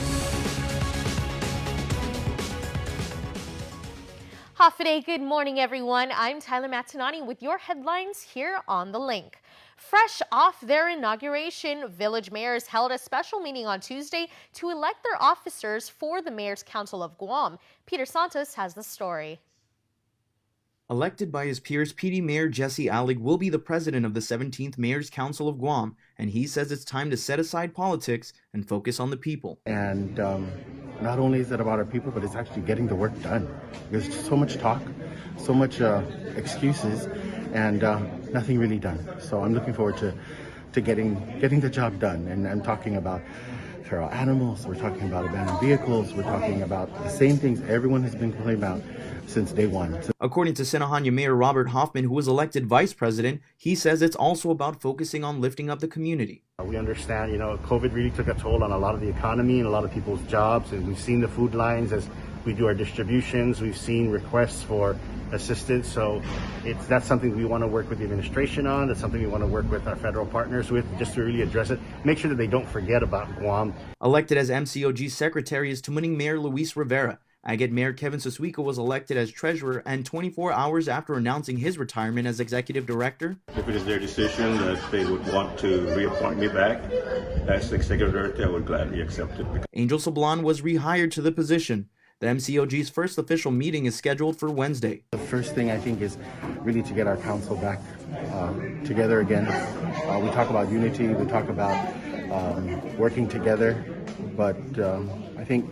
Hafa-day, good morning, everyone. I'm Tyler Mazzanoni with your headlines here on The Link. Fresh off their inauguration, village mayors held a special meeting on Tuesday to elect their officers for the Mayor's Council of Guam. Peter Santos has the story. Elected by his peers, PD Mayor Jesse Allig will be the president of the 17th Mayor's Council of Guam, and he says it's time to set aside politics and focus on the people. And not only is it about our people, but it's actually getting the work done. There's just so much talk, so much excuses, and nothing really done. So I'm looking forward to getting the job done. And I'm talking about feral animals, we're talking about abandoned vehicles, we're talking about the same things everyone has been complaining about since day one. According to Sinahanya Mayor Robert Hoffman, who was elected vice president, he says it's also about focusing on lifting up the community. We understand, COVID really took a toll on a lot of the economy and a lot of people's jobs, and we've seen the food lines as we do our distributions. We've seen requests for assistance, so that's something we want to work with the administration on. That's something we want to work with our federal partners with, just to really address it, make sure that they don't forget about Guam. Elected as MCOG secretary is Tamuning Mayor Luis Rivera. Agate Mayor Kevin Susuico was elected as treasurer, and 24 hours after announcing his retirement as executive director. If it is their decision that they would want to reappoint me back as executive director, I would gladly accept it. Angel Sablan was rehired to the position. The MCOG's first official meeting is scheduled for Wednesday. The first thing I think is really to get our council back together again. We talk about unity, we talk about working together, but I think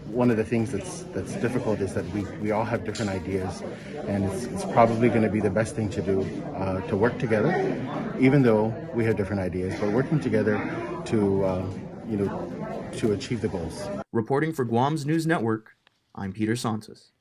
one of the things that's difficult is that we all have different ideas, and it's probably going to be the best thing to do to work together, even though we have different ideas, but working together to achieve the goals. Reporting for Guam's News Network, I'm Peter Santos.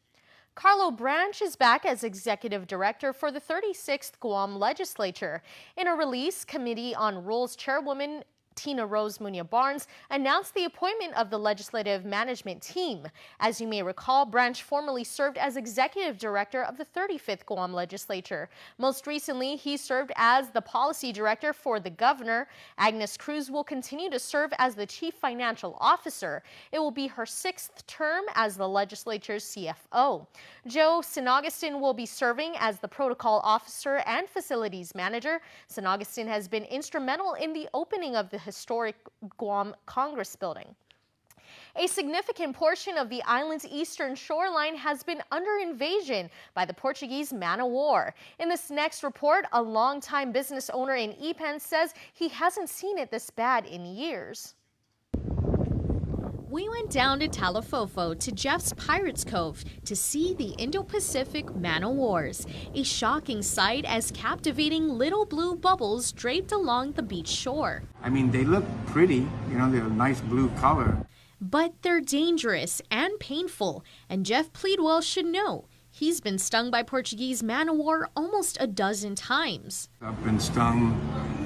Carlo Branch is back as executive director for the 36th Guam legislature. In a release, Committee on Rules Chairwoman Tina Rose Munia Barnes announced the appointment of the legislative management team. As you may recall, Branch formerly served as executive director of the 35th Guam legislature. Most recently, he served as the policy director for the governor. Agnes Cruz will continue to serve as the chief financial officer. It will be her 6th term as the legislature's CFO. Joe Sinaugustin will be serving as the protocol officer and facilities manager. Sinaugustin has been instrumental in the opening of the historic Guam Congress building. A significant portion of the island's eastern shoreline has been under invasion by the Portuguese man-o-war. In this next report, a longtime business owner in Ipan says he hasn't seen it this bad in years. We went down to Talafofo to Jeff's Pirates Cove to see the Indo-Pacific man-o-wars, a shocking sight as captivating little blue bubbles draped along the beach shore. I mean, they look pretty, they're a nice blue color. But they're dangerous and painful, and Jeff Pleadwell should know. He's been stung by Portuguese man-o-war almost a dozen times. I've been stung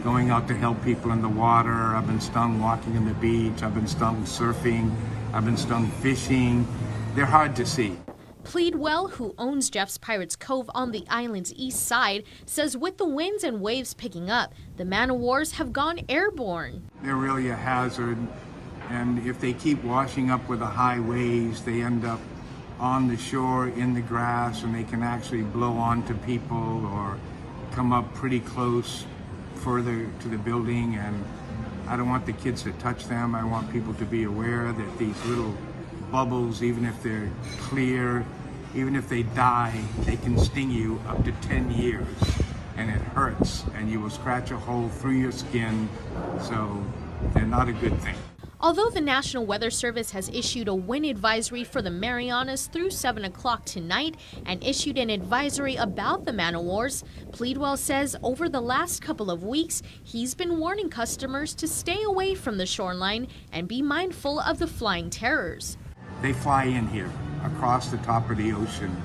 going out to help people in the water. I've been stung walking on the beach. I've been stung surfing. I've been stung fishing. They're hard to see. Pleadwell, who owns Jeff's Pirates Cove on the island's east side, says with the winds and waves picking up, the man-o-wars have gone airborne. They're really a hazard, and if they keep washing up with the high waves, they end up on the shore in the grass, and they can actually blow onto people or come up pretty close further to the building. And I don't want the kids to touch them. I want people to be aware that these little bubbles, even if they're clear, even if they die, they can sting you up to 10 years, and it hurts, and you will scratch a hole through your skin, so they're not a good thing. Although the National Weather Service has issued a wind advisory for the Marianas through 7 o'clock tonight and issued an advisory about the man-o-wars, Pleadwell says over the last couple of weeks, he's been warning customers to stay away from the shoreline and be mindful of the flying terrors. They fly in here across the top of the ocean,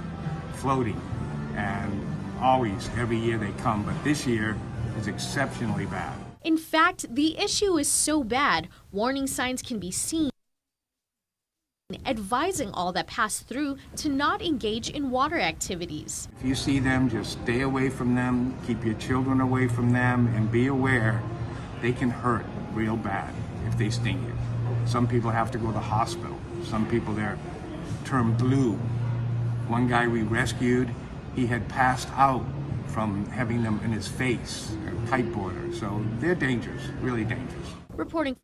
floating, and always, every year they come, but this year is exceptionally bad. In fact, the issue is so bad, warning signs can be seen advising all that pass through to not engage in water activities. If you see them, just stay away from them, keep your children away from them, and be aware they can hurt real bad if they sting you. Some people have to go to the hospital. Some people, they're turned blue. One guy we rescued, he had passed out from having them in his face, a kiteboarder. So they're dangerous, really dangerous. Reporting.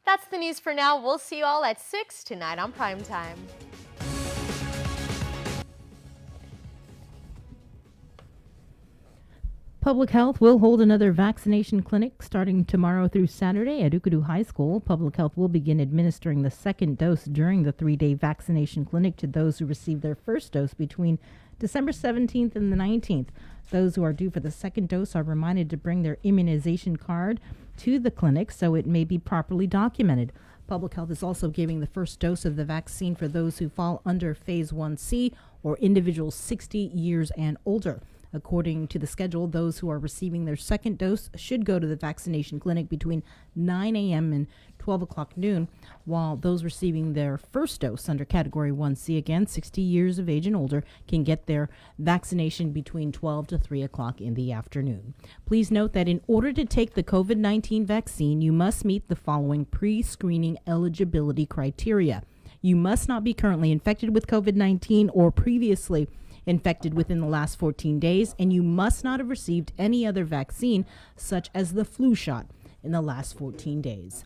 That's the news for now. We'll see you all at 6 tonight on Primetime. Public Health will hold another vaccination clinic starting tomorrow through Saturday at Ukadu High School. Public Health will begin administering the second dose during the 3-day vaccination clinic to those who received their first dose between December 17th and the 19th. Those who are due for the second dose are reminded to bring their immunization card to the clinic so it may be properly documented. Public Health is also giving the first dose of the vaccine for those who fall under Phase 1C or individuals 60 years and older. According to the schedule, those who are receiving their second dose should go to the vaccination clinic between 9 a.m. and 12 o'clock noon, while those receiving their first dose under Category 1C, again 60 years of age and older, can get their vaccination between 12 to 3 o'clock in the afternoon. Please note that in order to take the COVID-19 vaccine, you must meet the following pre-screening eligibility criteria. You must not be currently infected with COVID-19 or previously infected within the last 14 days, and you must not have received any other vaccine, such as the flu shot, in the last 14 days.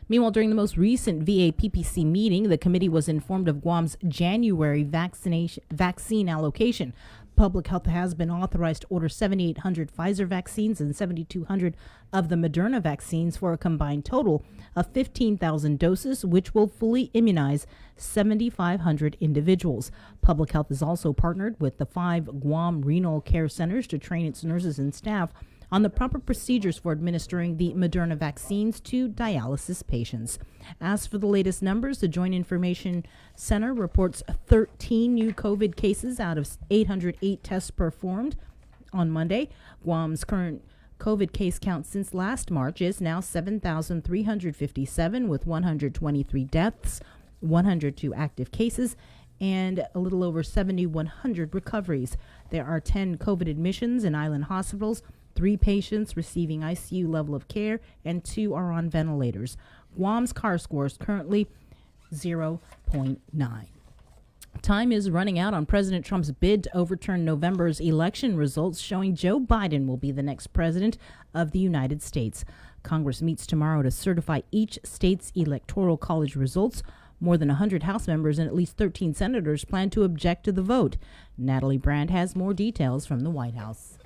Meanwhile, during the most recent VA PPC meeting, the committee was informed of Guam's January vaccine allocation. Public Health has been authorized to order 7,800 Pfizer vaccines and 7,200 of the Moderna vaccines for a combined total of 15,000 doses, which will fully immunize 7,500 individuals. Public Health has also partnered with the 5 Guam Renal Care Centers to train its nurses and staff on the proper procedures for administering the Moderna vaccines to dialysis patients. As for the latest numbers, the Joint Information Center reports 13 new COVID cases out of 808 tests performed on Monday. Guam's current COVID case count since last March is now 7,357, with 123 deaths, 102 active cases, and a little over 7,100 recoveries. There are 10 COVID admissions in island hospitals, 3 patients receiving ICU level of care, and 2 are on ventilators. Guam's CAR score is currently 0.9. Time is running out on President Trump's bid to overturn November's election results, showing Joe Biden will be the next president of the United States. Congress meets tomorrow to certify each state's electoral college results. More than 100 House members and at least 13 senators plan to object to the vote. Natalie Brand has more details from the White House.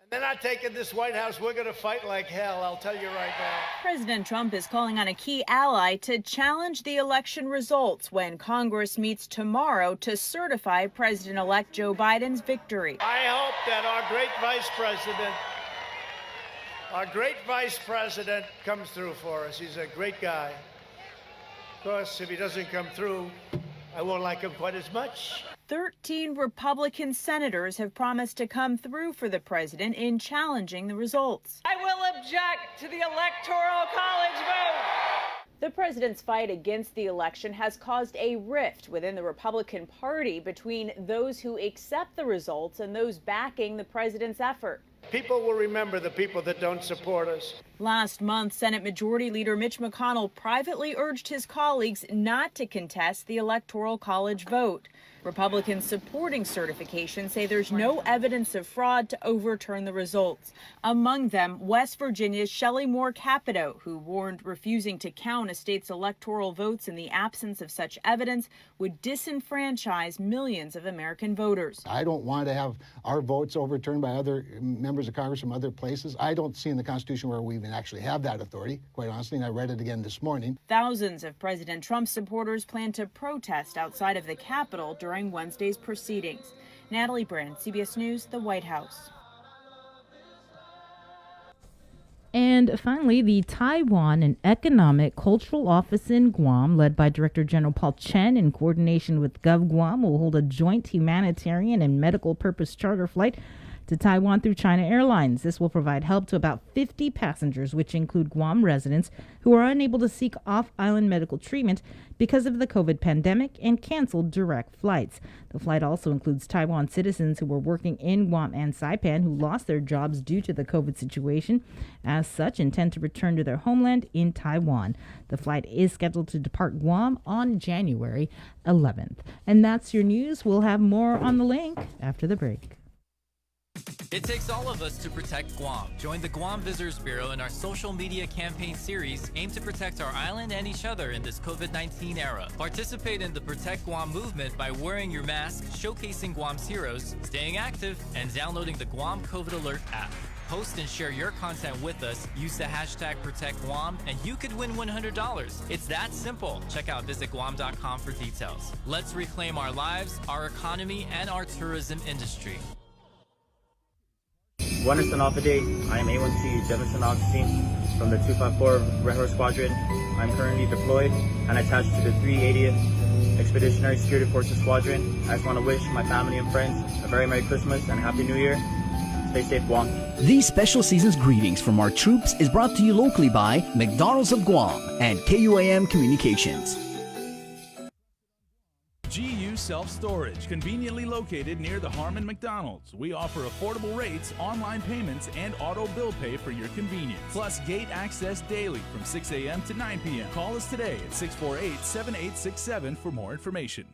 They're not taking this White House. We're going to fight like hell, I'll tell you right now. President Trump is calling on a key ally to challenge the election results when Congress meets tomorrow to certify President-elect Joe Biden's victory. I hope that our great vice president comes through for us. He's a great guy. Of course, if he doesn't come through, I won't like him quite as much. 13 Republican senators have promised to come through for the president in challenging the results. I will object to the Electoral College vote. The president's fight against the election has caused a rift within the Republican Party between those who accept the results and those backing the president's effort. People will remember the people that don't support us. Last month, Senate Majority Leader Mitch McConnell privately urged his colleagues not to contest the Electoral College vote. Republicans supporting certification say there's no evidence of fraud to overturn the results. Among them, West Virginia's Shelley Moore Capito, who warned refusing to count a state's electoral votes in the absence of such evidence would disenfranchise millions of American voters. I don't want to have our votes overturned by other members of Congress from other places. I don't see in the Constitution where we even actually have that authority, quite honestly, and I read it again this morning. Thousands of President Trump supporters plan to protest outside of the Capitol during Wednesday's proceedings. Natalie Brand, CBS News, the White House. And finally, the Taiwan and Economic Cultural Office in Guam, led by Director General Paul Chen in coordination with GovGuam, will hold a joint humanitarian and medical purpose charter flight to Taiwan through China Airlines. This will provide help to about 50 passengers, which include Guam residents who are unable to seek off-island medical treatment because of the COVID pandemic and canceled direct flights. The flight also includes Taiwan citizens who were working in Guam and Saipan who lost their jobs due to the COVID situation. As such, intend to return to their homeland in Taiwan. The flight is scheduled to depart Guam on January 11th. And that's your news. We'll have more on the link after the break. It takes all of us to protect Guam. Join the Guam Visitors Bureau in our social media campaign series aimed to protect our island and each other in this COVID-19 era. Participate in the Protect Guam movement by wearing your mask, showcasing Guam's heroes, staying active, and downloading the Guam COVID Alert app. Post and share your content with us. Use the hashtag ProtectGuam, and you could win $100. It's that simple. Check out visitguam.com for details. Let's reclaim our lives, our economy, and our tourism industry. Buenas Day. I am A1C Jefferson Augustine from the 254 Red Horse Squadron. I'm currently deployed and attached to the 380th Expeditionary Security Forces Squadron. I just want to wish my family and friends a very Merry Christmas and Happy New Year. Stay safe, Guam. These special season's greetings from our troops is brought to you locally by McDonald's of Guam and KUAM Communications. GU Self-Storage, conveniently located near the Harmon McDonald's. We offer affordable rates, online payments, and auto bill pay for your convenience. Plus gate access daily from 6 a.m. to 9 p.m. Call us today at 648-7867 for more information.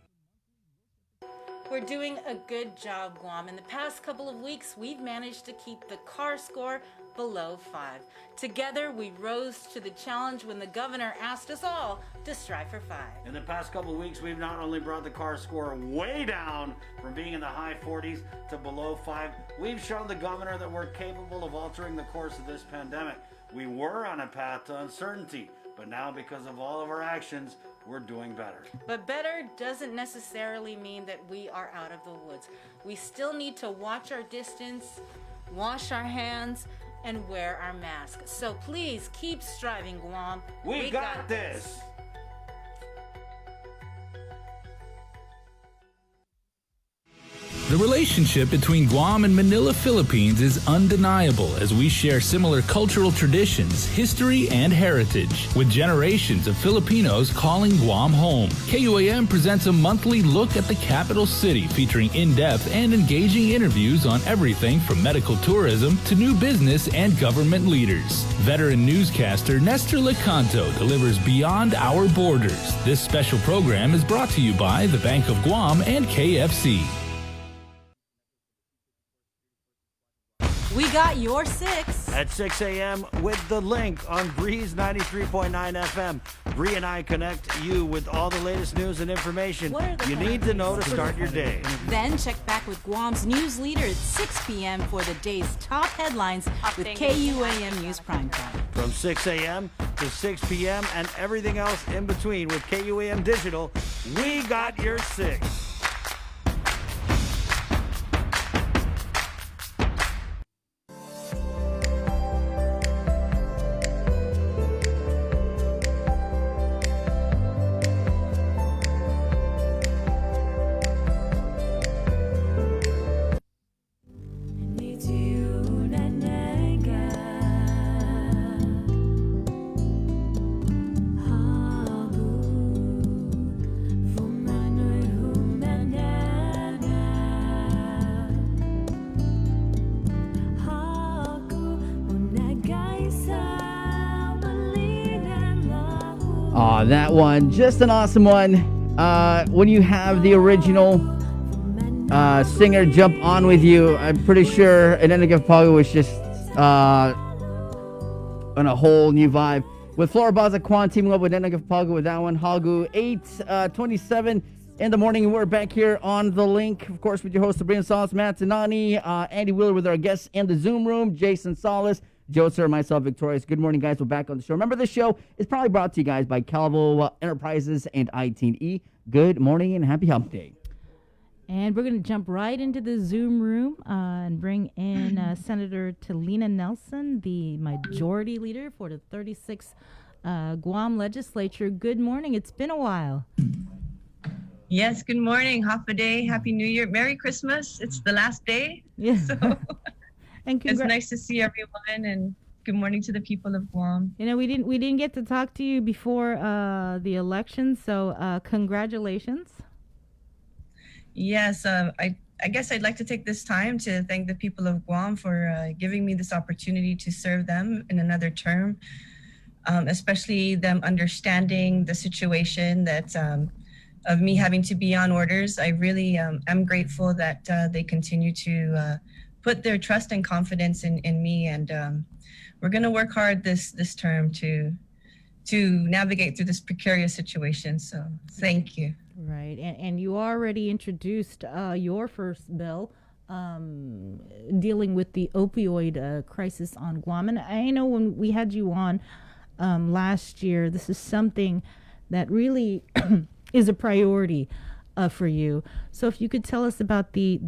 We're doing a good job, Guam. In the past couple of weeks, we've managed to keep the CAR score below 5. Together, we rose to the challenge when the governor asked us all to strive for 5. In the past couple of weeks, we've not only brought the CAR score way down from being in the high 40s to below 5, we've shown the governor that we're capable of altering the course of this pandemic. We were on a path to uncertainty, but now because of all of our actions, we're doing better. But better doesn't necessarily mean that we are out of the woods. We still need to watch our distance, wash our hands, and wear our masks. So please keep striving, Guam. We got this. The relationship between Guam and Manila, Philippines is undeniable as we share similar cultural traditions, history, and heritage, with generations of Filipinos calling Guam home. KUAM presents a monthly look at the capital city featuring in-depth and engaging interviews on everything from medical tourism to new business and government leaders. Veteran newscaster Nestor Lecanto delivers Beyond Our Borders. This special program is brought to you by the Bank of Guam and KFC. We got your 6. at 6 a.m. with The Link on Breeze 93.9 FM. Bree and I connect you with all the latest news and information you need to know to start your day. Then check back with Guam's news leader at 6 p.m. for the day's top headlines with KUAM News Primetime. From 6 a.m. to 6 p.m. and everything else in between with KUAM Digital, we got your 6. Aw, that one, just an awesome one. When you have the original singer jump on with you, I'm pretty sure Enenega Pago was just on a whole new vibe. With Flora Baza Kwan teaming up with Enenega Pago with that one. Hagu 8:27 in the morning. We're back here on The Link, of course, with your host, Sabrina Salas, Matt Tanani, Andy Wheeler with our guests in the Zoom room, Jason Salas, Joe Sir, myself, Victorious. Good morning, guys. We're back on the show. Remember, this show is probably brought to you guys by Calvo Enterprises and I-10E. Good morning and happy hump day. And we're going to jump right into the Zoom room and bring in Senator Talina Nelson, the majority leader for the 36th Guam legislature. Good morning. It's been a while. Yes, good morning. Half a day. Happy New Year. Merry Christmas. It's the last day. Yes. So and it's nice to see everyone, and good morning to the people of Guam. You know, we didn't get to talk to you before the election, so congratulations. Yes, I guess I'd like to take this time to thank the people of Guam for giving me this opportunity to serve them in another term, especially them understanding the situation that of me having to be on orders. I really am grateful that they continue to put their trust and confidence in me, and we're going to work hard this term to navigate through this precarious situation. So thank you. Right, and you already introduced your first bill dealing with the opioid crisis on Guam. And I know when we had you on last year, this is something that really is a priority for you. So if you could tell us about the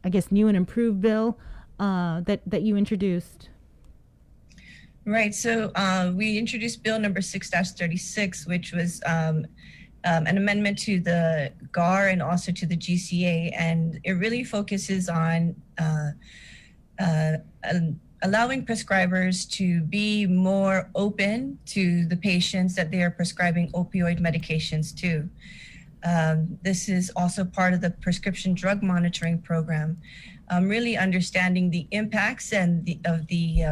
I guess, new and improved bill that you introduced. Right. So we introduced Bill number 6-36, which was an amendment to the GAR and also to the GCA. And it really focuses on allowing prescribers to be more open to the patients that they are prescribing opioid medications to. This is also part of the prescription drug monitoring program, really understanding the impacts and of the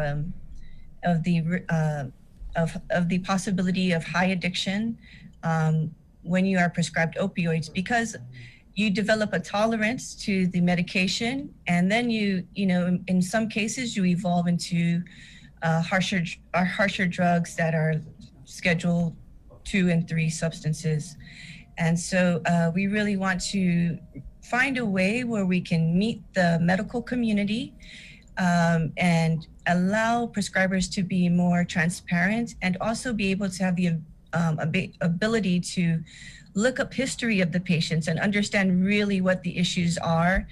possibility of high addiction when you are prescribed opioids, because you develop a tolerance to the medication, and then you know, in some cases you evolve into harsher drugs that are Schedule 2 and 3 substances. And so we really want to find a way where we can meet the medical community and allow prescribers to be more transparent, and also be able to have the ability to look up history of the patients and understand really what the issues are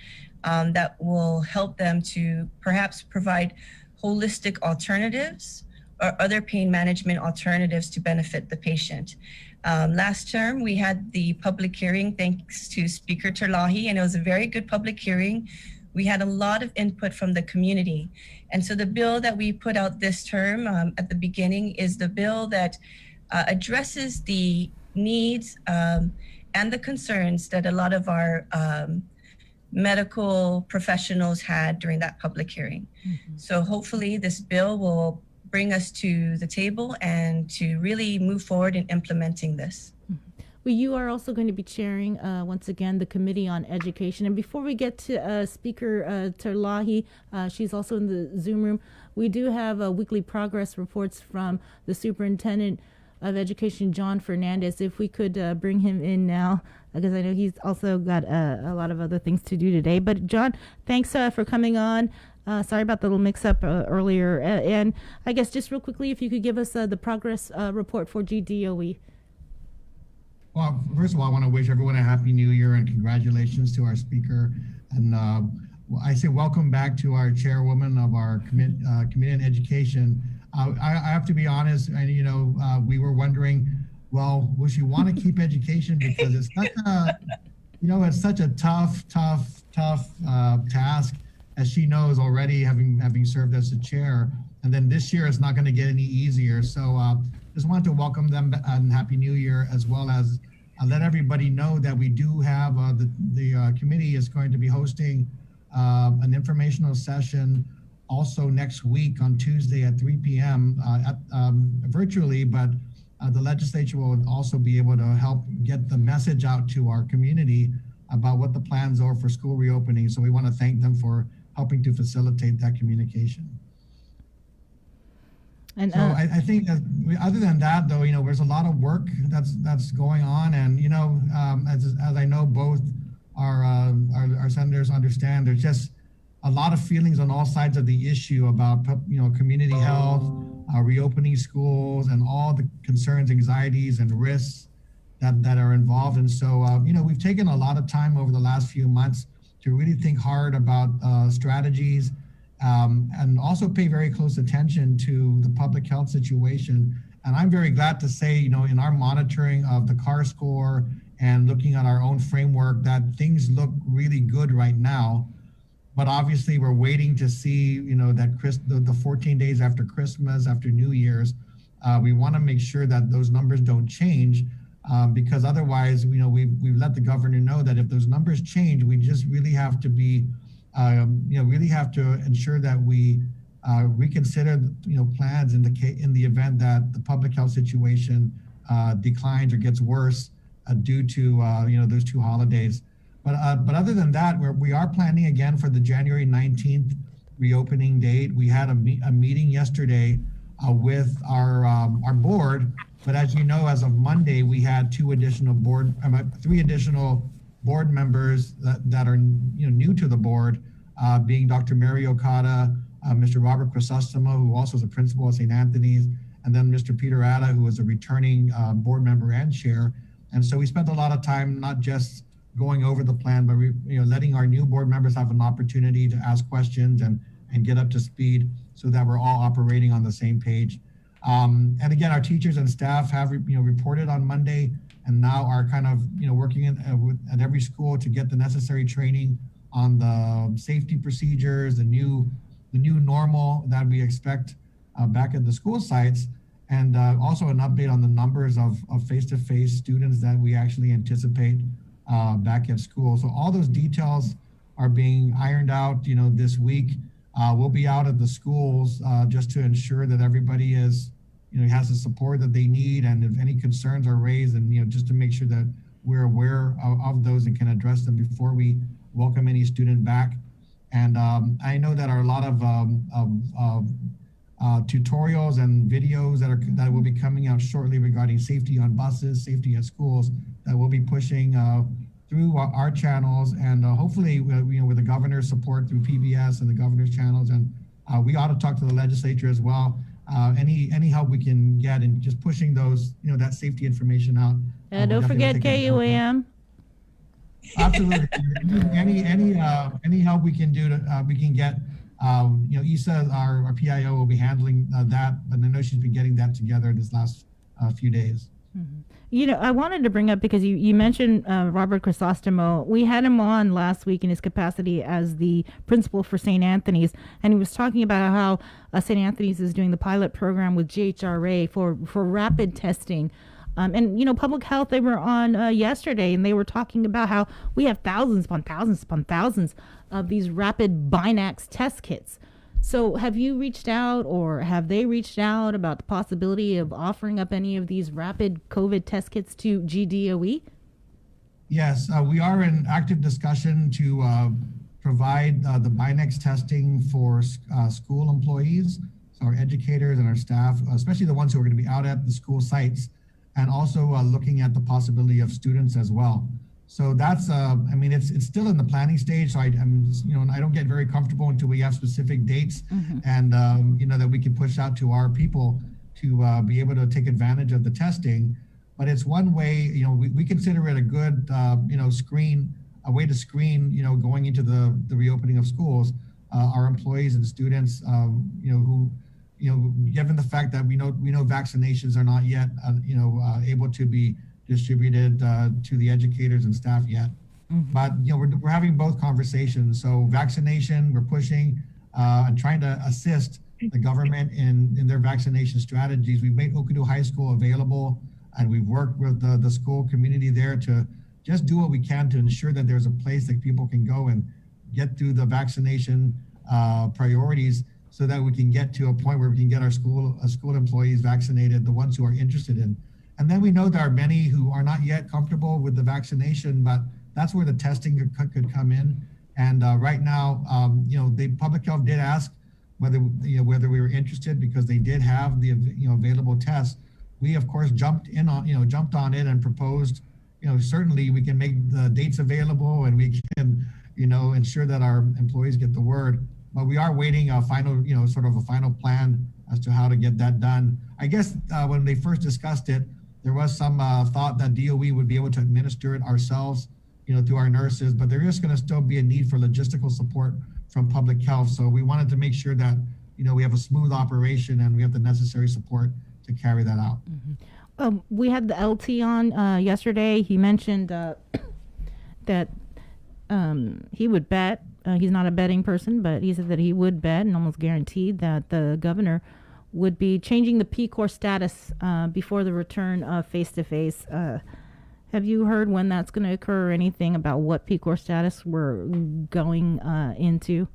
that will help them to perhaps provide holistic alternatives or other pain management alternatives to benefit the patient. Last term, we had the public hearing, thanks to Speaker Terlahi, and it was a very good public hearing. We had a lot of input from the community. And so the bill that we put out this term at the beginning is the bill that addresses the needs and the concerns that a lot of our medical professionals had during that public hearing. Mm-hmm. So hopefully this bill will bring us to the table and to really move forward in implementing this. Well, you are also going to be chairing, once again, the Committee on Education. And before we get to Speaker Terlahi, she's also in the Zoom room, we do have weekly progress reports from the Superintendent of Education, John Fernandez. If we could bring him in now, because I know he's also got a lot of other things to do today. But John, thanks for coming on. Sorry about the little mix-up earlier. And I guess just real quickly, if you could give us the progress report for GDOE. Well, first of all, I want to wish everyone a happy new year and congratulations to our speaker. And I say welcome back to our chairwoman of our Committee on Education. I have to be honest, and we were wondering, well, will she want to keep education, because it's such a, it's such a tough task, as she knows already, having served as the chair. And then this year it's not going to get any easier. So just wanted to welcome them and Happy New Year, as well as let everybody know that we do have the committee is going to be hosting an informational session also next week on Tuesday at 3 p.m. Virtually, but the legislature will also be able to help get the message out to our community about what the plans are for school reopening. So we want to thank them for helping to facilitate that communication. And so I think that other than that, though, there's a lot of work that's going on, and as I know both our senators understand, there's just a lot of feelings on all sides of the issue about community health, reopening schools, and all the concerns, anxieties, and risks that are involved. And so we've taken a lot of time over the last few months to really think hard about strategies. And also pay very close attention to the public health situation. And I'm very glad to say, in our monitoring of the CAR score and looking at our own framework, that things look really good right now. But obviously we're waiting to see, that the 14 days after Christmas, after New Year's, we want to make sure that those numbers don't change, because otherwise, we've let the governor know that if those numbers change, we just really have to be really have to ensure that we reconsider, plans in the event that the public health situation declines or gets worse due to those two holidays. But other than that, we are planning again for the January 19th reopening date. We had a meeting yesterday with our board, but as you know, as of Monday, we had three additional board members that are new to the board, being Dr. Mary Okada, Mr. Robert Crisostomo, who also is a principal at St. Anthony's, and then Mr. Peter Atta, who is a returning board member and chair. And so we spent a lot of time not just going over the plan, but letting our new board members have an opportunity to ask questions and get up to speed, so that we're all operating on the same page. And again, our teachers and staff have reported on Monday, and now are kind of working at every school to get the necessary training on the safety procedures, the new normal that we expect back at the school sites, and also an update on the numbers of face-to-face students that we actually anticipate back at school. So all those details are being ironed out this week. We'll be out at the schools just to ensure that everybody is has the support that they need, and if any concerns are raised, and just to make sure that we're aware of those and can address them before we welcome any student back. And I know that are a lot of tutorials and videos that will be coming out shortly regarding safety on buses, safety at schools, that we'll be pushing through our channels, and hopefully with the governor's support through PBS and the governor's channels. And we ought to talk to the legislature as well. Any help we can get in just pushing those, that safety information out. Don't forget KUAM. Absolutely. Any help we can do we can get. Issa, our PIO, will be handling that, but I know she's been getting that together this last few days. Mm-hmm. I wanted to bring up, because you mentioned Robert Crisostomo. We had him on last week in his capacity as the principal for St. Anthony's, and he was talking about how St. Anthony's is doing the pilot program with GHRA for rapid testing. And public health, they were on yesterday, and they were talking about how we have thousands upon thousands upon thousands of these rapid Binax test kits. So have you reached out, or have they reached out about the possibility of offering up any of these rapid COVID test kits to GDOE? Yes, we are in active discussion to provide the Binex testing for school employees, so our educators and our staff, especially the ones who are going to be out at the school sites, and also looking at the possibility of students as well. So that's, I mean, it's still in the planning stage. So I'm, I don't get very comfortable until we have specific dates and, that we can push out to our people to be able to take advantage of the testing. But it's one way, we consider it a good, a way to screen, going into the reopening of schools, our employees and students, who, given the fact that we know vaccinations are not yet, able to be distributed to the educators and staff yet. But we're having both conversations. So vaccination, we're pushing and trying to assist the government in their vaccination strategies. We've made Okadu High School available, and we've worked with the school community there to just do what we can to ensure that there's a place that people can go and get through the vaccination priorities, so that we can get to a point where we can get our school employees vaccinated, the ones who are interested in. And then we know there are many who are not yet comfortable with the vaccination, but that's where the testing could come in. And right now, the public health did ask whether we were interested, because they did have the available tests. We of course jumped on it and proposed, certainly we can make the dates available, and we can, ensure that our employees get the word. But we are waiting a final, sort of a final plan as to how to get that done. I guess when they first discussed it, there was some thought that DOE would be able to administer it ourselves, through our nurses, but there is going to still be a need for logistical support from public health. So we wanted to make sure that, we have a smooth operation and we have the necessary support to carry that out. We had the LT on yesterday. He mentioned that he would bet. He's not a betting person, but he said that he would bet and almost guaranteed that the governor would be changing the P-Corps status before the return of face-to-face. Have you heard when that's going to occur, or anything about what P-Corps status we're going into?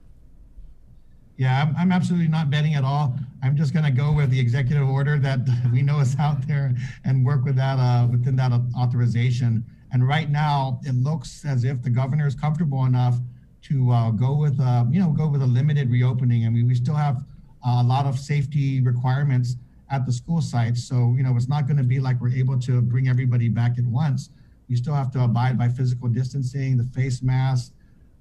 Yeah, I'm absolutely not betting at all. I'm just going to go with the executive order that we know is out there and work with that within that authorization. And right now, it looks as if the governor is comfortable enough to go with a limited reopening. I mean, we still have a lot of safety requirements at the school sites. So, it's not going to be like we're able to bring everybody back at once. You still have to abide by physical distancing, the face mask,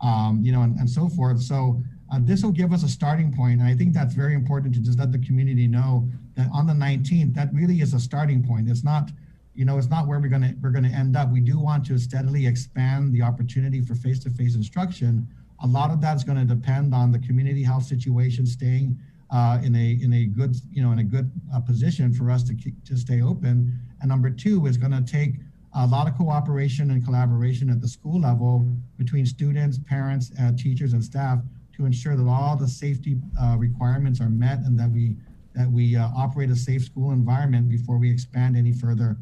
and so forth. So this will give us a starting point. And I think that's very important to just let the community know that on the 19th, that really is a starting point. It's not, it's not where we're going to end up. We do want to steadily expand the opportunity for face-to-face instruction. A lot of that's going to depend on the community health situation staying in a good position for us to stay open. And number two is going to take a lot of cooperation and collaboration at the school level between students, parents, teachers, and staff to ensure that all the safety requirements are met, and that we operate a safe school environment before we expand any further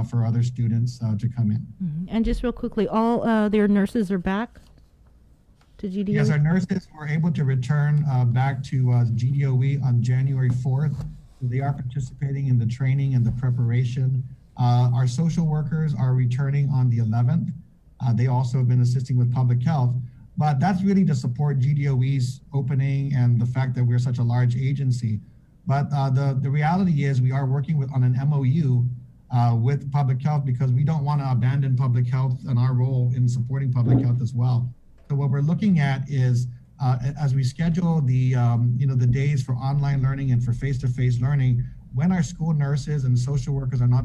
for other students to come in. And just real quickly, all their nurses are back to GDOE? Yes, our nurses were able to return back to GDOE on January 4th. They are participating in the training and the preparation. Our social workers are returning on the 11th. They also have been assisting with public health, but that's really to support GDOE's opening and the fact that we're such a large agency. But the reality is we are working on an MOU with public health, because we don't want to abandon public health and our role in supporting public health as well. So what we're looking at is as we schedule the days for online learning and for face-to-face learning, when our school nurses and social workers are not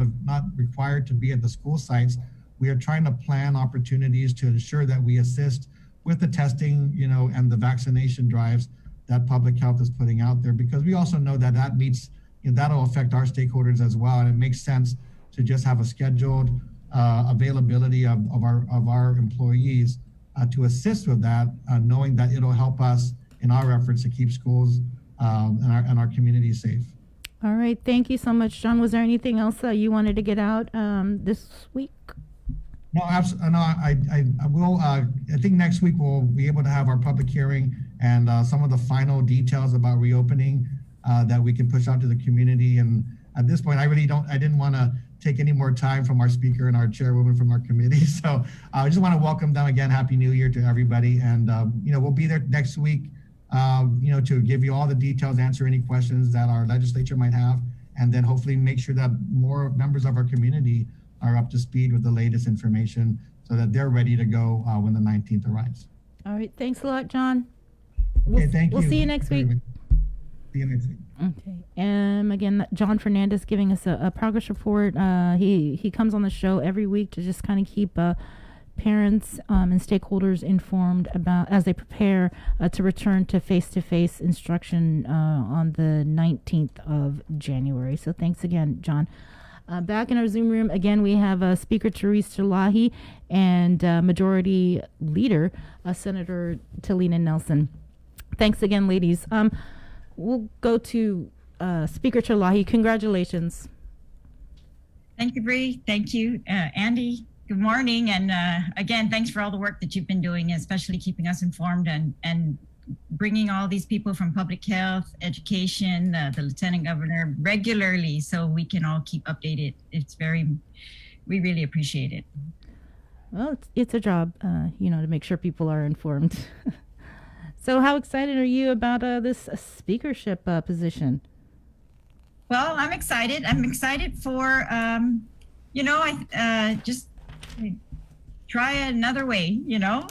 required to be at the school sites, we are trying to plan opportunities to ensure that we assist with the testing, and the vaccination drives that public health is putting out there, because we also know that that'll affect our stakeholders as well. And it makes sense to just have a scheduled availability of our employees to assist with that, knowing that it'll help us in our efforts to keep schools and our community safe. All right. Thank you so much, John. Was there anything else that you wanted to get out this week? No, absolutely. No, I will. I think next week we'll be able to have our public hearing and some of the final details about reopening that we can push out to the community. And at this point, I didn't want to take any more time from our speaker and our chairwoman from our committee. So I just want to welcome them again. Happy New Year to everybody. And, we'll be there next week, to give you all the details, answer any questions that our legislature might have, and then hopefully make sure that more members of our community are up to speed with the latest information so that they're ready to go when the 19th arrives. All right. Thanks a lot, John. Okay, thank you. We'll see you next week. See you next week. Okay. Again, John Fernandez giving us a progress report. He comes on the show every week to just kind of keep parents and stakeholders informed about as they prepare to return to face-to-face instruction on the 19th of January. So thanks again, John. Back in our Zoom room, again, we have Speaker Therese Chalahi and Majority Leader Senator Talina Nelson. Thanks again, ladies. We'll go to Speaker Chalahi. Congratulations. Thank you, Bree. Thank you, Andy. Good morning. And again, thanks for all the work that you've been doing, especially keeping us informed and bringing all these people from public health, education, the Lieutenant Governor regularly so we can all keep updated. We really appreciate it. Well, it's a job, to make sure people are informed. So how excited are you about this speakership position? Well, I'm excited. I'm excited for, just try another way,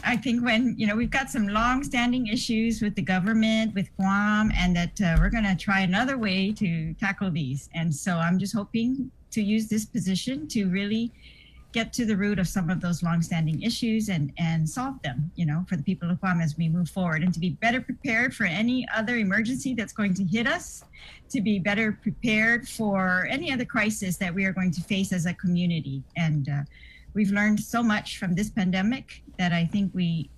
I think when, we've got some long-standing issues with the government, with Guam, and that we're going to try another way to tackle these. And so I'm just hoping to use this position to really get to the root of some of those long-standing issues and solve them, for the people of Guam as we move forward, and to be better prepared for any other emergency that's going to hit us, to be better prepared for any other crisis that we are going to face as a community. And we've learned so much from this pandemic that I think we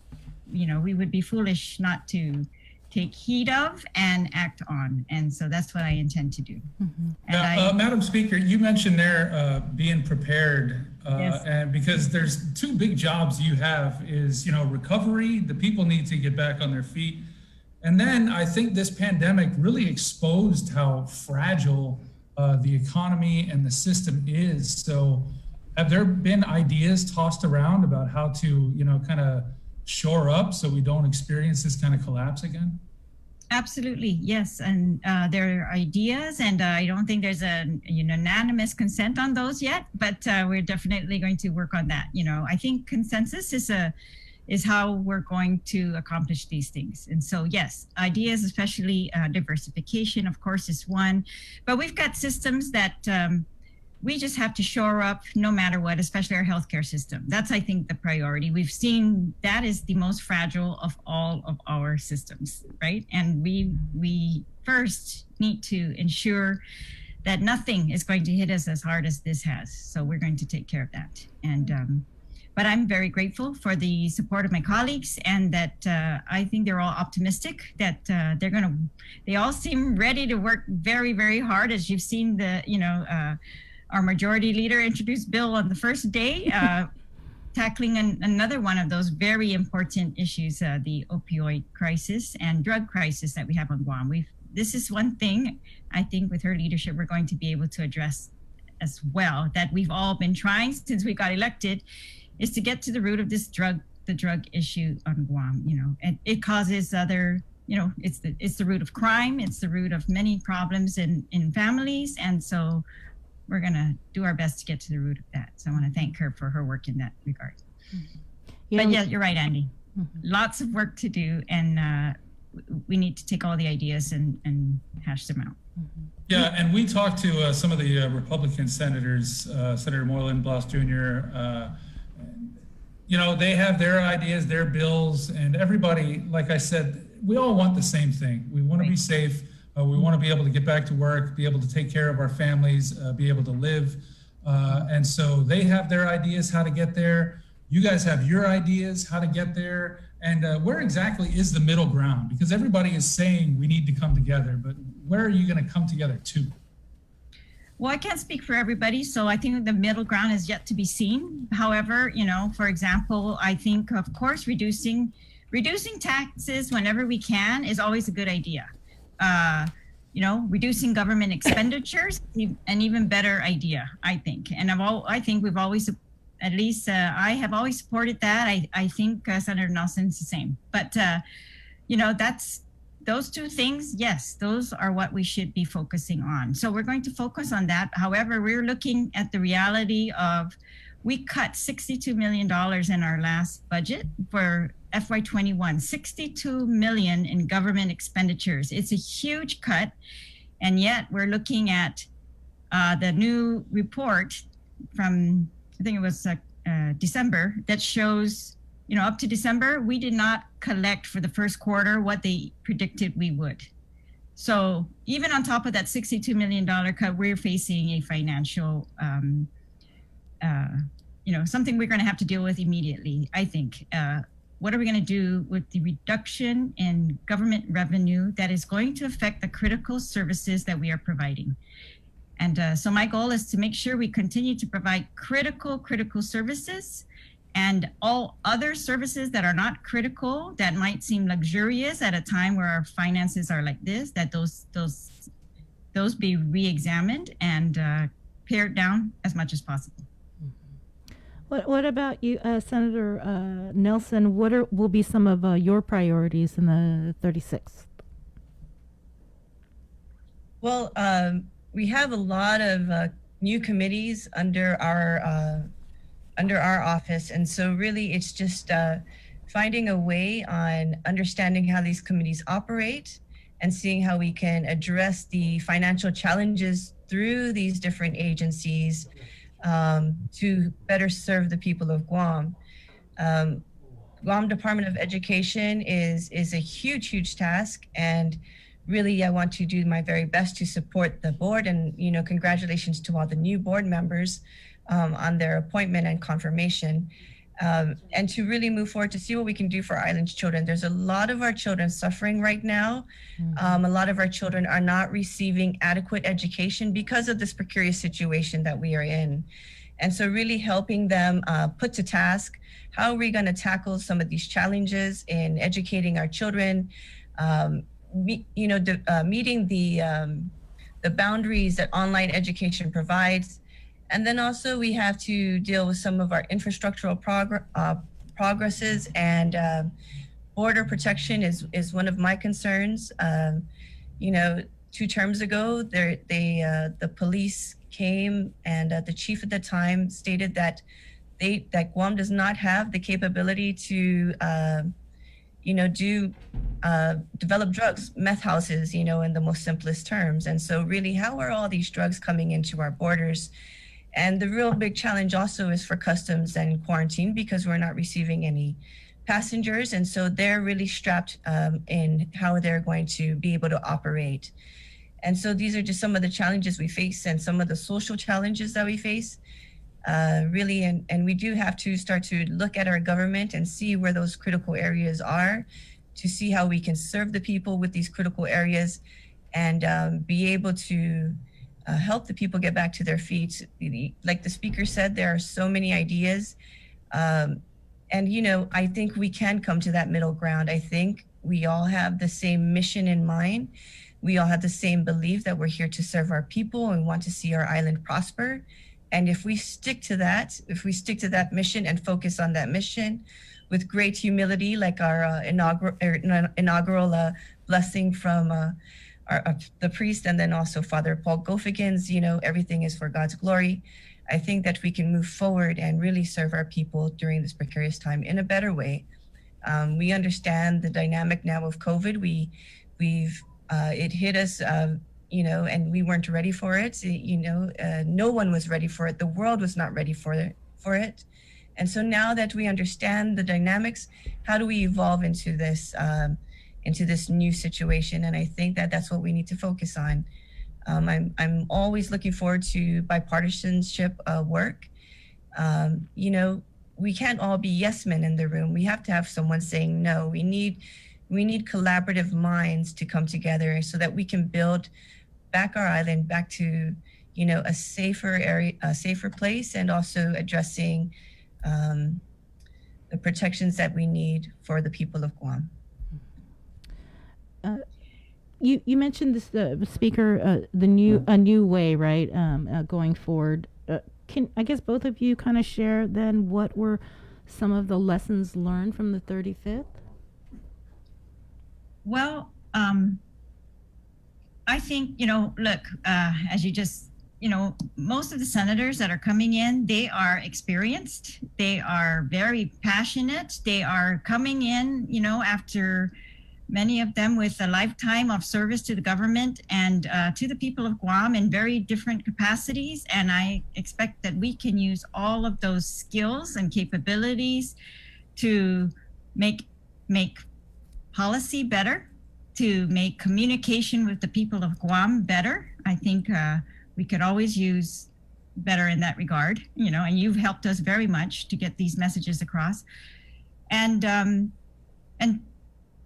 would be foolish not to take heed of and act on. And so that's what I intend to do. Mm-hmm. And Madam Speaker, you mentioned there being prepared, Yes. and because there's two big jobs you have is, recovery, the people need to get back on their feet. And then I think this pandemic really exposed how fragile the economy and the system is. So have there been ideas tossed around about how to, kind of shore up so we don't experience this kind of collapse again? Absolutely, yes. And there are ideas, and I don't think there's a unanimous consent on those yet, but we're definitely going to work on that. I think consensus is how we're going to accomplish these things. And so, yes, ideas, especially diversification, of course, is one, but we've got systems that we just have to shore up no matter what, especially our healthcare system. That's, I think, the priority. We've seen that is the most fragile of all of our systems, right? And we first need to ensure that nothing is going to hit us as hard as this has. So we're going to take care of that. And but I'm very grateful for the support of my colleagues, and that I think they're all optimistic that they all seem ready to work very, very hard. As you've seen our majority leader introduced bill on the first day, tackling another one of those very important issues, the opioid crisis and drug crisis that we have on Guam. This is one thing I think with her leadership we're going to be able to address as well, that we've all been trying since we got elected, is to get to the root of this the drug issue on Guam. And it causes other, it's the root of crime, it's the root of many problems in families, and so we're going to do our best to get to the root of that. So I want to thank her for her work in that regard. Mm-hmm. But yeah, you're right, Andy. Mm-hmm. Lots of work to do, and we need to take all the ideas and hash them out. Mm-hmm. Yeah, and we talked to some of the Republican senators, Senator Moreland Blouse Jr., they have their ideas, their bills, and everybody, like I said, we all want the same thing. We want to be safe. We want to be able to get back to work, be able to take care of our families, be able to live. And so they have their ideas how to get there. You guys have your ideas how to get there. And where exactly is the middle ground? Because everybody is saying we need to come together, but where are you going to come together to? Well, I can't speak for everybody, so I think the middle ground is yet to be seen. However, for example, I think, of course, reducing reducing taxes whenever we can is always a good idea. Reducing government expenditures, an even better idea, I think. And I think we've always, at least I have always supported that. I think Senator Nelson's the same. But, that's those two things. Yes, those are what we should be focusing on. So we're going to focus on that. However, we're looking at the reality of we cut $62 million in our last budget for FY21, $62 million in government expenditures. It's a huge cut. And yet we're looking at the new report from, I think it was December, that shows, up to December, we did not collect for the first quarter what they predicted we would. So even on top of that $62 million cut, we're facing a financial, something we're going to have to deal with immediately, I think. What are we going to do with the reduction in government revenue that is going to affect the critical services that we are providing? And so my goal is to make sure we continue to provide critical services, and all other services that are not critical, that might seem luxurious at a time where our finances are like this, that those be re-examined and pared down as much as possible. What about you, Senator Nelson? What will be some of your priorities in the 36th? Well, we have a lot of new committees under our office, and so really it's just finding a way on understanding how these committees operate and seeing how we can address the financial challenges through these different agencies to better serve the people of Guam. Guam Department of Education is a huge task, and really I want to do my very best to support the board, and congratulations to all the new board members on their appointment and confirmation, and to really move forward to see what we can do for island children. There's a lot of our children suffering right now. A lot of our children are not receiving adequate education because of this precarious situation that we are in. And so really helping them put to task, how are we going to tackle some of these challenges in educating our children, meeting the boundaries that online education provides. And then also we have to deal with some of our infrastructural progresses, and border protection is one of my concerns. 2 terms ago, the police came, and the chief at the time stated that Guam does not have the capability to develop drugs, meth houses, in the most simplest terms. And so really, how are all these drugs coming into our borders? And the real big challenge also is for customs and quarantine, because we're not receiving any passengers. And so they're really strapped in how they're going to be able to operate. And so these are just some of the challenges we face, and some of the social challenges that we face, really. And we do have to start to look at our government and see where those critical areas are, to see how we can serve the people with these critical areas, and be able to help the people get back to their feet. Like the speaker said, there are so many ideas. And, I think we can come to that middle ground. I think we all have the same mission in mind. We all have the same belief that we're here to serve our people and want to see our island prosper. And if we stick to that, mission and focus on that mission with great humility, like our inaugural blessing from the priest, and then also Father Paul Gofikins, everything is for God's glory. I think that we can move forward and really serve our people during this precarious time in a better way. We understand the dynamic now of COVID. It hit us, and we weren't ready for it. No one was ready for it. The world was not ready for it. And so now that we understand the dynamics, how do we evolve into this new situation? And I think that that's what we need to focus on. I'm always looking forward to bipartisanship work. We can't all be yes men in the room. We have to have someone saying no. We need collaborative minds to come together so that we can build back our island back to, a safer area, a safer place, and also addressing the protections that we need for the people of Guam. You mentioned this, Speaker, a new way, right? Going forward. Can I guess both of you kind of share then what were some of the lessons learned from the 35th? Well, I think, look, as you just, most of the senators that are coming in, they are experienced. They are very passionate. They are coming in, after many of them with a lifetime of service to the government and to the people of Guam in very different capacities. And I expect that we can use all of those skills and capabilities to make policy better, to make communication with the people of Guam better. I think we could always use better in that regard, and you've helped us very much to get these messages across. And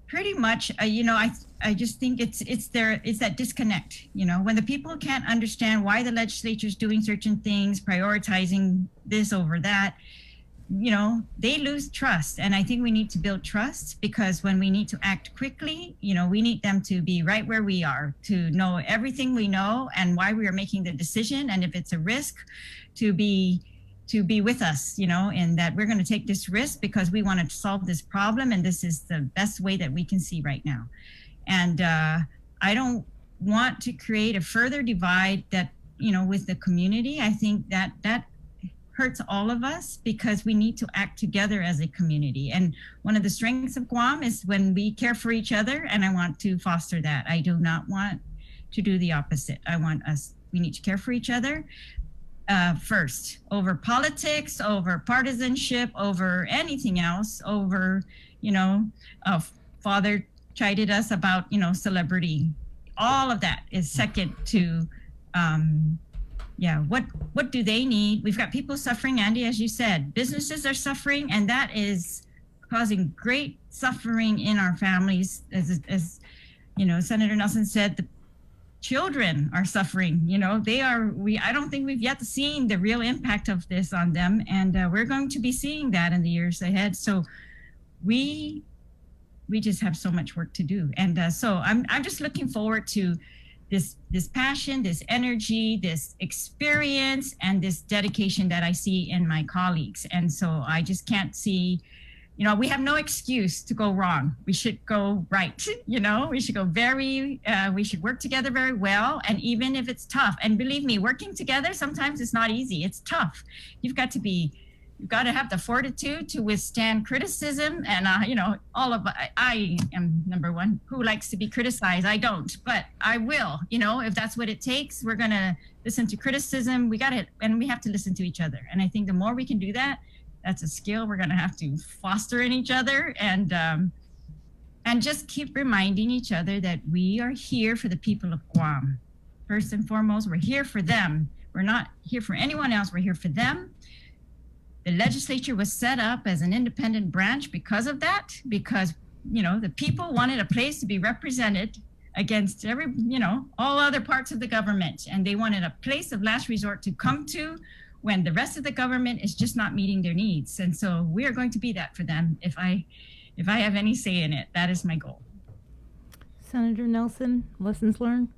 pretty much, I just think it's that disconnect, when the people can't understand why the legislature is doing certain things, prioritizing this over that, they lose trust. And I think we need to build trust, because when we need to act quickly, we need them to be right where we are, to know everything we know and why we are making the decision. And if it's a risk, to be with us, in that we're going to take this risk because we want to solve this problem. And this is the best way that we can see right now. And I don't want to create a further divide that, with the community. I think that hurts all of us, because we need to act together as a community. And one of the strengths of Guam is when we care for each other, and I want to foster that. I do not want to do the opposite. We need to care for each other first, over politics, over partisanship, over anything else, over, Father chided us about, celebrity. All of that is second to, what do they need? We've got people suffering, Andy, as you said. Businesses are suffering, and that is causing great suffering in our families. As Senator Nelson said, the children are suffering. I don't think we've yet seen the real impact of this on them, and we're going to be seeing that in the years ahead. So we just have so much work to do. And so I'm just looking forward to this passion, this energy, this experience, and this dedication that I see in my colleagues. And so I just can't see, we have no excuse to go wrong. We should go right. We should we should work together very well. And even if it's tough, and believe me, working together, sometimes it's not easy. It's tough. You've got to have the fortitude to withstand criticism. And, I am number one who likes to be criticized. I don't, but I will, if that's what it takes. We're going to listen to criticism. And we have to listen to each other. And I think the more we can do that, that's a skill we're going to have to foster in each other, and just keep reminding each other that we are here for the people of Guam. First and foremost, we're here for them. We're not here for anyone else. We're here for them. The legislature was set up as an independent branch because of that, because, the people wanted a place to be represented against all other parts of the government. And they wanted a place of last resort to come to when the rest of the government is just not meeting their needs. And so we are going to be that for them. If I have any say in it, that is my goal. Senator Nelson, lessons learned?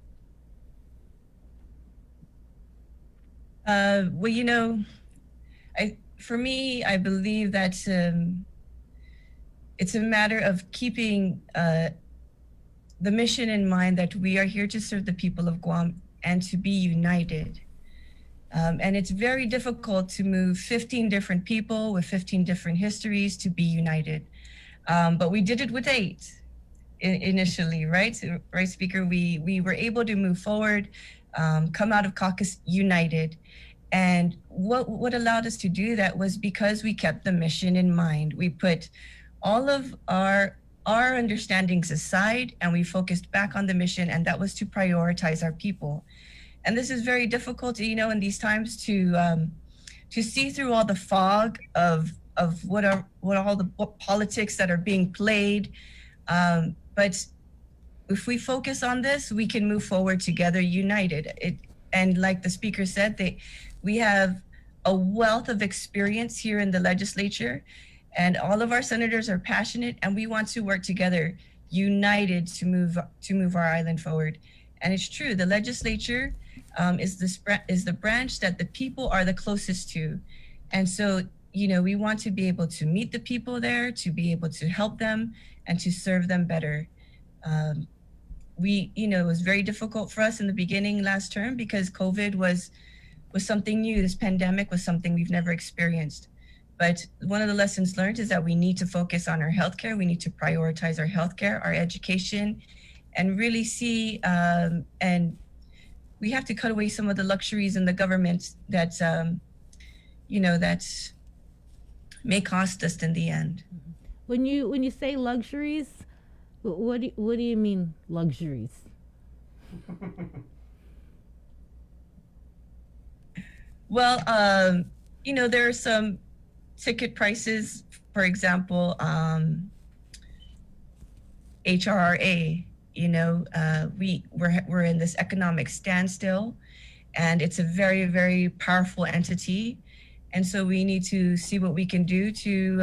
For me, I believe that it's a matter of keeping the mission in mind, that we are here to serve the people of Guam and to be united. And it's very difficult to move 15 different people with 15 different histories to be united. But we did it with 8 initially, right? Right, Speaker? We were able to move forward, come out of caucus united. And what allowed us to do that was because we kept the mission in mind. We put all of our understandings aside, and we focused back on the mission, and that was to prioritize our people. And this is very difficult, in these times to see through all the fog of what politics that are being played. But if we focus on this, we can move forward together, united. And like the speaker said, we have a wealth of experience here in the legislature, And all of our senators are passionate, and we want to work together, united to move our island forward. And it's true, the legislature is the branch that the people are the closest to. And so, you know, we want to be able to meet the people there, to be able to help them and to serve them better. You know, it was very difficult for us in the beginning last term because COVID was something new. This pandemic was something we've never experienced. But one of the lessons learned is that we need to focus on our healthcare. We need to prioritize our healthcare, our education, and really see, and we have to cut away some of the luxuries in the government that, you know, that may cost us in the end. When you say luxuries, what do you mean luxuries? Well, you know, there are some ticket prices, for example, HRRA, you know, we're in this economic standstill, and it's a very, very powerful entity. And so we need to see what we can do to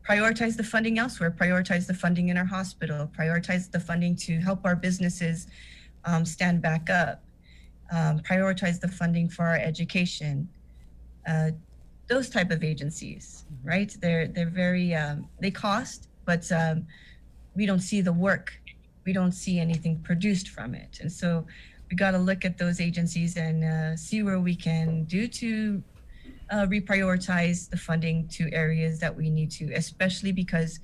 prioritize the funding elsewhere, prioritize the funding in our hospital, prioritize the funding to help our businesses stand back up, prioritize the funding for our education. Those type of agencies, right? They're very, they cost, but we don't see the work. We don't see anything produced from it. And so we got to look at those agencies and see where we can do to reprioritize the funding to areas that we need to, especially because,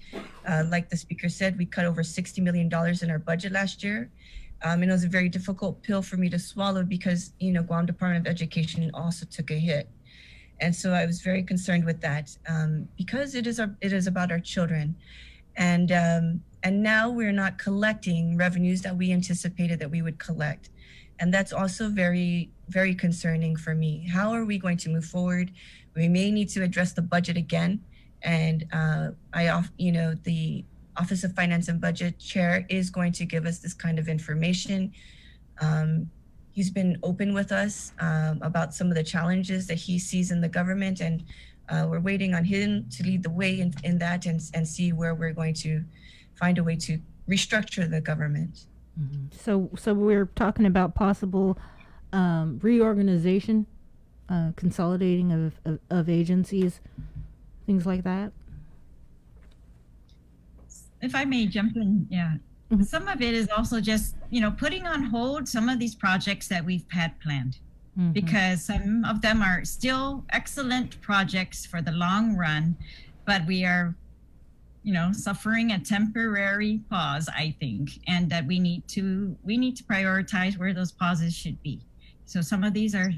like the speaker said, we cut over $60 million in our budget last year. And it was a very difficult pill for me to swallow because, you know, Guam Department of Education also took a hit. And so I was very concerned with that because it is about our children. And now we're not collecting revenues that we anticipated that we would collect. And that's also very, very concerning for me. How are we going to move forward? We may need to address the budget again. And you know, the Office of Finance and Budget Chair is going to give us this kind of information. He's been open with us about some of the challenges that he sees in the government, and we're waiting on him to lead the way in that and see where we're going to find a way to restructure the government. So we're talking about possible reorganization, consolidating of agencies, things like that. If I may jump in, yeah. Some of it is also just, you know, putting on hold some of these projects that we've had planned, because some of them are still excellent projects for the long run, but we are, you know, suffering a temporary pause, I think, and that we need to prioritize where those pauses should be. So some of these are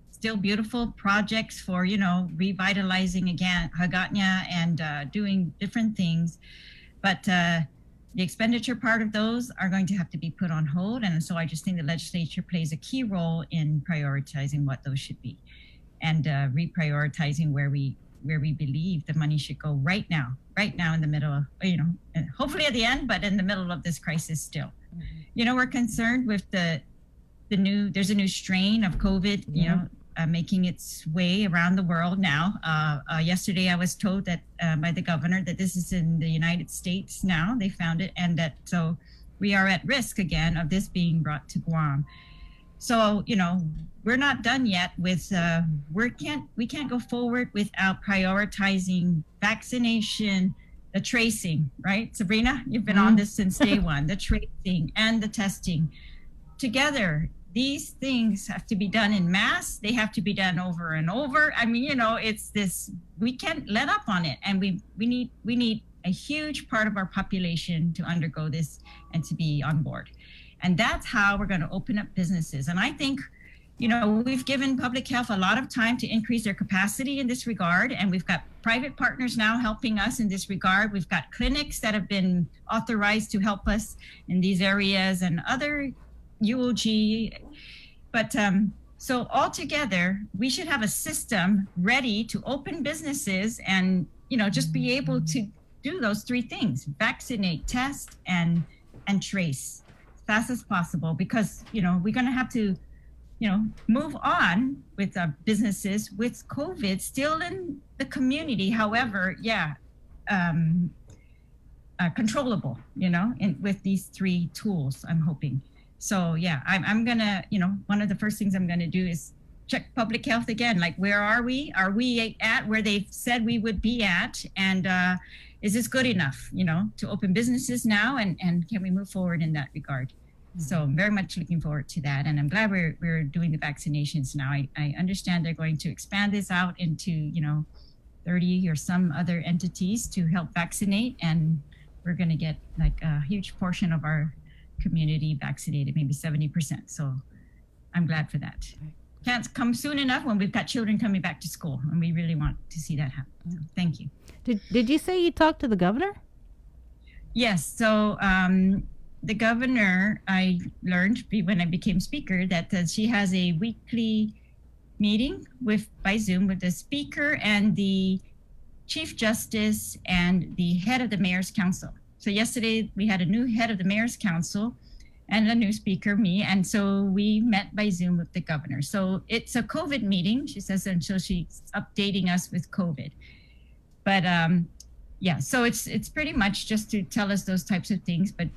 still beautiful projects for, you know, revitalizing again Hagåtña and doing different things, but the expenditure part of those are going to have to be put on hold. And so I just think the legislature plays a key role in prioritizing what those should be and reprioritizing where we believe the money should go right now in the middle of, you know, and hopefully at the end, but in the middle of this crisis still. You know, we're concerned with there's a new strain of COVID, you know, making its way around the world now. Yesterday, I was told that by the governor that this is in the United States now. They found it, and that so we are at risk again of this being brought to Guam. So, you know, we're not done yet with we can't go forward without prioritizing vaccination, the tracing, right? Sabrina, you've been on this since day one, the tracing and the testing together. These things have to be done in mass. They have to be done over and over. I mean, you know, it's this, we can't let up on it. And we need a huge part of our population to undergo this and to be on board. And that's how we're going to open up businesses. And I think, you know, we've given public health a lot of time to increase their capacity in this regard. And we've got private partners now helping us in this regard. We've got clinics that have been authorized to help us in these areas and other UOG. But so altogether, we should have a system ready to open businesses and, you know, just be able to do those three things: vaccinate, test, and trace as fast as possible, because, you know, we're going to have to move on with our businesses with COVID still in the community. However, controllable, with these 3 tools, I'm hoping. So I'm gonna, one of the first things I'm gonna do is check public health again. Like, where are we? Are we at where they said we would be at? And is this good enough, to open businesses now? And can we move forward in that regard? So I'm very much looking forward to that. And I'm glad we're doing the vaccinations now. I understand they're going to expand this out into, 30 or some other entities to help vaccinate. And we're going to get like a huge portion of our community vaccinated, maybe 70%. So I'm glad for that. Can't come soon enough when we've got children coming back to school, and we really want to see that happen. So thank you. Did you say you talked to the governor? Yes. So the governor, I learned when I became speaker that she has a weekly meeting by Zoom with the speaker and the chief justice and the head of the mayor's council. So yesterday we had a new head of the mayor's council and a new speaker, me. And so we met by Zoom with the governor. So it's a COVID meeting, she says, and so she's updating us with COVID. But so it's pretty much just to tell us those types of things. But,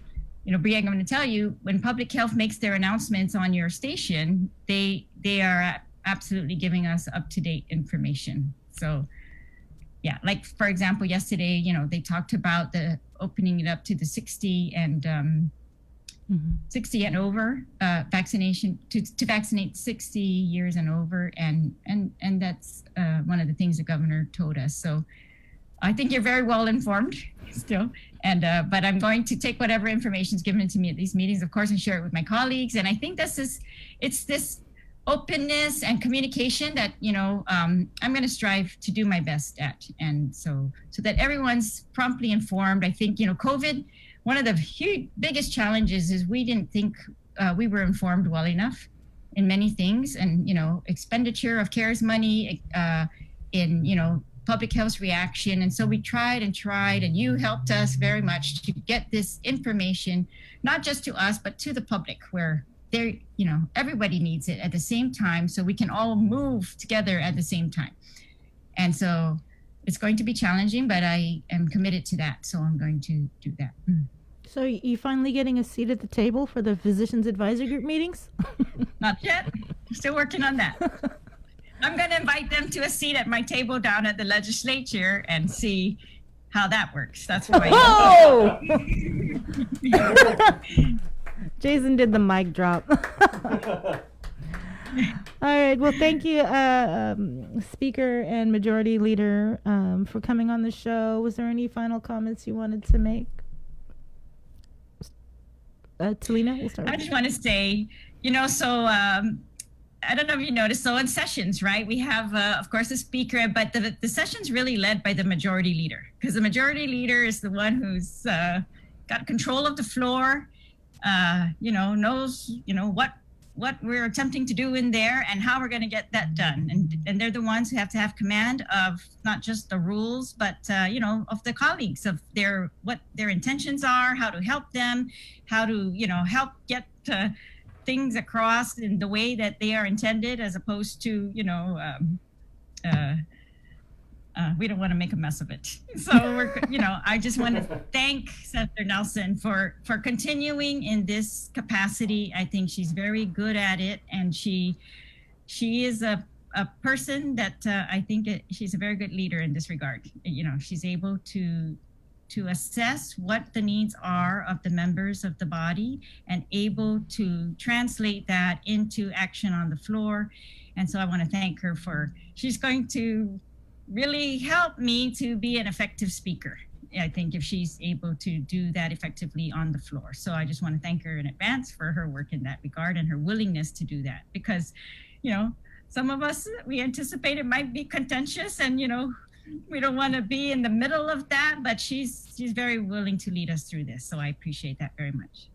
Bri, I'm going to tell you, when public health makes their announcements on your station, they are absolutely giving us up-to-date information. So like, for example, yesterday, they talked about the opening it up to the 60 and 60 and over vaccination to vaccinate 60 years and over, and that's one of the things the governor told us. So I think you're very well informed still, and but I'm going to take whatever information is given to me at these meetings, of course, and share it with my colleagues. And I think it's this openness and communication that I'm going to strive to do my best at, and so that everyone's promptly informed. I think COVID, one of the biggest challenges is we didn't think we were informed well enough in many things, and expenditure of CARES money in public health reaction. And so we tried, and you helped us very much to get this information, not just to us, but to the public, where everybody needs it at the same time, so we can all move together at the same time. And so it's going to be challenging, but I am committed to that. So I'm going to do that. So you finally getting a seat at the table for the Physicians Advisory Group meetings? Not yet. Still working on that. I'm going to invite them to a seat at my table down at the legislature and see how that works. That's why. Oh! Jason did the mic drop. All right. Well, thank you, Speaker and Majority Leader, for coming on the show. Was there any final comments you wanted to make? Talina, we'll start with I just want to say, so I don't know if you noticed, so in sessions, right, we have, of course, a speaker, but the session's really led by the majority leader, because the majority leader is the one who's got control of the floor, knows, what we're attempting to do in there and how we're going to get that done. And they're the ones who have to have command of not just the rules, but, of the colleagues, of what their intentions are, how to help them, how to, help get things across in the way that they are intended, as opposed to, we don't want to make a mess of it. So I just want to thank Senator Nelson for continuing in this capacity. I think she's very good at it, and she is a person that I think she's a very good leader in this regard. She's able to assess what the needs are of the members of the body and able to translate that into action on the floor. And so I want to thank her she's going to really help me to be an effective speaker, I think, if she's able to do that effectively on the floor. So I just want to thank her in advance for her work in that regard and her willingness to do that, because, some of us, we anticipate it might be contentious, and, we don't want to be in the middle of that, but she's very willing to lead us through this. So I appreciate that very much.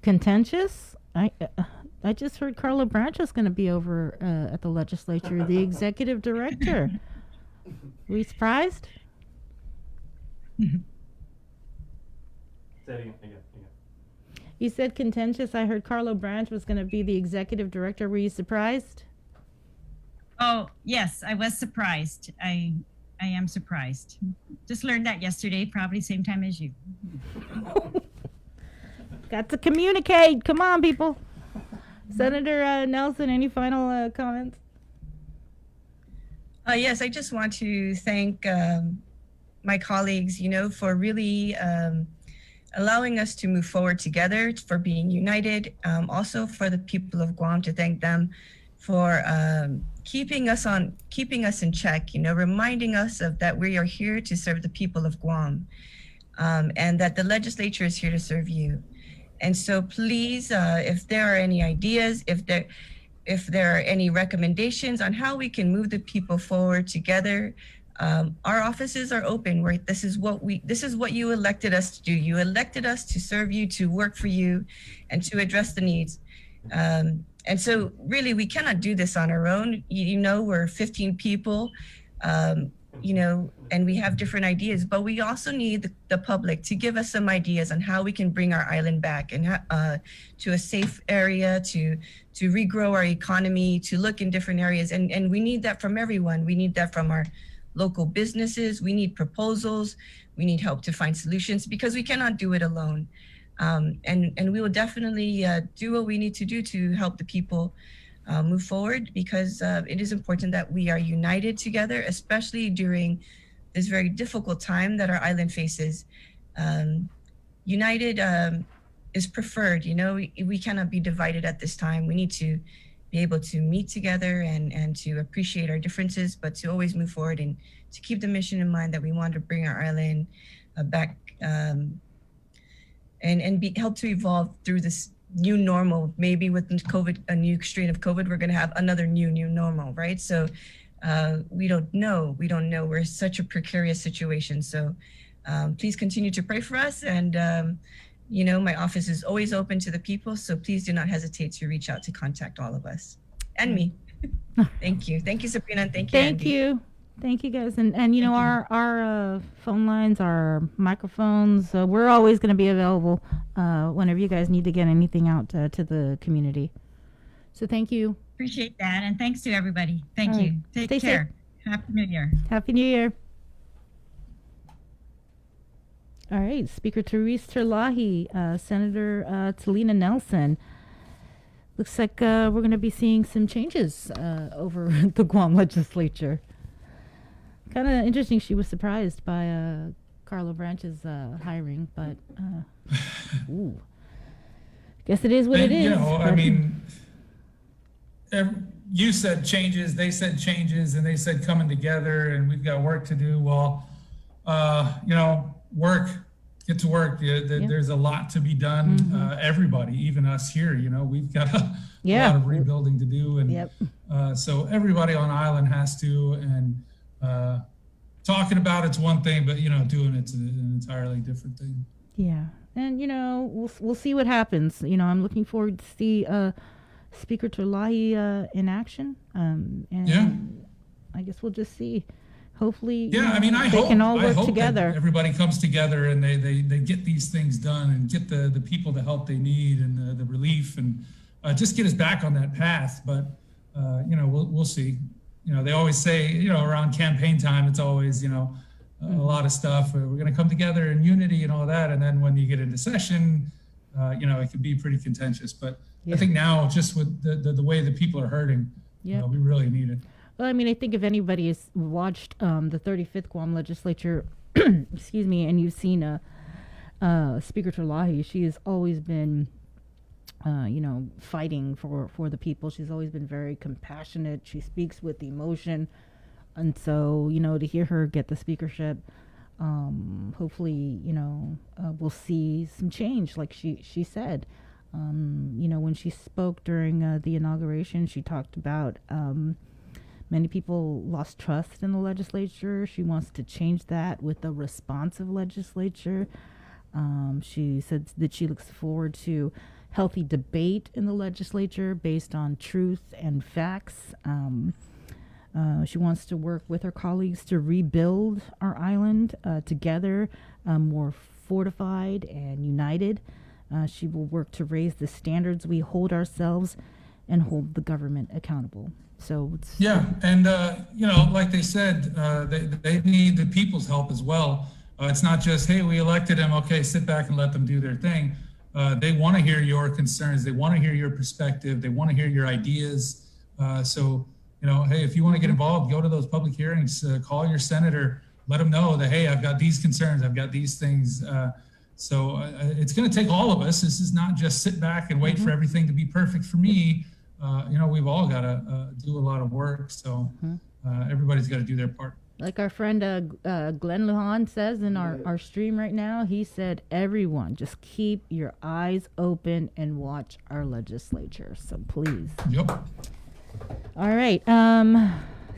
Contentious? I just heard Carla Branch is going to be over at the legislature, the executive director. We surprised? You said contentious. I heard Carlo Branch was going to be the executive director. Were you surprised? Oh, yes, I was surprised. I am surprised. Just learned that yesterday, probably same time as you. Got to communicate. Come on, people. Senator Nelson, any final comments? Yes, I just want to thank my colleagues, for really allowing us to move forward together, for being united. Also for the people of Guam, to thank them for keeping us in check, reminding us of that we are here to serve the people of Guam, and that the legislature is here to serve you. And so please, if there are any ideas, if there are any recommendations on how we can move the people forward together, our offices are open. This is what you elected us to do. You elected us to serve you, to work for you, and to address the needs. And so really, we cannot do this on our own. We're 15 people, and we have different ideas, but we also need the public to give us some ideas on how we can bring our island back and to a safe area, to regrow our economy, to look in different areas. And we need that from everyone. We need that from our local businesses. We need proposals. We need help to find solutions, because we cannot do it alone. And we will definitely do what we need to do to help the people move forward, because it is important that we are united together, especially during this very difficult time that our island faces. United is preferred. We cannot be divided at this time. We need to be able to meet together and to appreciate our differences, but to always move forward and to keep the mission in mind that we want to bring our island back and help to evolve through this new normal. Maybe with COVID, a new strain of COVID, we're going to have another new normal, right? So we don't know. We're in such a precarious situation. So please continue to pray for us. And, my office is always open to the people. So please do not hesitate to reach out to contact all of us and me. Thank you. Thank you, Sabrina. And thank you, Andy. Thank you, guys. And our phone lines, our microphones, we're always going to be available whenever you guys need to get anything out to the community. So thank you. Appreciate that. And thanks to everybody. Thank All you. right. Take Stay care. safe. Happy New Year. Happy New Year. All right. Speaker Therese Terlahi, Senator Talina Nelson. Looks like we're going to be seeing some changes over the Guam legislature. Kind of interesting. She was surprised by Carlo Branch's hiring, but ooh, guess it is what it is. You said changes, they said changes, and they said coming together, and we've got work to do. Well, get to work. There's a lot to be done. Mm-hmm. Everybody, even us here, we've got a lot of rebuilding to do, and so everybody on island has to. And talking about it's one thing, but doing it's an entirely different thing. Yeah, and we'll see what happens. I'm looking forward to see Speaker Terlahi in action. And I guess we'll just see. Hopefully, I they hope, can all I work hope together. That everybody comes together and they get these things done and get the people the help they need and the relief and just get us back on that path. But we'll see. They always say, around campaign time, it's always, a lot of stuff. We're going to come together in unity and all that. And then when you get into session, it can be pretty contentious. But I think now, just with the way the people are hurting, we really need it. Well, I think if anybody has watched the 35th Guam legislature, excuse me, and you've seen Speaker Terlahi, she has always been fighting for the people. She's always been very compassionate. She speaks with emotion. And so, to hear her get the speakership, hopefully, we'll see some change, like she said. When she spoke during the inauguration, she talked about many people lost trust in the legislature. She wants to change that with a responsive legislature. She said that she looks forward to healthy debate in the legislature based on truth and facts. She wants to work with her colleagues to rebuild our island together, more fortified and united. She will work to raise the standards we hold ourselves and hold the government accountable. So it's, yeah, and like they said, they need the people's help as well. It's not just, hey, we elected him, okay, sit back and let them do their thing. They want to hear your concerns. They want to hear your perspective. They want to hear your ideas. So, hey, if you want to get involved, go to those public hearings, call your senator, let them know that, hey, I've got these concerns, I've got these things. So it's going to take all of us. This is not just sit back and wait for everything to be perfect for me. We've all got to do a lot of work. So everybody's got to do their part. like our friend Glenn Lujan says in our stream right now, he said, everyone, just keep your eyes open and watch our legislature. So please. Yep. All right.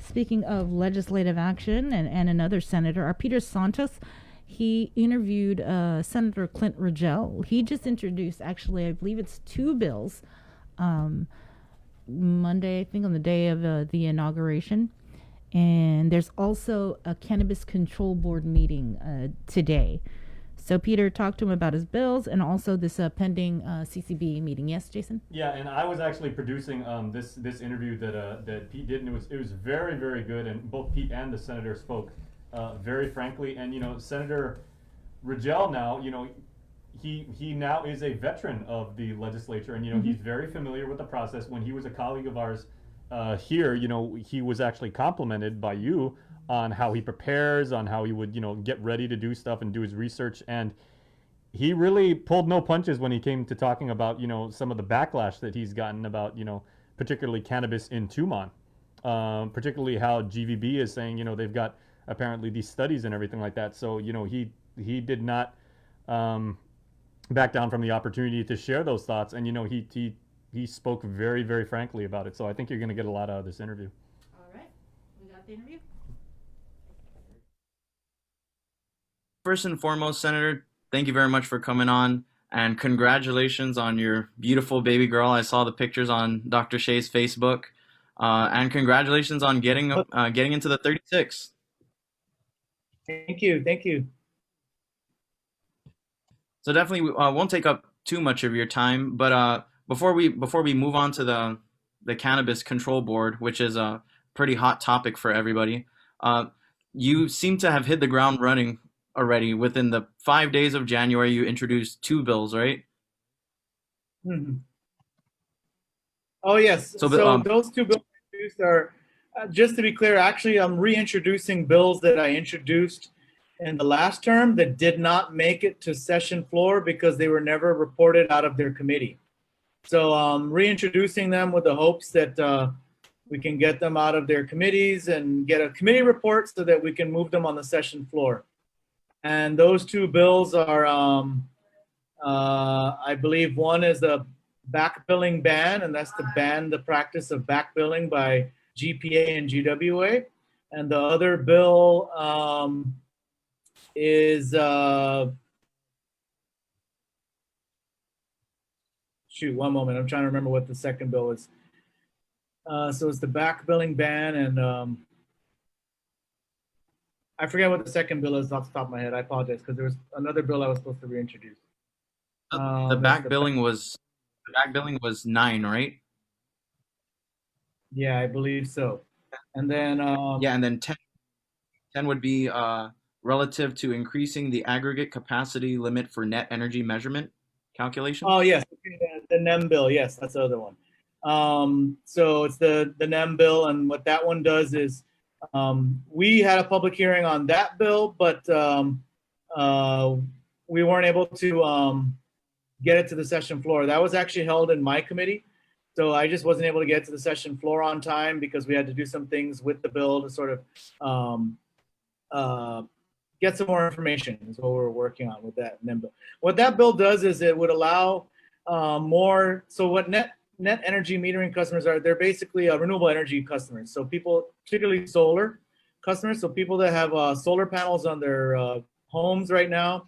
Speaking of legislative action and another senator, our Peter Santos, he interviewed Senator Clint Rogel. He just introduced, actually, I believe it's 2 bills, Monday, I think on the day of the inauguration. And there's also a Cannabis Control Board meeting today. So Peter talked to him about his bills and also this pending CCB meeting. Yes, Jason? Yeah, and I was actually producing this interview that Pete did, and it was very, very good. And both Pete and the senator spoke very frankly. And Senator Rogel now, he now is a veteran of the legislature, and he's very familiar with the process. When he was a colleague of ours here, he was actually complimented by you on how he prepares, on how he would, get ready to do stuff and do his research. And he really pulled no punches when he came to talking about, some of the backlash that he's gotten about, particularly cannabis in Tumon, particularly how GVB is saying, they've got apparently these studies and everything like that. So, he did not back down from the opportunity to share those thoughts. And, he spoke very, very frankly about it. So I think you're going to get a lot out of this interview. All right. We got the interview. First and foremost, Senator, thank you very much for coming on, and congratulations on your beautiful baby girl. I saw the pictures on Dr. Shea's Facebook, and congratulations on getting into the 36. Thank you. So definitely we won't take up too much of your time, but before we move on to the Cannabis Control Board, which is a pretty hot topic for everybody, you seem to have hit the ground running already. Within the 5 days of January, you introduced 2 bills, right? Mm-hmm. Oh, yes. So those 2 bills introduced are, just to be clear, actually, I'm reintroducing bills that I introduced in the last term that did not make it to session floor because they were never reported out of their committee. So I'm reintroducing them with the hopes that we can get them out of their committees and get a committee report so that we can move them on the session floor. And those 2 bills are, I believe one is the back billing ban, and that's to ban the practice of back billing by GPA and GWA. And the other bill is, shoot, one moment. I'm trying to remember what the second bill is. So it's the back billing ban, and I forget what the second bill is off the top of my head. I apologize, because there was another bill I was supposed to reintroduce. The back billing was 9, right? Yeah, I believe so. And then and then 10 would be relative to increasing the aggregate capacity limit for net energy measurement calculation. Oh yes, the NEM bill. Yes, that's the other one. So it's the NEM bill, and what that one does is we had a public hearing on that bill, but we weren't able to get it to the session floor. That was actually held in my committee. So I just wasn't able to get to the session floor on time because we had to do some things with the bill to sort of get some more information is what we're working on with that NEM bill. What that bill does is it would allow more, so what net energy metering customers are, they're basically renewable energy customers. So people, particularly solar customers, so people that have solar panels on their homes right now,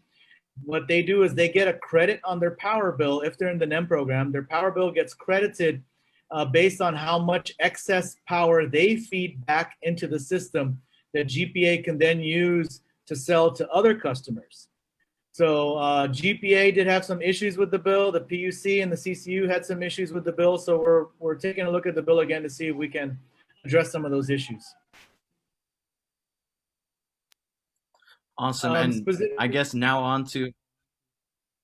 what they do is they get a credit on their power bill. If they're in the NEM program, their power bill gets credited based on how much excess power they feed back into the system that GPA can then use to sell to other customers. So GPA did have some issues with the bill. The PUC and the CCU had some issues with the bill. So we're taking a look at the bill again to see if we can address some of those issues. Awesome. And I guess now on to.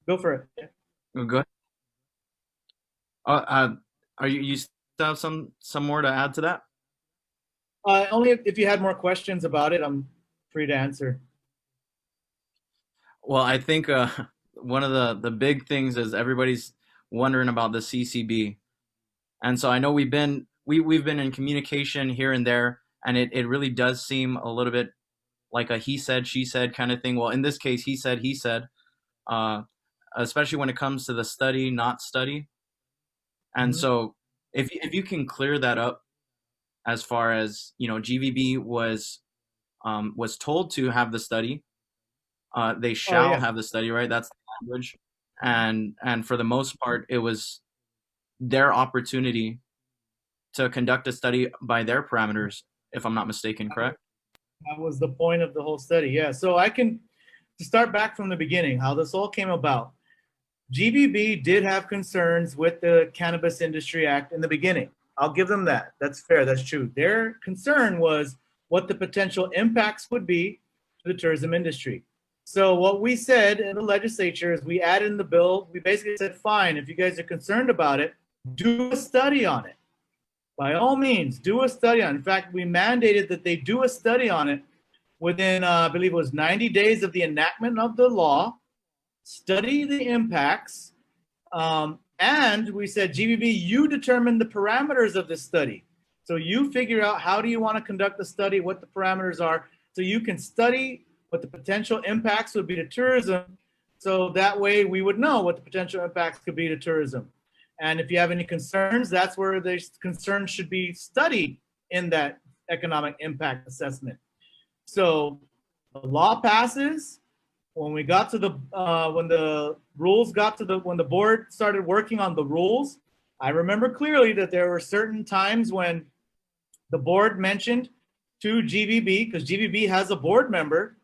Go for it. Go ahead. Are you still have some more to add to that? Only if you had more questions about it, I'm free to answer. Well, I think one of the big things is everybody's wondering about the CCB, and so I know we've been in communication here and there, and it really does seem a little bit like a he said, she said kind of thing. Well, in this case, he said, especially when it comes to the study, not study. And so if you can clear that up, as far as, GVB was told to have the study, they shall have the study, right? That's the language. And for the most part, it was their opportunity to conduct a study by their parameters, if I'm not mistaken, correct? That was the point of the whole study, yeah. So to start back from the beginning, how this all came about. GVB did have concerns with the Cannabis Industry Act in the beginning. I'll give them that. That's fair, that's true. Their concern was what the potential impacts would be to the tourism industry. So what we said in the legislature is we added in the bill, we basically said, fine, if you guys are concerned about it, do a study on it. By all means, do a study on it. In fact, we mandated that they do a study on it within, I believe it was 90 days of the enactment of the law, study the impacts, and we said, GVB, you determine the parameters of this study. So you figure out how do you want to conduct the study, what the parameters are, so you can study what the potential impacts would be to tourism. So that way we would know what the potential impacts could be to tourism. And if you have any concerns, that's where the concerns should be studied in that economic impact assessment. So the law passes. When we got to when the board started working on the rules, I remember clearly that there were certain times when the board mentioned to GVB, because GVB has a board member.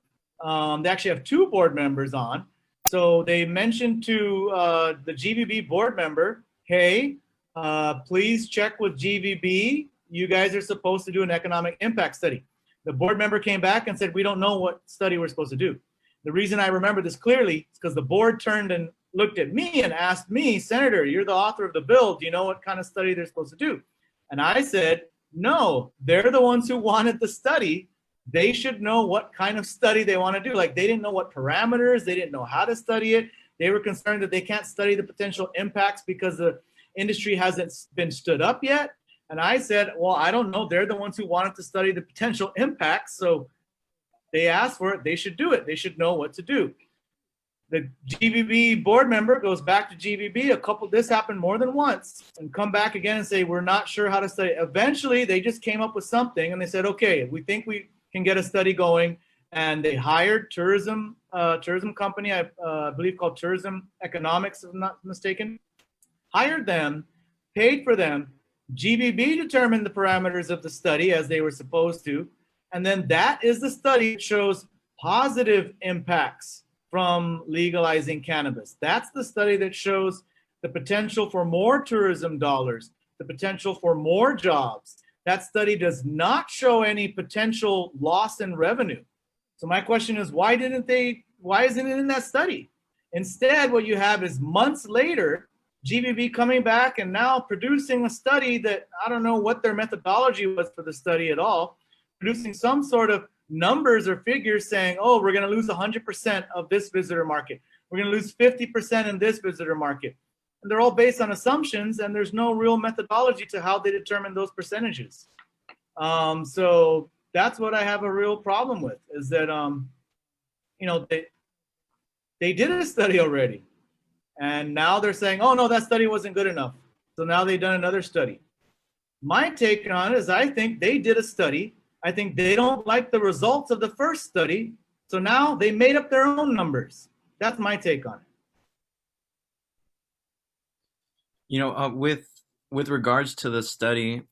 They actually have two board members on. So they mentioned to the GVB board member, hey, please check with GVB. You guys are supposed to do an economic impact study. The board member came back and said, we don't know what study we're supposed to do. The reason I remember this clearly is because the board turned and looked at me and asked me, Senator, you're the author of the bill. Do you know what kind of study they're supposed to do? And I said, no, they're the ones who wanted the study. They should know what kind of study they want to do. Like, they didn't know what parameters, they didn't know how to study it. They were concerned that they can't study the potential impacts because the industry hasn't been stood up yet. And I said, well, I don't know. They're the ones who wanted to study the potential impacts. So they asked for it. They should do it. They should know what to do. The GVB board member goes back to GVB. This happened more than once, and come back again and say, we're not sure how to study. Eventually, they just came up with something, and they said, okay, we think we can get a study going. And they hired tourism company, I believe called Tourism Economics, if I'm not mistaken. Hired them, paid for them. GVB determined the parameters of the study as they were supposed to. And then that is the study that shows positive impacts from legalizing cannabis. That's the study that shows the potential for more tourism dollars, the potential for more jobs. That study does not show any potential loss in revenue. So my question is, why isn't it in that study? Instead, what you have is months later, GVB coming back and now producing a study that I don't know what their methodology was for the study at all, producing some sort of numbers or figures saying, oh, we're going to lose 100% of this visitor market. We're going to lose 50% in this visitor market. And they're all based on assumptions, and there's no real methodology to how they determine those percentages. So that's what I have a real problem with, is that, they did a study already. And now they're saying, oh, no, that study wasn't good enough. So now they've done another study. My take on it is I think they did a study. I think they don't like the results of the first study. So now they made up their own numbers. That's my take on it. With regards to the study,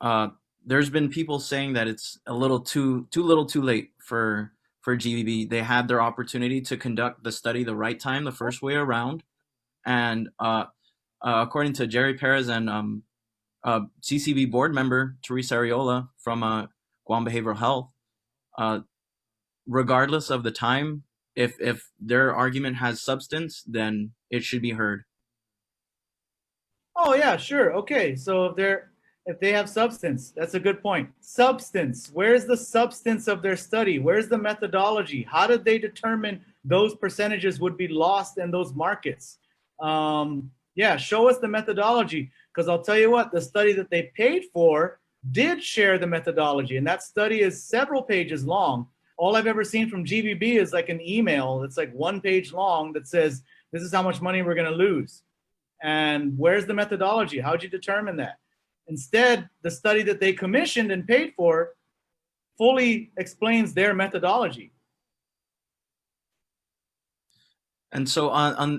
there's been people saying that it's a little too little too late for for GVB. They had their opportunity to conduct the study the right time, the first way around. And according to Jerry Perez and CCB board member Teresa Ariola from Guam Behavioral Health, regardless of the time, if their argument has substance, then it should be heard. Oh yeah, sure. Okay, so if they have substance, that's a good point. Substance. Where's the substance of their study? Where's the methodology? How did they determine those percentages would be lost in those markets? Yeah, show us the methodology, because I'll tell you what, the study that they paid for did share the methodology, and that study is several pages long. All I've ever seen from GVB is like an email that's like 1 page long that says, this is how much money we're going to lose. And where's the methodology? How'd you determine that? Instead, the study that they commissioned and paid for fully explains their methodology. And so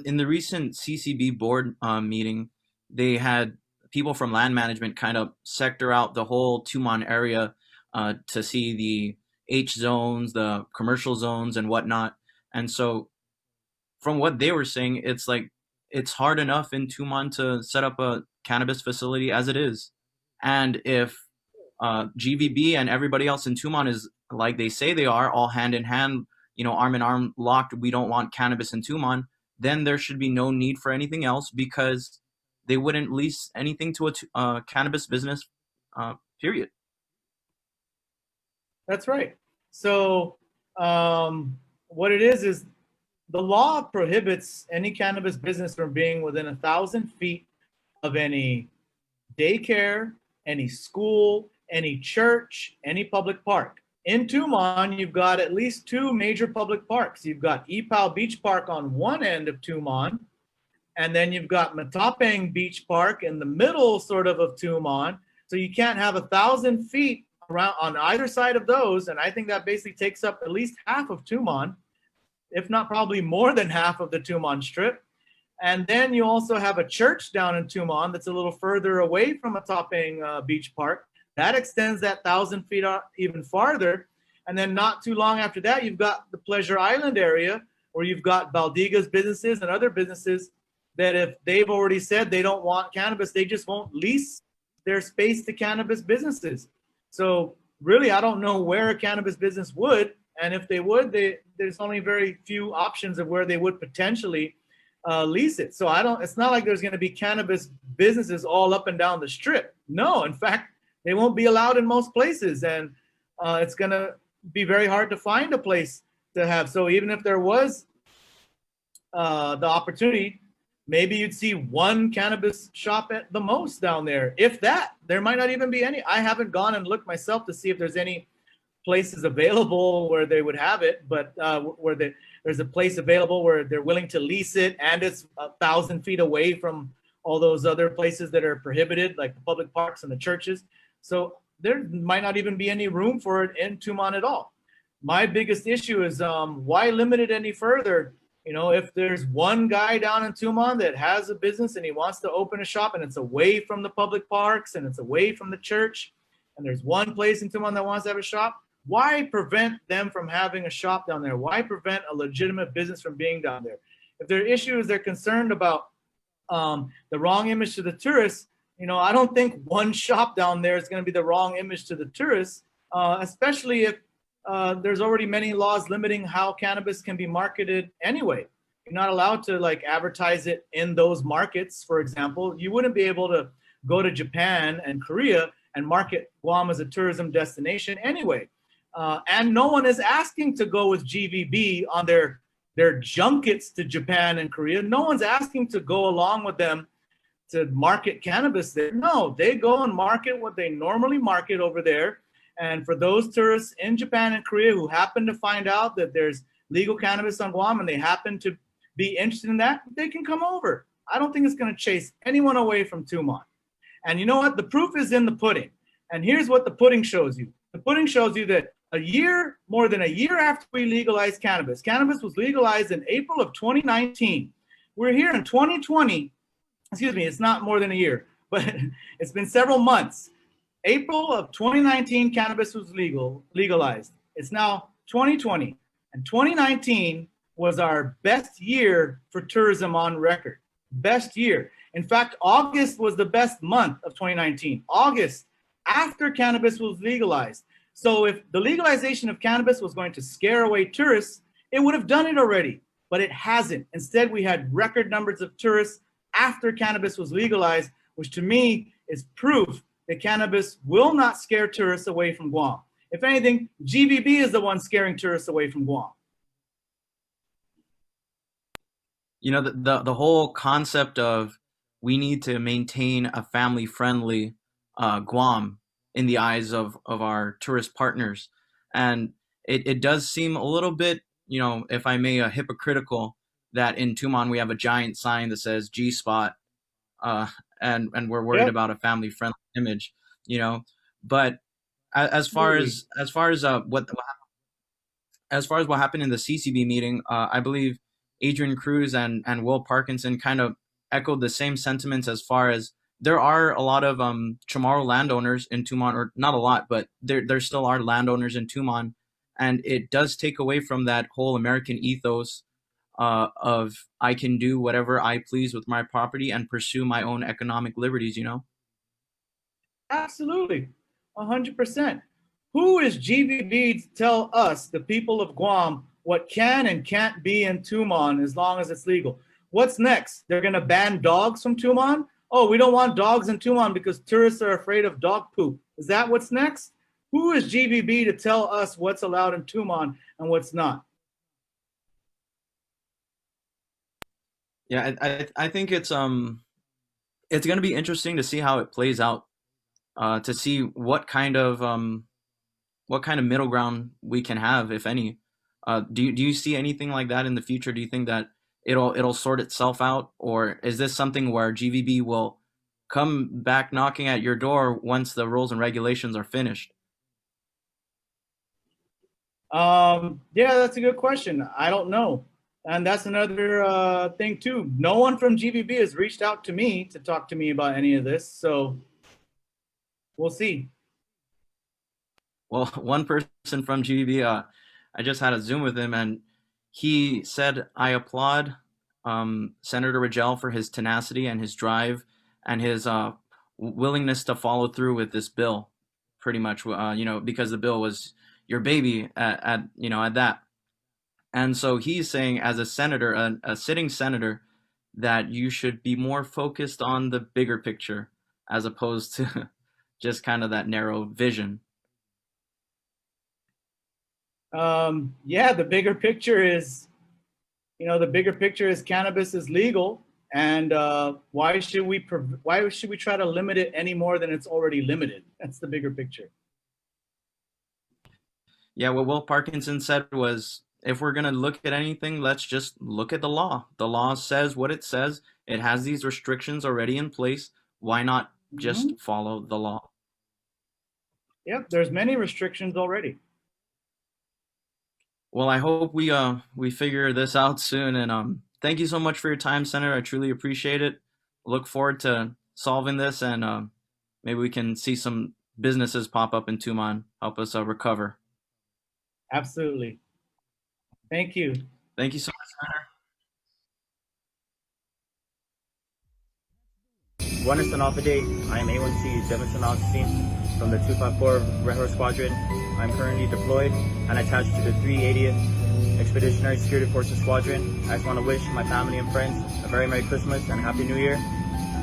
in the recent CCB board meeting, they had people from land management kind of sector out the whole Tumon area to see the H zones, the commercial zones and whatnot. And so from what they were saying, it's like, it's hard enough in Tumon to set up a cannabis facility as it is. And if GVB and everybody else in Tumon is like they say they are, all hand in hand, arm in arm locked, we don't want cannabis in Tumon, then there should be no need for anything else, because they wouldn't lease anything to a cannabis business, period. That's right. So what it is the law prohibits any cannabis business from being within 1,000 feet of any daycare, any school, any church, any public park. In Tumon, you've got at least 2 major public parks. You've got Ipao Beach Park on one end of Tumon, and then you've got Matapang Beach Park in the middle sort of Tumon. So you can't have 1,000 feet around on either side of those, and I think that basically takes up at least half of Tumon, if not probably more than half of the Tumon Strip. And then you also have a church down in Tumon that's a little further away from Matapang Beach Park. That extends that 1,000 feet even farther. And then not too long after that, you've got the Pleasure Island area, where you've got Baldiga's businesses and other businesses that if they've already said they don't want cannabis, they just won't lease their space to cannabis businesses. So really, I don't know where a cannabis business would. And if they would, there's only very few options of where they would potentially lease it. So it's not like there's going to be cannabis businesses all up and down the strip. No, in fact, they won't be allowed in most places. And it's going to be very hard to find a place to have. So even if there was the opportunity, maybe you'd see one cannabis shop at the most down there. If that, there might not even be any. I haven't gone and looked myself to see if there's any places available where they would have it, but where there's a place available where they're willing to lease it, and it's 1,000 feet away from all those other places that are prohibited, like the public parks and the churches. So there might not even be any room for it in Tumon at all. My biggest issue is why limit it any further? If there's one guy down in Tumon that has a business and he wants to open a shop and it's away from the public parks and it's away from the church, and there's one place in Tumon that wants to have a shop, why prevent them from having a shop down there? Why prevent a legitimate business from being down there? If their issue is they're concerned about the wrong image to the tourists, I don't think one shop down there is going to be the wrong image to the tourists, especially if there's already many laws limiting how cannabis can be marketed anyway. You're not allowed to advertise it in those markets, for example. You wouldn't be able to go to Japan and Korea and market Guam as a tourism destination anyway. And no one is asking to go with GVB on their junkets to Japan and Korea. No one's asking to go along with them to market cannabis there. No, they go and market what they normally market over there. And for those tourists in Japan and Korea who happen to find out that there's legal cannabis on Guam and they happen to be interested in that, they can come over. I don't think it's going to chase anyone away from Tumon. And you know what? The proof is in the pudding. And here's what the pudding shows you. The pudding shows you that more than a year after we legalized cannabis was legalized in April of 2019. We're here in 2020. Excuse me, it's not more than a year, but it's been several months. April of 2019, cannabis was legalized. It's now 2020. And 2019 was our best year for tourism on record. Best year. In fact, August was the best month of 2019. August, after cannabis was legalized. So if the legalization of cannabis was going to scare away tourists, it would have done it already, but it hasn't. Instead, we had record numbers of tourists after cannabis was legalized, which to me is proof that cannabis will not scare tourists away from Guam. If anything, GVB is the one scaring tourists away from Guam. You know, the whole concept of we need to maintain a family-friendly Guam in the eyes of our tourist partners. And it does seem a little bit, you know, if I may, hypocritical that in Tumon we have a giant sign that says G-Spot, and we're worried about a family-friendly image, you know. But as far as what happened in the CCB meeting, I believe Adrian Cruz and Will Parkinson kind of echoed the same sentiments as far as there are a lot of Chamorro landowners in Tumon, or not a lot, but there still are landowners in Tumon, and it does take away from that whole American ethos of I can do whatever I please with my property and pursue my own economic liberties, you know? Absolutely, 100%. Who is GVB to tell us, the people of Guam, what can and can't be in Tumon as long as it's legal? What's next? They're going to ban dogs from Tumon? Oh, we don't want dogs in Tumon because tourists are afraid of dog poop. Is that what's next? Who is GVB to tell us what's allowed in Tumon and what's not? Yeah, I think it's going to be interesting to see how it plays out, to see what kind of middle ground we can have, if any. Do you see anything like that in the future? Do you think that it'll sort itself out, or is this something where GVB will come back knocking at your door once the rules and regulations are finished? Yeah, that's a good question. I don't know. And that's another thing too. No one from GVB has reached out to me to talk to me about any of this. So we'll see. Well, one person from GVB, I just had a Zoom with him, and he said, I applaud Senator Rogel for his tenacity and his drive and his willingness to follow through with this bill, pretty much, you know, because the bill was your baby at that. And so he's saying, as a senator, a sitting senator, that you should be more focused on the bigger picture as opposed to just kind of that narrow vision. Yeah, the bigger picture is, cannabis is legal, and why should we try to limit it any more than it's already limited? That's the bigger picture. Yeah, what Will Parkinson said was, if we're going to look at anything, let's just look at the law. The law says what it says. It has these restrictions already in place. Why not just follow the law? Yep, there's many restrictions already. Well, I hope we figure this out soon. And thank you so much for your time, Senator. I truly appreciate it. Look forward to solving this, and maybe we can see some businesses pop up in Tumon, help us recover. Absolutely. Thank you. Thank you so much, Senator. Buenas noches. I am A1C Jefferson Augustine from the 254 Red Horse Squadron. I'm currently deployed and attached to the 380th Expeditionary Security Forces Squadron. I just want to wish my family and friends a very Merry Christmas and a Happy New Year.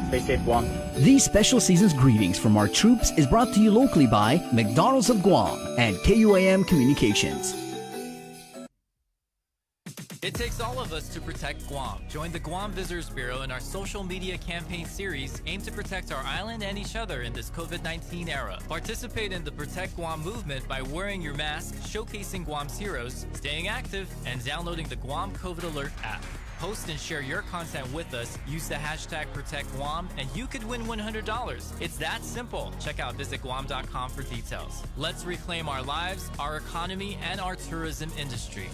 Stay safe, Guam. These special season's greetings from our troops is brought to you locally by McDonald's of Guam and KUAM Communications. It takes all of us to protect Guam. Join the Guam Visitors Bureau in our social media campaign series aimed to protect our island and each other in this COVID-19 era. Participate in the Protect Guam movement by wearing your mask, showcasing Guam's heroes, staying active, and downloading the Guam COVID Alert app. Post and share your content with us, use the hashtag ProtectGuam, and you could win $100. It's that simple. Check out visitguam.com for details. Let's reclaim our lives, our economy, and our tourism industry.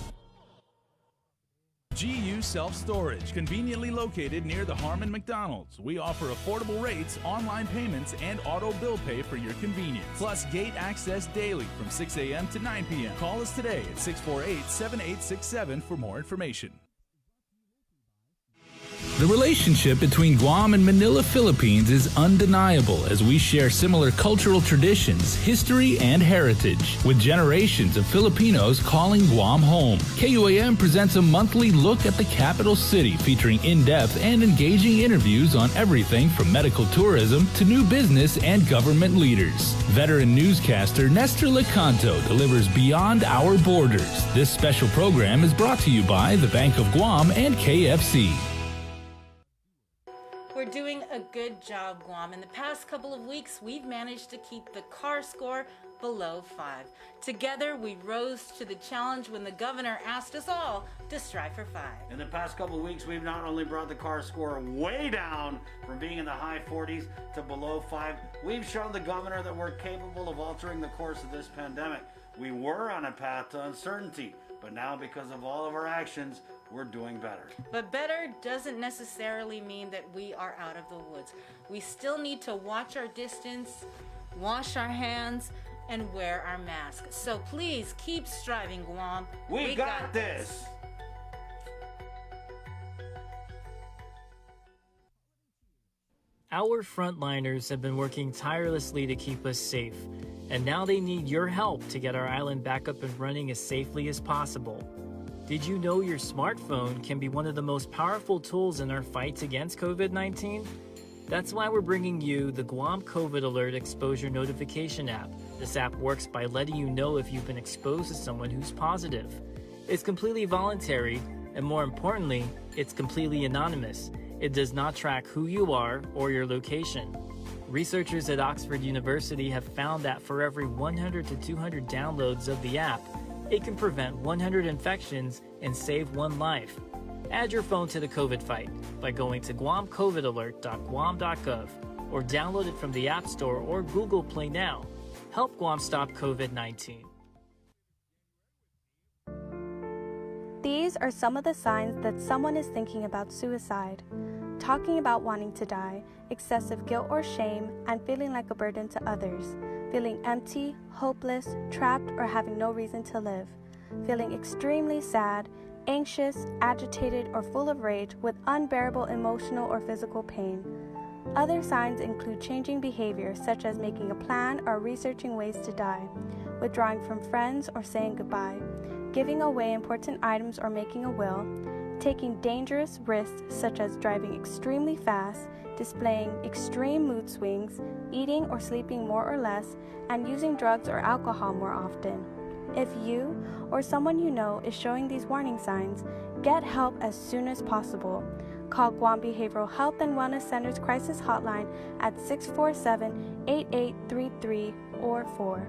GU Self-Storage, conveniently located near the Harmon McDonald's. We offer affordable rates, online payments, and auto bill pay for your convenience. Plus gate access daily from 6 a.m. to 9 p.m. Call us today at 648-7867 for more information. The relationship between Guam and Manila, Philippines is undeniable as we share similar cultural traditions, history, and heritage, with generations of Filipinos calling Guam home. KUAM presents a monthly look at the capital city featuring in-depth and engaging interviews on everything from medical tourism to new business and government leaders. Veteran newscaster Nestor Lecanto delivers Beyond Our Borders. This special program is brought to you by the Bank of Guam and KFC. We're doing a good job, Guam. In the past couple of weeks, we've managed to keep the CAR score below 5. Together, we rose to the challenge when the governor asked us all to strive for 5. In the past couple of weeks, we've not only brought the CAR score way down from being in the high 40s to below 5, we've shown the governor that we're capable of altering the course of this pandemic. We were on a path to uncertainty, but now because of all of our actions, we're doing better. But better doesn't necessarily mean that we are out of the woods. We still need to watch our distance, wash our hands, and wear our masks. So please keep striving, Guam. We got this. Our frontliners have been working tirelessly to keep us safe, and now they need your help to get our island back up and running as safely as possible. Did you know your smartphone can be one of the most powerful tools in our fight against COVID-19? That's why we're bringing you the Guam COVID Alert Exposure Notification app. This app works by letting you know if you've been exposed to someone who's positive. It's completely voluntary, and more importantly, it's completely anonymous. It does not track who you are or your location. Researchers at Oxford University have found that for every 100 to 200 downloads of the app, it can prevent 100 infections and save one life. Add your phone to the COVID fight by going to guamcovidalert.guam.gov or download it from the App Store or Google Play now. Help Guam stop COVID-19. These are some of the signs that someone is thinking about suicide. Talking about wanting to die, excessive guilt or shame, and feeling like a burden to others. Feeling empty, hopeless, trapped, or having no reason to live. Feeling extremely sad, anxious, agitated, or full of rage with unbearable emotional or physical pain. Other signs include changing behavior, such as making a plan or researching ways to die, withdrawing from friends or saying goodbye, giving away important items or making a will, taking dangerous risks such as driving extremely fast, displaying extreme mood swings, eating or sleeping more or less, and using drugs or alcohol more often. If you or someone you know is showing these warning signs, get help as soon as possible. Call Guam Behavioral Health and Wellness Center's crisis hotline at 647-8833 or 4.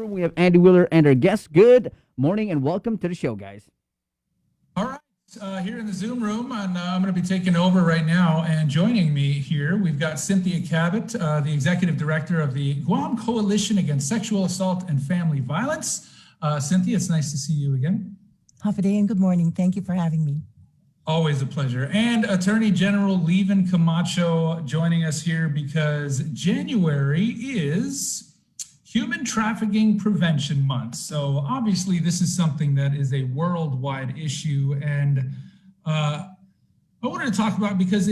We have Andy Wheeler and our guest. Good morning and welcome to the show, guys. All right, here in the Zoom room, and I'm going to be taking over right now. And joining me here, we've got Cynthia Cabot, the Executive Director of the Guam Coalition Against Sexual Assault and Family Violence. Cynthia, it's nice to see you again. Hafa and good morning. Thank you for having me. Always a pleasure. And Attorney General Levin Camacho joining us here because January is Human Trafficking Prevention Month. So obviously this is something that is a worldwide issue, and I wanted to talk about because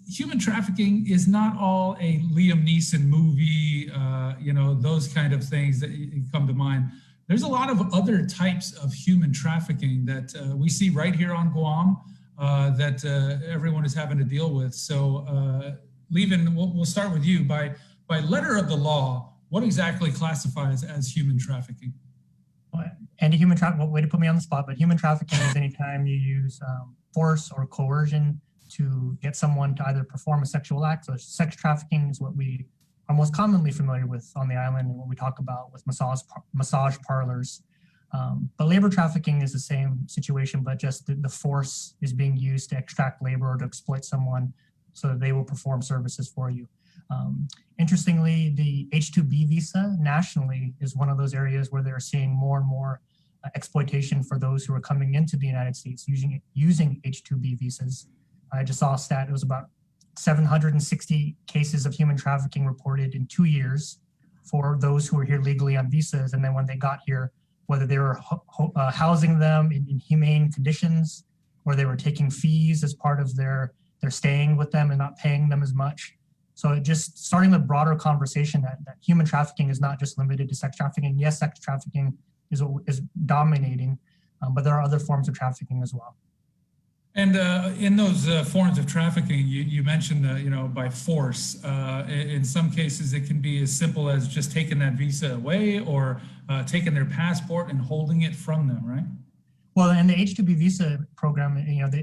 human trafficking is not all a Liam Neeson movie, those kind of things that come to mind. There's a lot of other types of human trafficking that we see right here on Guam that everyone is having to deal with. So Levin, we'll start with you. By letter of the law, what exactly classifies as human trafficking? Anti-human trafficking, way to put me on the spot, but human trafficking is anytime you use force or coercion to get someone to either perform a sexual act. So sex trafficking is what we are most commonly familiar with on the island and what we talk about with massage parlors. But labor trafficking is the same situation, but just the force is being used to extract labor or to exploit someone so that they will perform services for you. Interestingly, the H-2B visa nationally is one of those areas where they're seeing more and more exploitation for those who are coming into the United States using H-2B visas. I just saw a stat, it was about 760 cases of human trafficking reported in 2 years for those who were here legally on visas. And then when they got here, whether they were housing them in humane conditions, or they were taking fees as part of their staying with them and not paying them as much. So it just starting the broader conversation that human trafficking is not just limited to sex trafficking. Yes, sex trafficking is dominating, but there are other forms of trafficking as well. And in those forms of trafficking, you mentioned, by force. In some cases, it can be as simple as just taking that visa away or taking their passport and holding it from them, right? Well, in the H-2B visa program,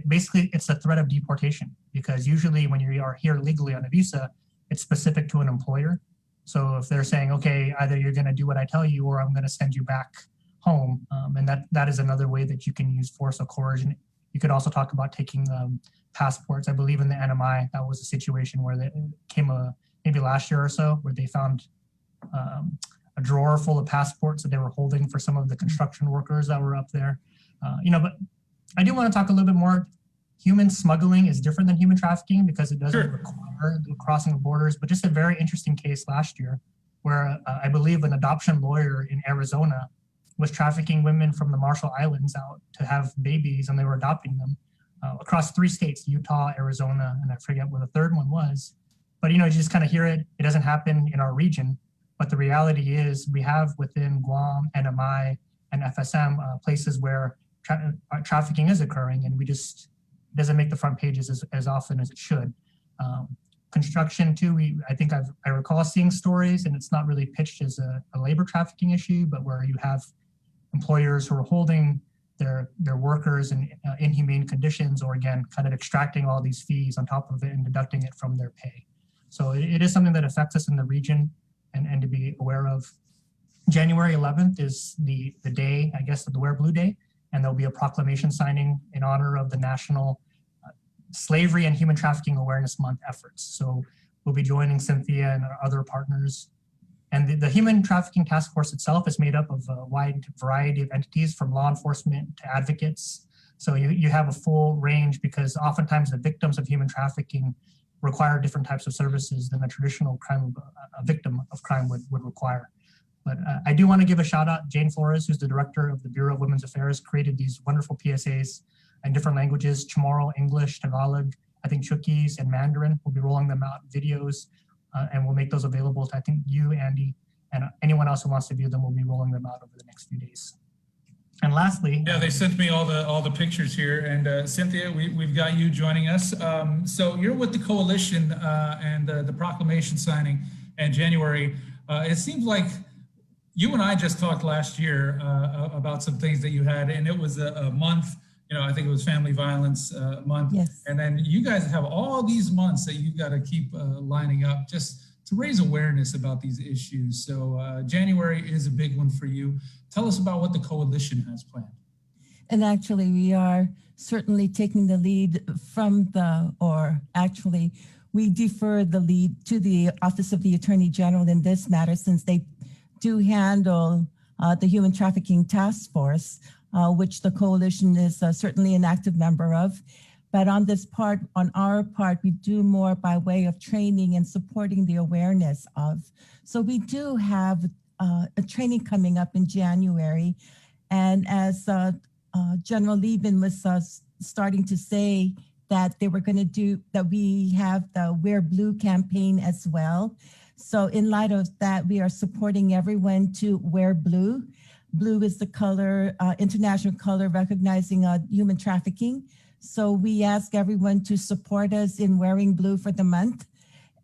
basically it's a threat of deportation, because usually when you are here legally on a visa, it's specific to an employer. So if they're saying, okay, either you're going to do what I tell you, or I'm going to send you back home, and that is another way that you can use force or coercion. You could also talk about taking passports. I believe in the NMI, that was a situation where there came maybe last year or so, where they found a drawer full of passports that they were holding for some of the construction workers that were up there. But I do want to talk a little bit more. Human smuggling is different than human trafficking because it doesn't require the crossing of borders, but just a very interesting case last year where I believe an adoption lawyer in Arizona was trafficking women from the Marshall Islands out to have babies, and they were adopting them across 3 states, Utah, Arizona, and I forget what the third one was. But, you just kind of hear it. It doesn't happen in our region, but the reality is we have within Guam, NMI, and FSM places where trafficking is occurring, and doesn't make the front pages as often as it should. Construction too, I recall seeing stories, and it's not really pitched as a labor trafficking issue, but where you have employers who are holding their workers in inhumane conditions, or again, kind of extracting all these fees on top of it and deducting it from their pay. So it is something that affects us in the region and to be aware of. January 11th is the day, I guess, of the Wear Blue Day, and there'll be a proclamation signing in honor of the National Slavery and Human Trafficking Awareness Month efforts. So we'll be joining Cynthia and our other partners. And the Human Trafficking Task Force itself is made up of a wide variety of entities, from law enforcement to advocates. So you have a full range, because oftentimes the victims of human trafficking require different types of services than a traditional a victim of crime would require. But I do want to give a shout out. Jane Flores, who's the director of the Bureau of Women's Affairs, created these wonderful PSAs in different languages: Chamorro, English, Tagalog, I think Chuukese, and Mandarin. We'll be rolling them out, videos, and we'll make those available to, I think, you, Andy, and anyone else who wants to view them. We'll be rolling them out over the next few days. And lastly, yeah, they sent me all the pictures here, and Cynthia, we've got you joining us. So you're with the coalition and the proclamation signing in January. It seems like you and I just talked last year about some things that you had, and it was a month. I think it was Family Violence Month. Yes. And then you guys have all these months that you've got to keep lining up just to raise awareness about these issues. So January is a big one for you. Tell us about what the coalition has planned. And actually, we are certainly taking the lead we defer the lead to the Office of the Attorney General in this matter, since they do handle the Human Trafficking Task Force, which the coalition is certainly an active member of. But on our part, we do more by way of training and supporting the awareness of. So we do have a training coming up in January. And as General Lieben was starting to say, that they were going to we have the Wear Blue campaign as well. So in light of that, we are supporting everyone to wear blue. Blue is the color, international color recognizing human trafficking. So we ask everyone to support us in wearing blue for the month.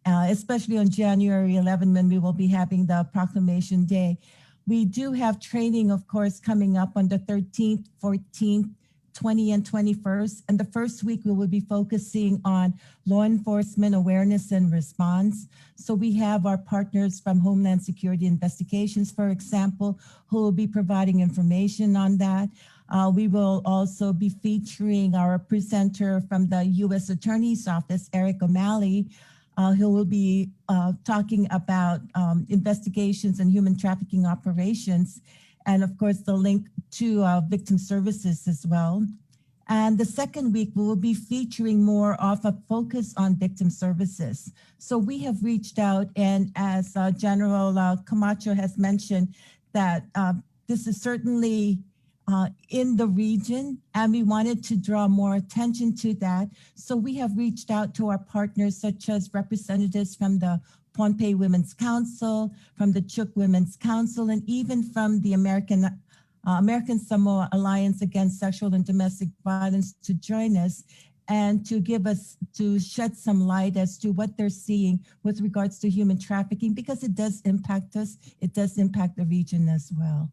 especially on January 11 when we will be having the Proclamation Day. We do have training, of course, coming up on the 13th, 14th, 20 and 21st. And the first week we will be focusing on law enforcement awareness and response. So we have our partners from Homeland Security Investigations, for example, who will be providing information on that. We will also be featuring our presenter from the U.S. Attorney's Office, Eric O'Malley, who will be talking about investigations and human trafficking operations, and of course the link to victim services as well. And the second week, we will be featuring more of a focus on victim services. So we have reached out, and as General Camacho has mentioned, that this is certainly in the region, and we wanted to draw more attention to that. So we have reached out to our partners, such as representatives from the Pohnpei Women's Council, from the Chuk Women's Council, and even from the American Samoa Alliance Against Sexual and Domestic Violence to join us and to shed some light as to what they're seeing with regards to human trafficking, because it does impact us. It does impact the region as well.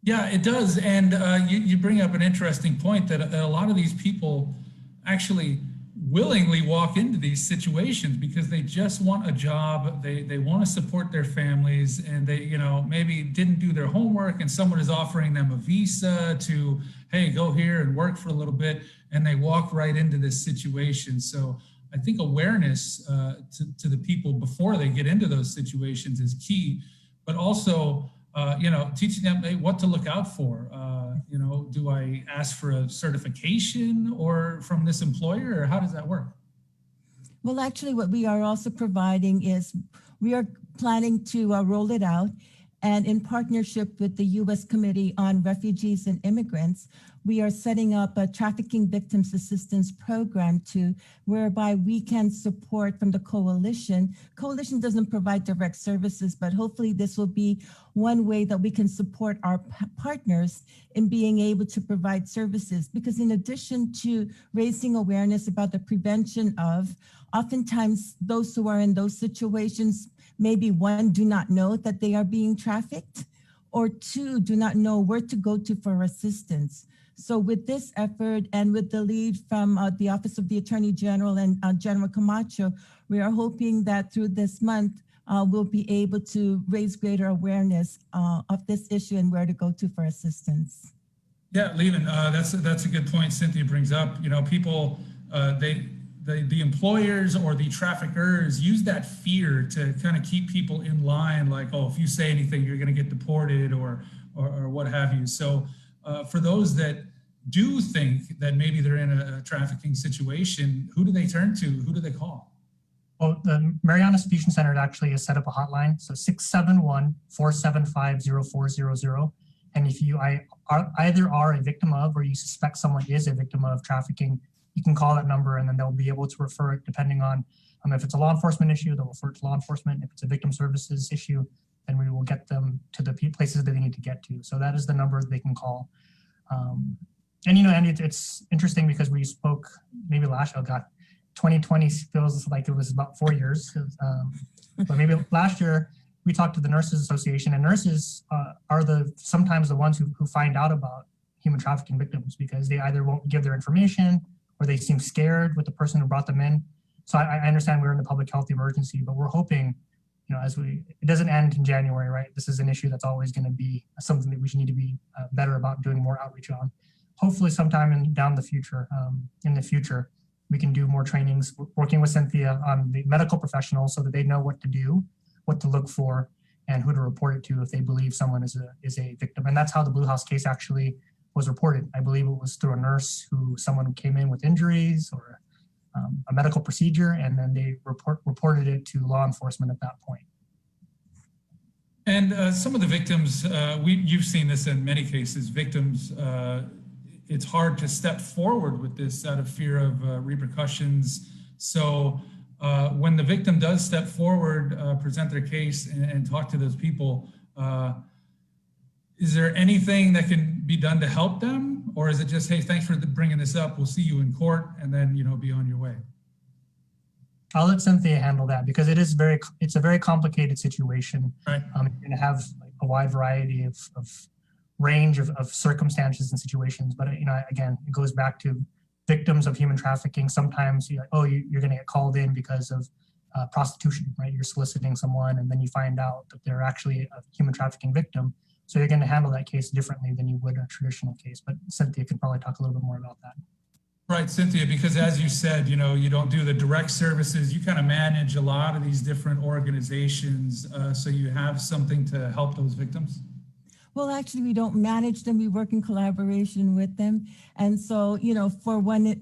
Yeah, it does. And you bring up an interesting point that a lot of these people actually willingly walk into these situations because they just want a job, they want to support their families, and they, maybe didn't do their homework and someone is offering them a visa to, hey, go here and work for a little bit, and they walk right into this situation. So I think awareness to the people before they get into those situations is key, but also teaching them what to look out for. Do I ask for a certification or from this employer, or how does that work? Well, actually, what we are also providing is we are planning to roll it out, and in partnership with the U.S. Committee on Refugees and Immigrants, we are setting up a trafficking victims assistance program whereby we can support from the coalition. Coalition doesn't provide direct services, but hopefully this will be one way that we can support our partners in being able to provide services. Because in addition to raising awareness about the prevention of, oftentimes those who are in those situations, maybe one, do not know that they are being trafficked, or two, do not know where to go to for assistance. So with this effort and with the lead from the Office of the Attorney General and General Camacho, we are hoping that through this month, we'll be able to raise greater awareness of this issue and where to go to for assistance. Yeah, Leland, that's a good point Cynthia brings up. People, the employers or the traffickers use that fear to kind of keep people in line, like, oh, if you say anything, you're going to get deported or what have you. So for those that do think that maybe they're in a trafficking situation, who do they turn to? Who do they call? Well, the Marianas Fusion Center actually has set up a hotline, so 671-475-0400. And if you either are a victim of, or you suspect someone is a victim of trafficking, you can call that number, and then they'll be able to refer it depending on if it's a law enforcement issue, they'll refer it to law enforcement. If it's a victim services issue, then we will get them to the places that they need to get to. So that is the number they can call. Andy, it's interesting because we spoke maybe last year. 2020 feels like it was about 4 years. But maybe last year we talked to the Nurses Association, and nurses are sometimes the ones who find out about human trafficking victims because they either won't give their information or they seem scared with the person who brought them in. So I understand we're in the public health emergency, but we're hoping, it doesn't end in January, right? This is an issue that's always going to be something that we need to be better about doing more outreach on. Hopefully sometime in the future, we can do more trainings, working with Cynthia on the medical professionals so that they know what to do, what to look for, and who to report it to if they believe someone is a victim. And that's how the Blue House case actually was reported. I believe it was through a nurse someone who came in with injuries or a medical procedure, and then they reported it to law enforcement at that point. And some of the victims, you've seen this in many cases, victims, it's hard to step forward with this out of fear of repercussions. So when the victim does step forward, present their case and talk to those people, is there anything that can be done to help them? Or is it just, hey, thanks for bringing this up, we'll see you in court, and then, be on your way? I'll let Cynthia handle that because it's a very complicated situation. Right. You're going to have a wide variety of range of circumstances and situations. But, again, it goes back to victims of human trafficking. Sometimes you're going to get called in because of prostitution, right? You're soliciting someone and then you find out that they're actually a human trafficking victim. So you're going to handle that case differently than you would a traditional case. But Cynthia can probably talk a little bit more about that. Right, Cynthia, because as you said, you don't do the direct services. You kind of manage a lot of these different organizations. So you have something to help those victims? Well, actually, we don't manage them. We work in collaboration with them. And so, for one,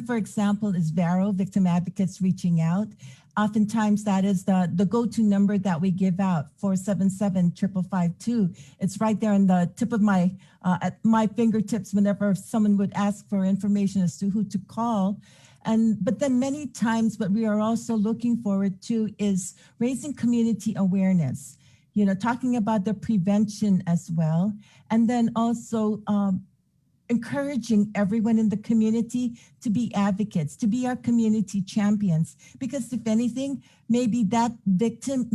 for example, is Vero, Victim Advocates Reaching Out. Oftentimes that is the go-to number that we give out, 477-5552. It's right there on the tip of my, at my fingertips whenever someone would ask for information as to who to call. But then many times what we are also looking forward to is raising community awareness, talking about the prevention as well. And then also encouraging everyone in the community to be advocates, to be our community champions, because if anything, maybe that victim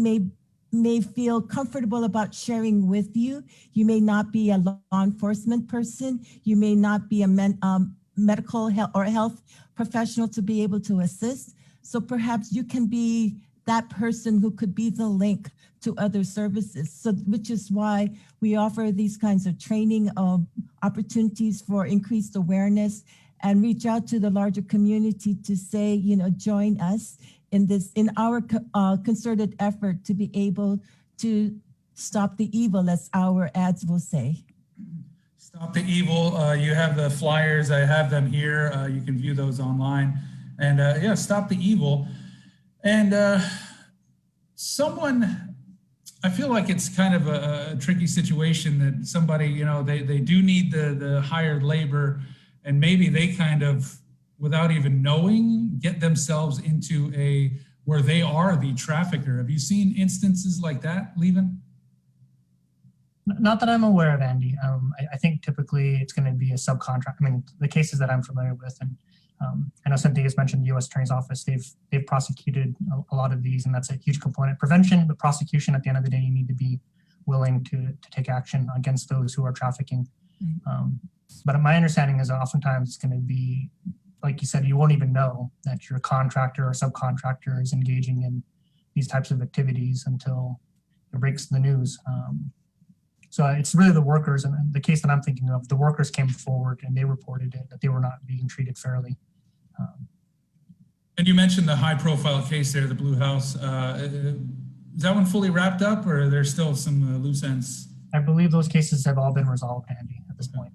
may feel comfortable about sharing with you. You may not be a law enforcement person. You may not be a medical health professional to be able to assist. So perhaps you can be that person who could be the link to other services. So, which is why we offer these kinds of training opportunities for increased awareness and reach out to the larger community to say, join us in our concerted effort to be able to stop the evil, as our ads will say. Stop the evil. You have the flyers. I have them here. You can view those online. And stop the evil. And I feel like it's kind of a tricky situation that somebody, they do need the hired labor, and maybe they kind of, without even knowing, get themselves into where they are the trafficker. Have you seen instances like that, Levin? Not that I'm aware of, Andy. I think typically it's going to be a subcontract. I mean, the cases that I'm familiar with, and I know Cynthia has mentioned the U.S. Attorney's Office. They've prosecuted a lot of these, and that's a huge component. Prevention, but prosecution, at the end of the day, you need to be willing to take action against those who are trafficking. But my understanding is that oftentimes it's going to be, like you said, you won't even know that your contractor or subcontractor is engaging in these types of activities until it breaks the news. So it's really the workers, and the case that I'm thinking of, the workers came forward and they reported it, that they were not being treated fairly. And you mentioned the high-profile case there, the Blue House. Is that one fully wrapped up, or are there still some loose ends? I believe those cases have all been resolved, Andy, at this point.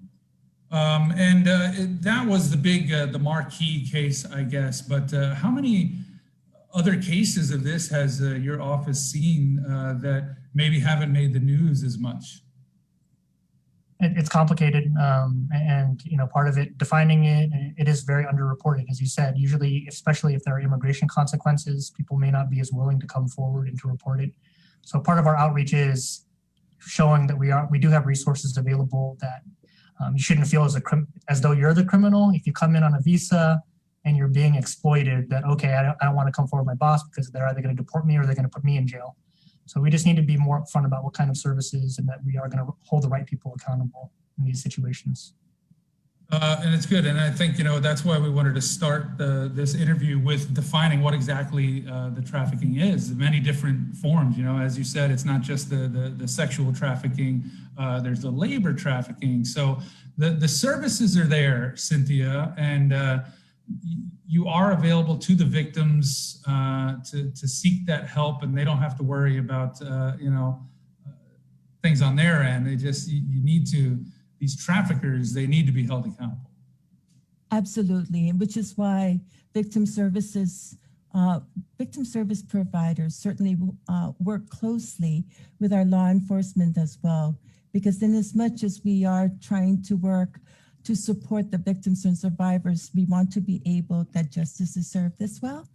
That was the big, the marquee case, I guess. But how many other cases of this has your office seen that maybe haven't made the news as much? It's complicated, and part of it, defining it is very underreported, as you said. Usually, especially if there are immigration consequences, people may not be as willing to come forward and to report it. So part of our outreach is showing that we do have resources available, that you shouldn't feel as though you're the criminal. If you come in on a visa and you're being exploited, that okay, I don't want to come forward with my boss because they're either going to deport me or they're going to put me in jail. So we just need to be more upfront about what kind of services, and that we are going to hold the right people accountable in these situations. And it's good. And I think, that's why we wanted to start this interview with defining what exactly the trafficking is. Many different forms, as you said, it's not just the sexual trafficking, there's the labor trafficking. So the services are there, Cynthia, and you are available to the victims to seek that help, and they don't have to worry about things on their end. They just these traffickers, they need to be held accountable. Absolutely, which is why victim service providers certainly work closely with our law enforcement as well, because in as much as we are trying to work to support the victims and survivors, we want to be able that justice is served as well,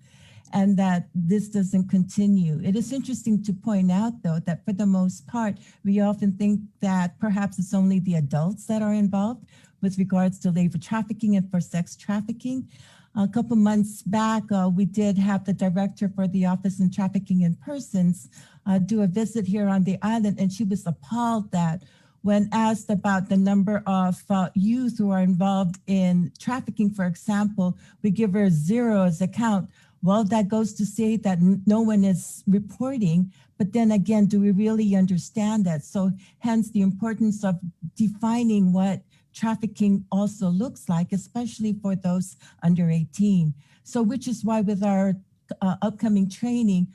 and that this doesn't continue. It is interesting to point out, though, that for the most part, we often think that perhaps it's only the adults that are involved with regards to labor trafficking and for sex trafficking. A couple months back, we did have the director for the Office in Trafficking in Persons do a visit here on the island, and she was appalled that when asked about the number of youth who are involved in trafficking, for example, we give her 0 as a count. Well, that goes to say that no one is reporting, but then again, do we really understand that? So hence the importance of defining what trafficking also looks like, especially for those under 18. So which is why with our upcoming training,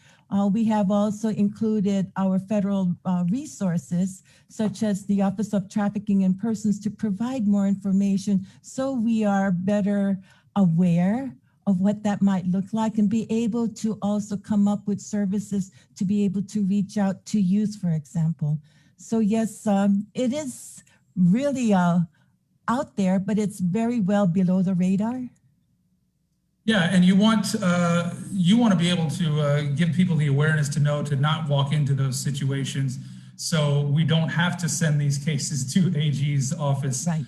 we have also included our federal resources, such as the Office of Trafficking in Persons, to provide more information so we are better aware of what that might look like and be able to also come up with services to be able to reach out to youth, for example. So yes, it is really out there, but it's very well below the radar. Yeah, and you want to be able to give people the awareness to know to not walk into those situations, so we don't have to send these cases to AG's office. Right.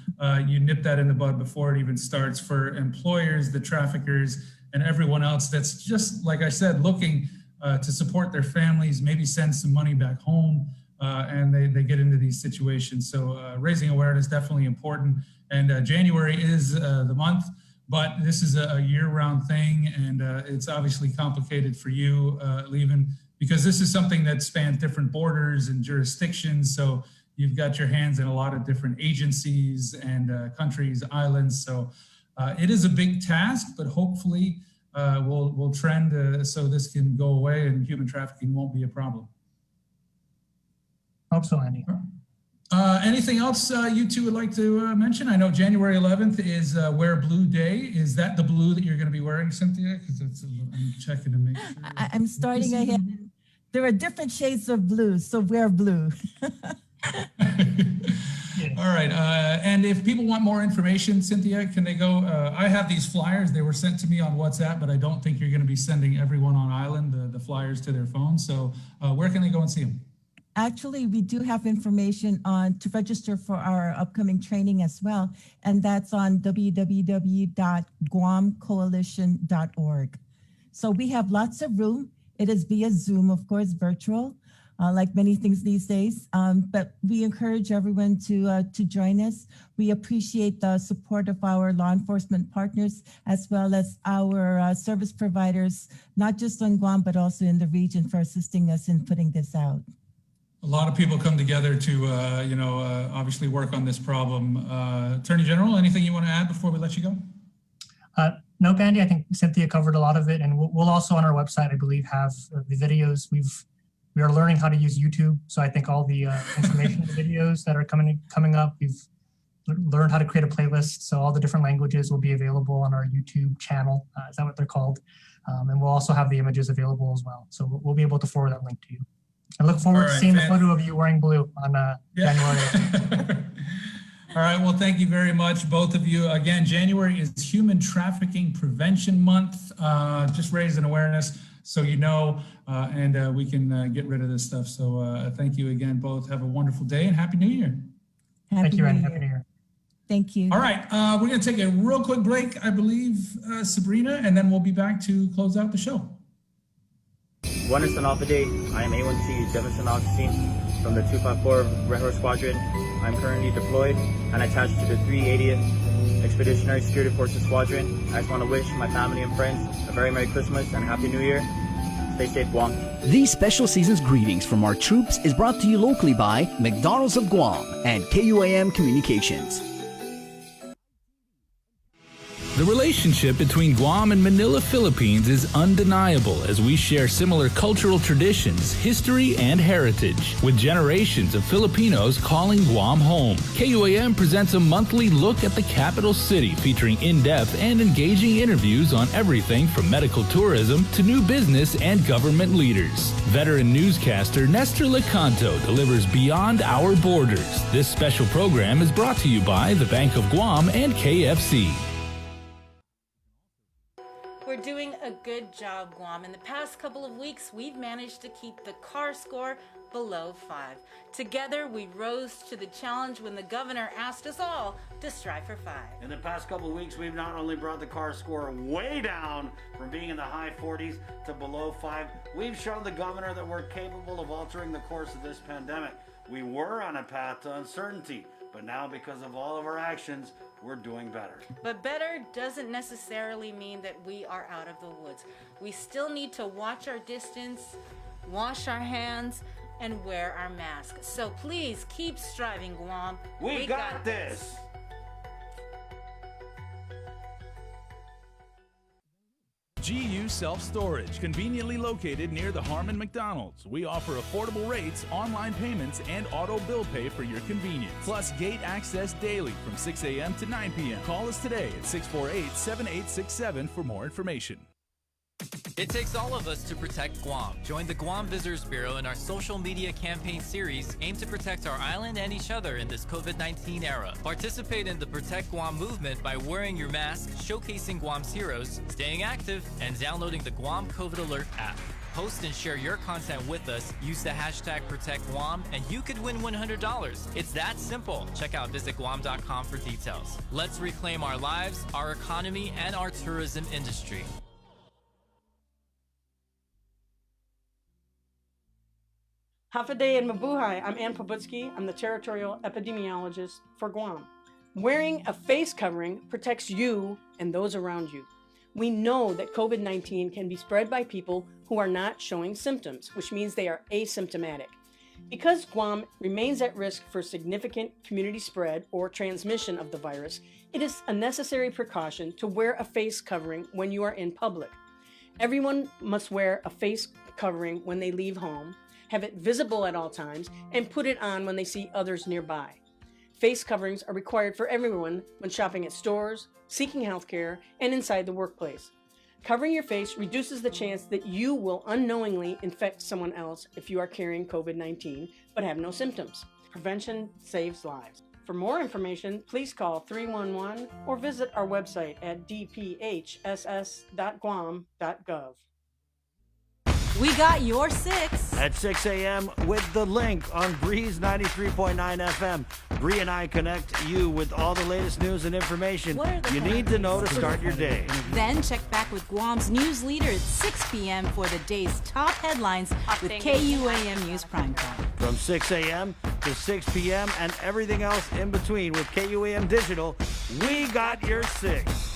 You nip that in the bud before it even starts for employers, the traffickers, and everyone else that's just, like I said, looking to support their families, maybe send some money back home, and they get into these situations. So raising awareness, definitely important. And January is the month, but this is a year-round thing, and it's obviously complicated for you, Lieven, because this is something that spans different borders and jurisdictions. So you've got your hands in a lot of different agencies and countries, islands. So it is a big task, but hopefully we'll trend so this can go away and human trafficking won't be a problem. Hope so, Andy. Anything else you two would like to mention? I know January 11th is Wear Blue Day. Is that the blue that you're going to be wearing, Cynthia? Because I'm checking to make sure. I'm starting ahead. There are different shades of blue, so wear blue. All right. And if people want more information, Cynthia, can they go? I have these flyers. They were sent to me on WhatsApp, but I don't think you're going to be sending everyone on island the flyers to their phone. So where can they go and see them? Actually, we do have information on to register for our upcoming training as well, and that's on www.guamcoalition.org. So we have lots of room. It is via Zoom, of course, virtual, like many things these days. But we encourage everyone to join us. We appreciate the support of our law enforcement partners, as well as our service providers, not just on Guam, but also in the region, for assisting us in putting this out. A lot of people come together to, obviously work on this problem. Attorney General, anything you want to add before we let you go? No, Andy, I think Cynthia covered a lot of it, and we'll also on our website, I believe, have the videos. We are learning how to use YouTube, so I think all the information videos that are coming up, we've learned how to create a playlist, so all the different languages will be available on our YouTube channel. Is that what they're called? And we'll also have the images available as well, so we'll be able to forward that link to you. I look forward to seeing the photo of you wearing blue on January. All right. Well, thank you very much, both of you. Again, January is Human Trafficking Prevention Month. Just raising awareness so you know, and we can get rid of this stuff. So thank you again, both. Have a wonderful day and Happy New Year. Thank you, Randy. Happy New Year. Thank you. All right. We're going to take a real quick break, I believe, Sabrina, and then we'll be back to close out the show. Buenas Day. I am A1C Jefferson Augustine from the 254 Red Horse Squadron. I'm currently deployed and attached to the 380th Expeditionary Security Forces Squadron. I just want to wish my family and friends a very Merry Christmas and Happy New Year. Stay safe, Guam. These special season's greetings from our troops is brought to you locally by McDonald's of Guam and KUAM Communications. The relationship between Guam and Manila, Philippines is undeniable as we share similar cultural traditions, history, and heritage, with generations of Filipinos calling Guam home. KUAM presents a monthly look at the capital city featuring in-depth and engaging interviews on everything from medical tourism to new business and government leaders. Veteran newscaster Nestor Lecanto delivers Beyond Our Borders. This special program is brought to you by the Bank of Guam and KFC. We're doing a good good job, Guam. In the past couple of weeks, we've managed to keep the CAR score below 5. Together, we rose to the challenge when the governor asked us all to strive for 5. In the past couple of weeks, we've not only brought the CAR score way down from being in the high 40s to below 5, we've shown the governor that we're capable of altering the course of this pandemic. We were on a path to uncertainty, but now because of all of our actions, we're doing better. But better doesn't necessarily mean that we are out of the woods. We still need to watch our distance, wash our hands, and wear our masks. So please keep striving, Guam. We got this. GU Self-Storage, conveniently located near the Harmon McDonald's. We offer affordable rates, online payments, and auto bill pay for your convenience. Plus gate access daily from 6 a.m. to 9 p.m. Call us today at 648-7867 for more information. It takes all of us to protect Guam. Join the Guam Visitors Bureau in our social media campaign series aimed to protect our island and each other in this COVID-19 era. Participate in the Protect Guam movement by wearing your mask, showcasing Guam's heroes, staying active, and downloading the Guam COVID Alert app. Post and share your content with us, use the hashtag ProtectGuam, and you could win $100. It's that simple. Check out visitguam.com for details. Let's reclaim our lives, our economy, and our tourism industry. Half a day in Mabuhay. I'm Ann Pobutsky. I'm the territorial epidemiologist for Guam. Wearing a face covering protects you and those around you. We know that COVID-19 can be spread by people who are not showing symptoms, which means they are asymptomatic. Because Guam remains at risk for significant community spread or transmission of the virus, it is a necessary precaution to wear a face covering when you are in public. Everyone must wear a face covering when they leave home, have it visible at all times, and put it on when they see others nearby. Face coverings are required for everyone when shopping at stores, seeking healthcare, and inside the workplace. Covering your face reduces the chance that you will unknowingly infect someone else if you are carrying COVID-19 but have no symptoms. Prevention saves lives. For more information, please call 311 or visit our website at dphss.guam.gov. We got your 6 at 6 a.m. with The Link on Breeze 93.9 FM. Bree and I connect you with all the latest news and information you need to know to start your day. Then check back with Guam's news leader at 6 p.m. for the day's top headlines with KUAM News Primetime. From 6 a.m. to 6 p.m. and everything else in between with KUAM Digital, we got your 6.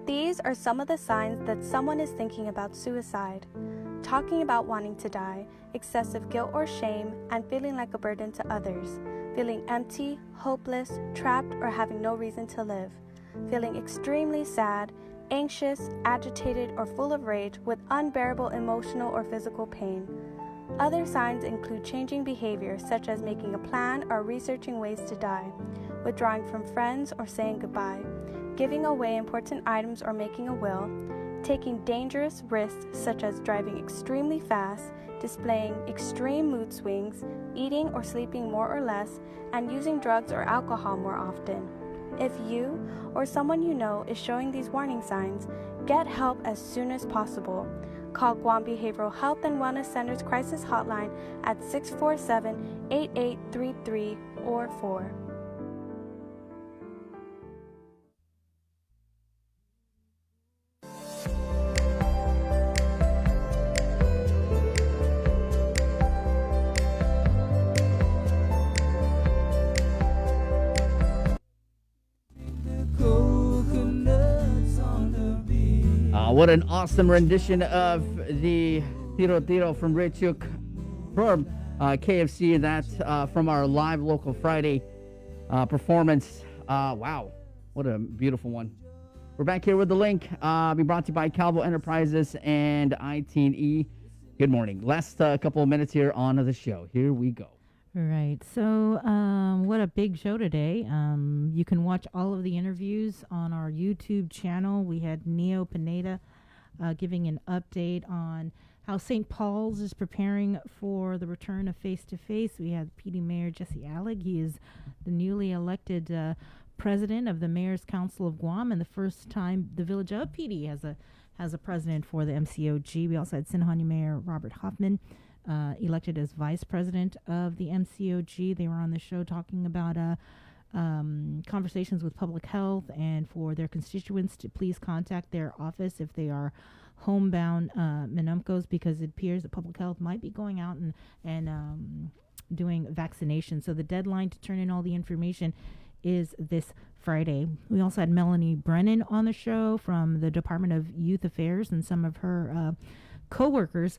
These are some of the signs that someone is thinking about suicide. Talking about wanting to die, excessive guilt or shame, and feeling like a burden to others. Feeling empty, hopeless, trapped, or having no reason to live. Feeling extremely sad, anxious, agitated, or full of rage with unbearable emotional or physical pain. Other signs include changing behavior such as making a plan or researching ways to die, withdrawing from friends or saying goodbye, giving away important items or making a will, taking dangerous risks such as driving extremely fast, displaying extreme mood swings, eating or sleeping more or less, and using drugs or alcohol more often. If you or someone you know is showing these warning signs, get help as soon as possible. Call Guam Behavioral Health and Wellness Center's crisis hotline at 647-8833 or 4. What an awesome rendition of the Tiro Tiro from Ray Chuk from KFC. That's from our live local Friday performance. Wow, what a beautiful one. We're back here with The Link. Be brought to you by Calvo Enterprises and I-10E. Good morning. Last couple of minutes here on the show. Here we go. Right. So, what a big show today. You can watch all of the interviews on our YouTube channel. We had Neo Pineda giving an update on how St. Paul's is preparing for the return of face-to-face. We had PD Mayor Jesse Allig. He is the newly elected president of the Mayor's Council of Guam, and the first time the village of PD has a president for the MCOG. We also had Sinahani Mayor Robert Hoffman elected as vice president of the MCOG. They were on the show talking about conversations with public health, and for their constituents to please contact their office if they are homebound Minumcos, because it appears that public health might be going out and doing vaccinations. So the deadline to turn in all the information is this Friday. We also had Melanie Brennan on the show from the Department of Youth Affairs and some of her co-workers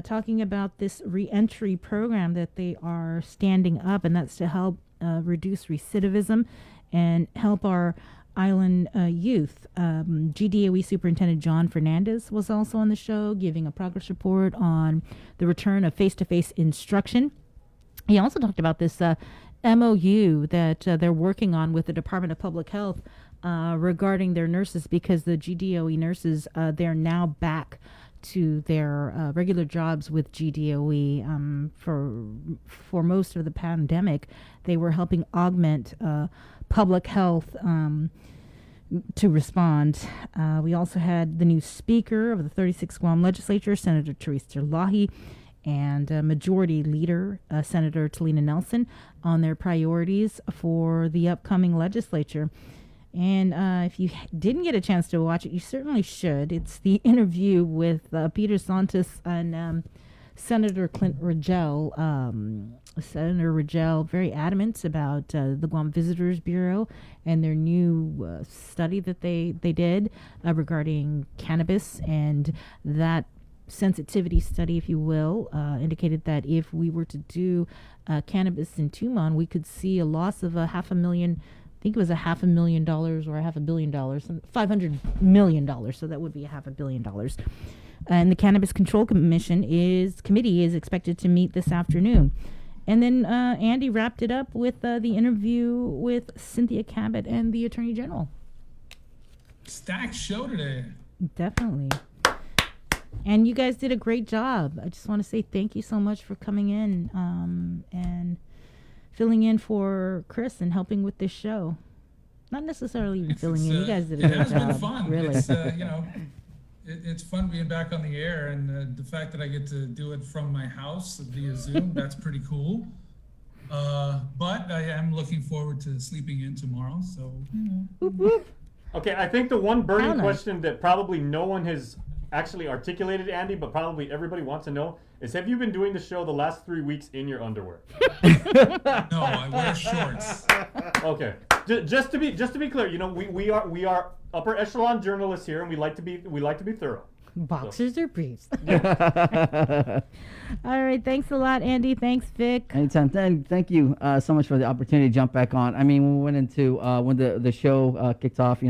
talking about this reentry program that they are standing up, and that's to help reduce recidivism and help our island youth. GDOE Superintendent John Fernandez was also on the show giving a progress report on the return of face-to-face instruction. He also talked about this MOU that they're working on with the Department of Public Health regarding their nurses, because the GDOE nurses, they're now back to their regular jobs with GDOE. For most of the pandemic, they were helping augment public health to respond. We also had the new Speaker of the 36th Guam Legislature, Senator Teresa Lahi, and Majority Leader, Senator Talina Nelson, on their priorities for the upcoming legislature. And if you didn't get a chance to watch it, you certainly should. It's the interview with Peter Santos and Senator Clint Rogel. Senator Rogel very adamant about the Guam Visitors Bureau and their new study that they did regarding cannabis, and that sensitivity study, if you will, indicated that if we were to do cannabis in Tumon, we could see a loss of $500,000. I think it was $500,000 or $500 million, $500 million. So that would be $500 million. And the Cannabis Control Committee is expected to meet this afternoon. And then Andy wrapped it up with the interview with Cynthia Cabot and the Attorney General. Stacked show today. Definitely. And you guys did a great job. I just want to say thank you so much for coming in and filling in for Chris and helping with this show. Not necessarily even filling in. You guys did a great job. It has been fun. Really. It's, it's fun being back on the air, and the fact that I get to do it from my house via Zoom, that's pretty cool. But I am looking forward to sleeping in tomorrow. So. Okay, I think the one burning question that probably no one has actually articulated, Andy, but probably everybody wants to know is: have you been doing the show the last 3 weeks in your underwear? No, I wear shorts. Okay, just to be clear, we are upper echelon journalists here, and we like to be thorough. Boxers or briefs. All right, thanks a lot, Andy. Thanks, Vic. Anytime. Thank you so much for the opportunity to jump back on. I mean, when we went into when the show kicked off,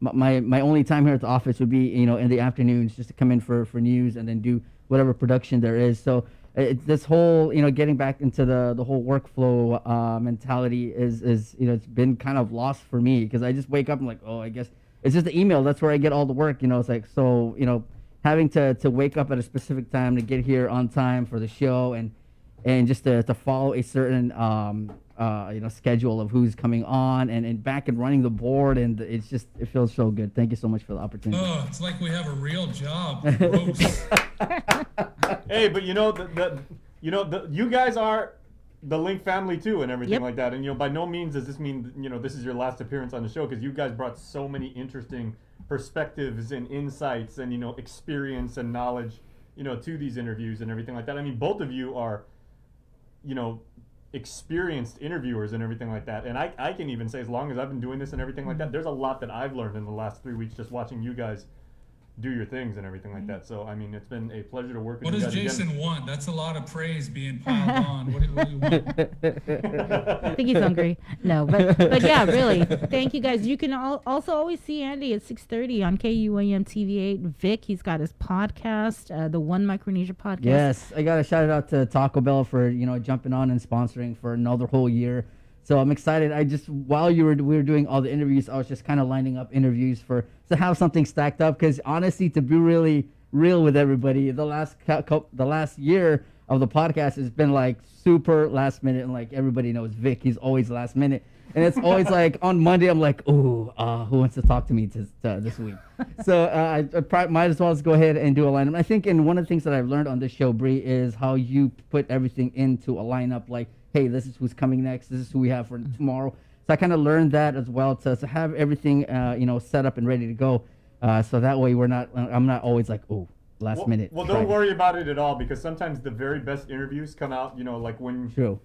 my only time here at the office would be in the afternoons, just to come in for news and then do whatever production there is. So this whole getting back into the whole workflow mentality is it's been kind of lost for me, because I just wake up and like, oh, I guess it's just the email. That's where I get all the work. It's like, so having to wake up at a specific time to get here on time for the show and just to follow a certain schedule of who's coming on and back and running the board, and it feels so good. Thank you so much for the opportunity. Oh, it's like we have a real job. Hey, but you guys are the Link family too, and everything like that. And by no means does this mean this is your last appearance on the show, because you guys brought so many interesting perspectives and insights and experience and knowledge to these interviews and everything like that. I mean, both of you are experienced interviewers and everything like that, and I can even say, as long as I've been doing this and everything like that, there's a lot that I've learned in the last 3 weeks just watching you guys do your things and everything like that. So I mean, it's been a pleasure to work with you guys. What does Jason want? That's a lot of praise being piled on. What do you want? I think he's hungry. No, but yeah, really. Thank you guys. You can also always see Andy at 6:30 on KUAM TV8. Vic, he's got his podcast, the One Micronesia podcast. Yes, I got to shout it out to Taco Bell for jumping on and sponsoring for another whole year. So I'm excited. While we were doing all the interviews, I was just kind of lining up interviews to have something stacked up, because honestly, to be really real with everybody. The last year of the podcast has been like super last minute, and like everybody knows Vic, he's always last minute. And it's always like on Monday, I'm like, who wants to talk to me this week? So I might as well just go ahead and do a lineup. I think, and one of the things that I've learned on this show, Bree, is how you put everything into a lineup. Like, hey, this is who's coming next. This is who we have for tomorrow. So I kind of learned that as well to have everything, set up and ready to go. So that way I'm not always like, last minute. Well, don't worry about it at all, because sometimes the very best interviews come out, like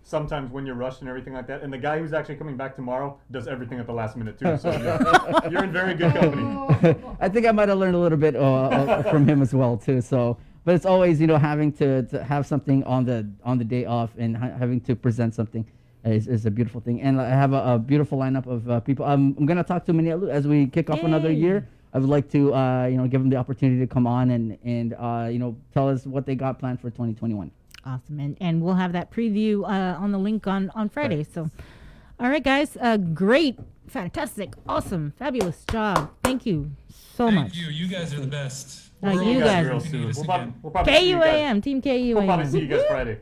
sometimes when you're rushed and everything like that. And the guy who's actually coming back tomorrow does everything at the last minute too. So you're in very good company. I think I might have learned a little bit from him as well too. So, but it's always, having to have something on the day off and having to present something is a beautiful thing. And I have a beautiful lineup of people. I'm going to talk to Manila as we kick off another year. I would like to, give them the opportunity to come on and tell us what they got planned for 2021. Awesome. And we'll have that preview on the link on Friday. So, all right, guys. Great, fantastic, awesome, fabulous job. Thank you so much. Thank you. You guys are the best. You guys. KUAM, Team KUAM. We'll probably see you guys Friday.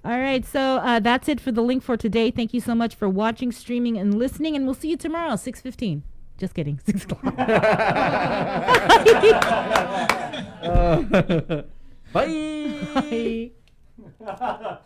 All right, so that's it for the link for today. Thank you so much for watching, streaming, and listening, and we'll see you tomorrow, 6:15. Just kidding, 6 o'clock. Bye. Bye.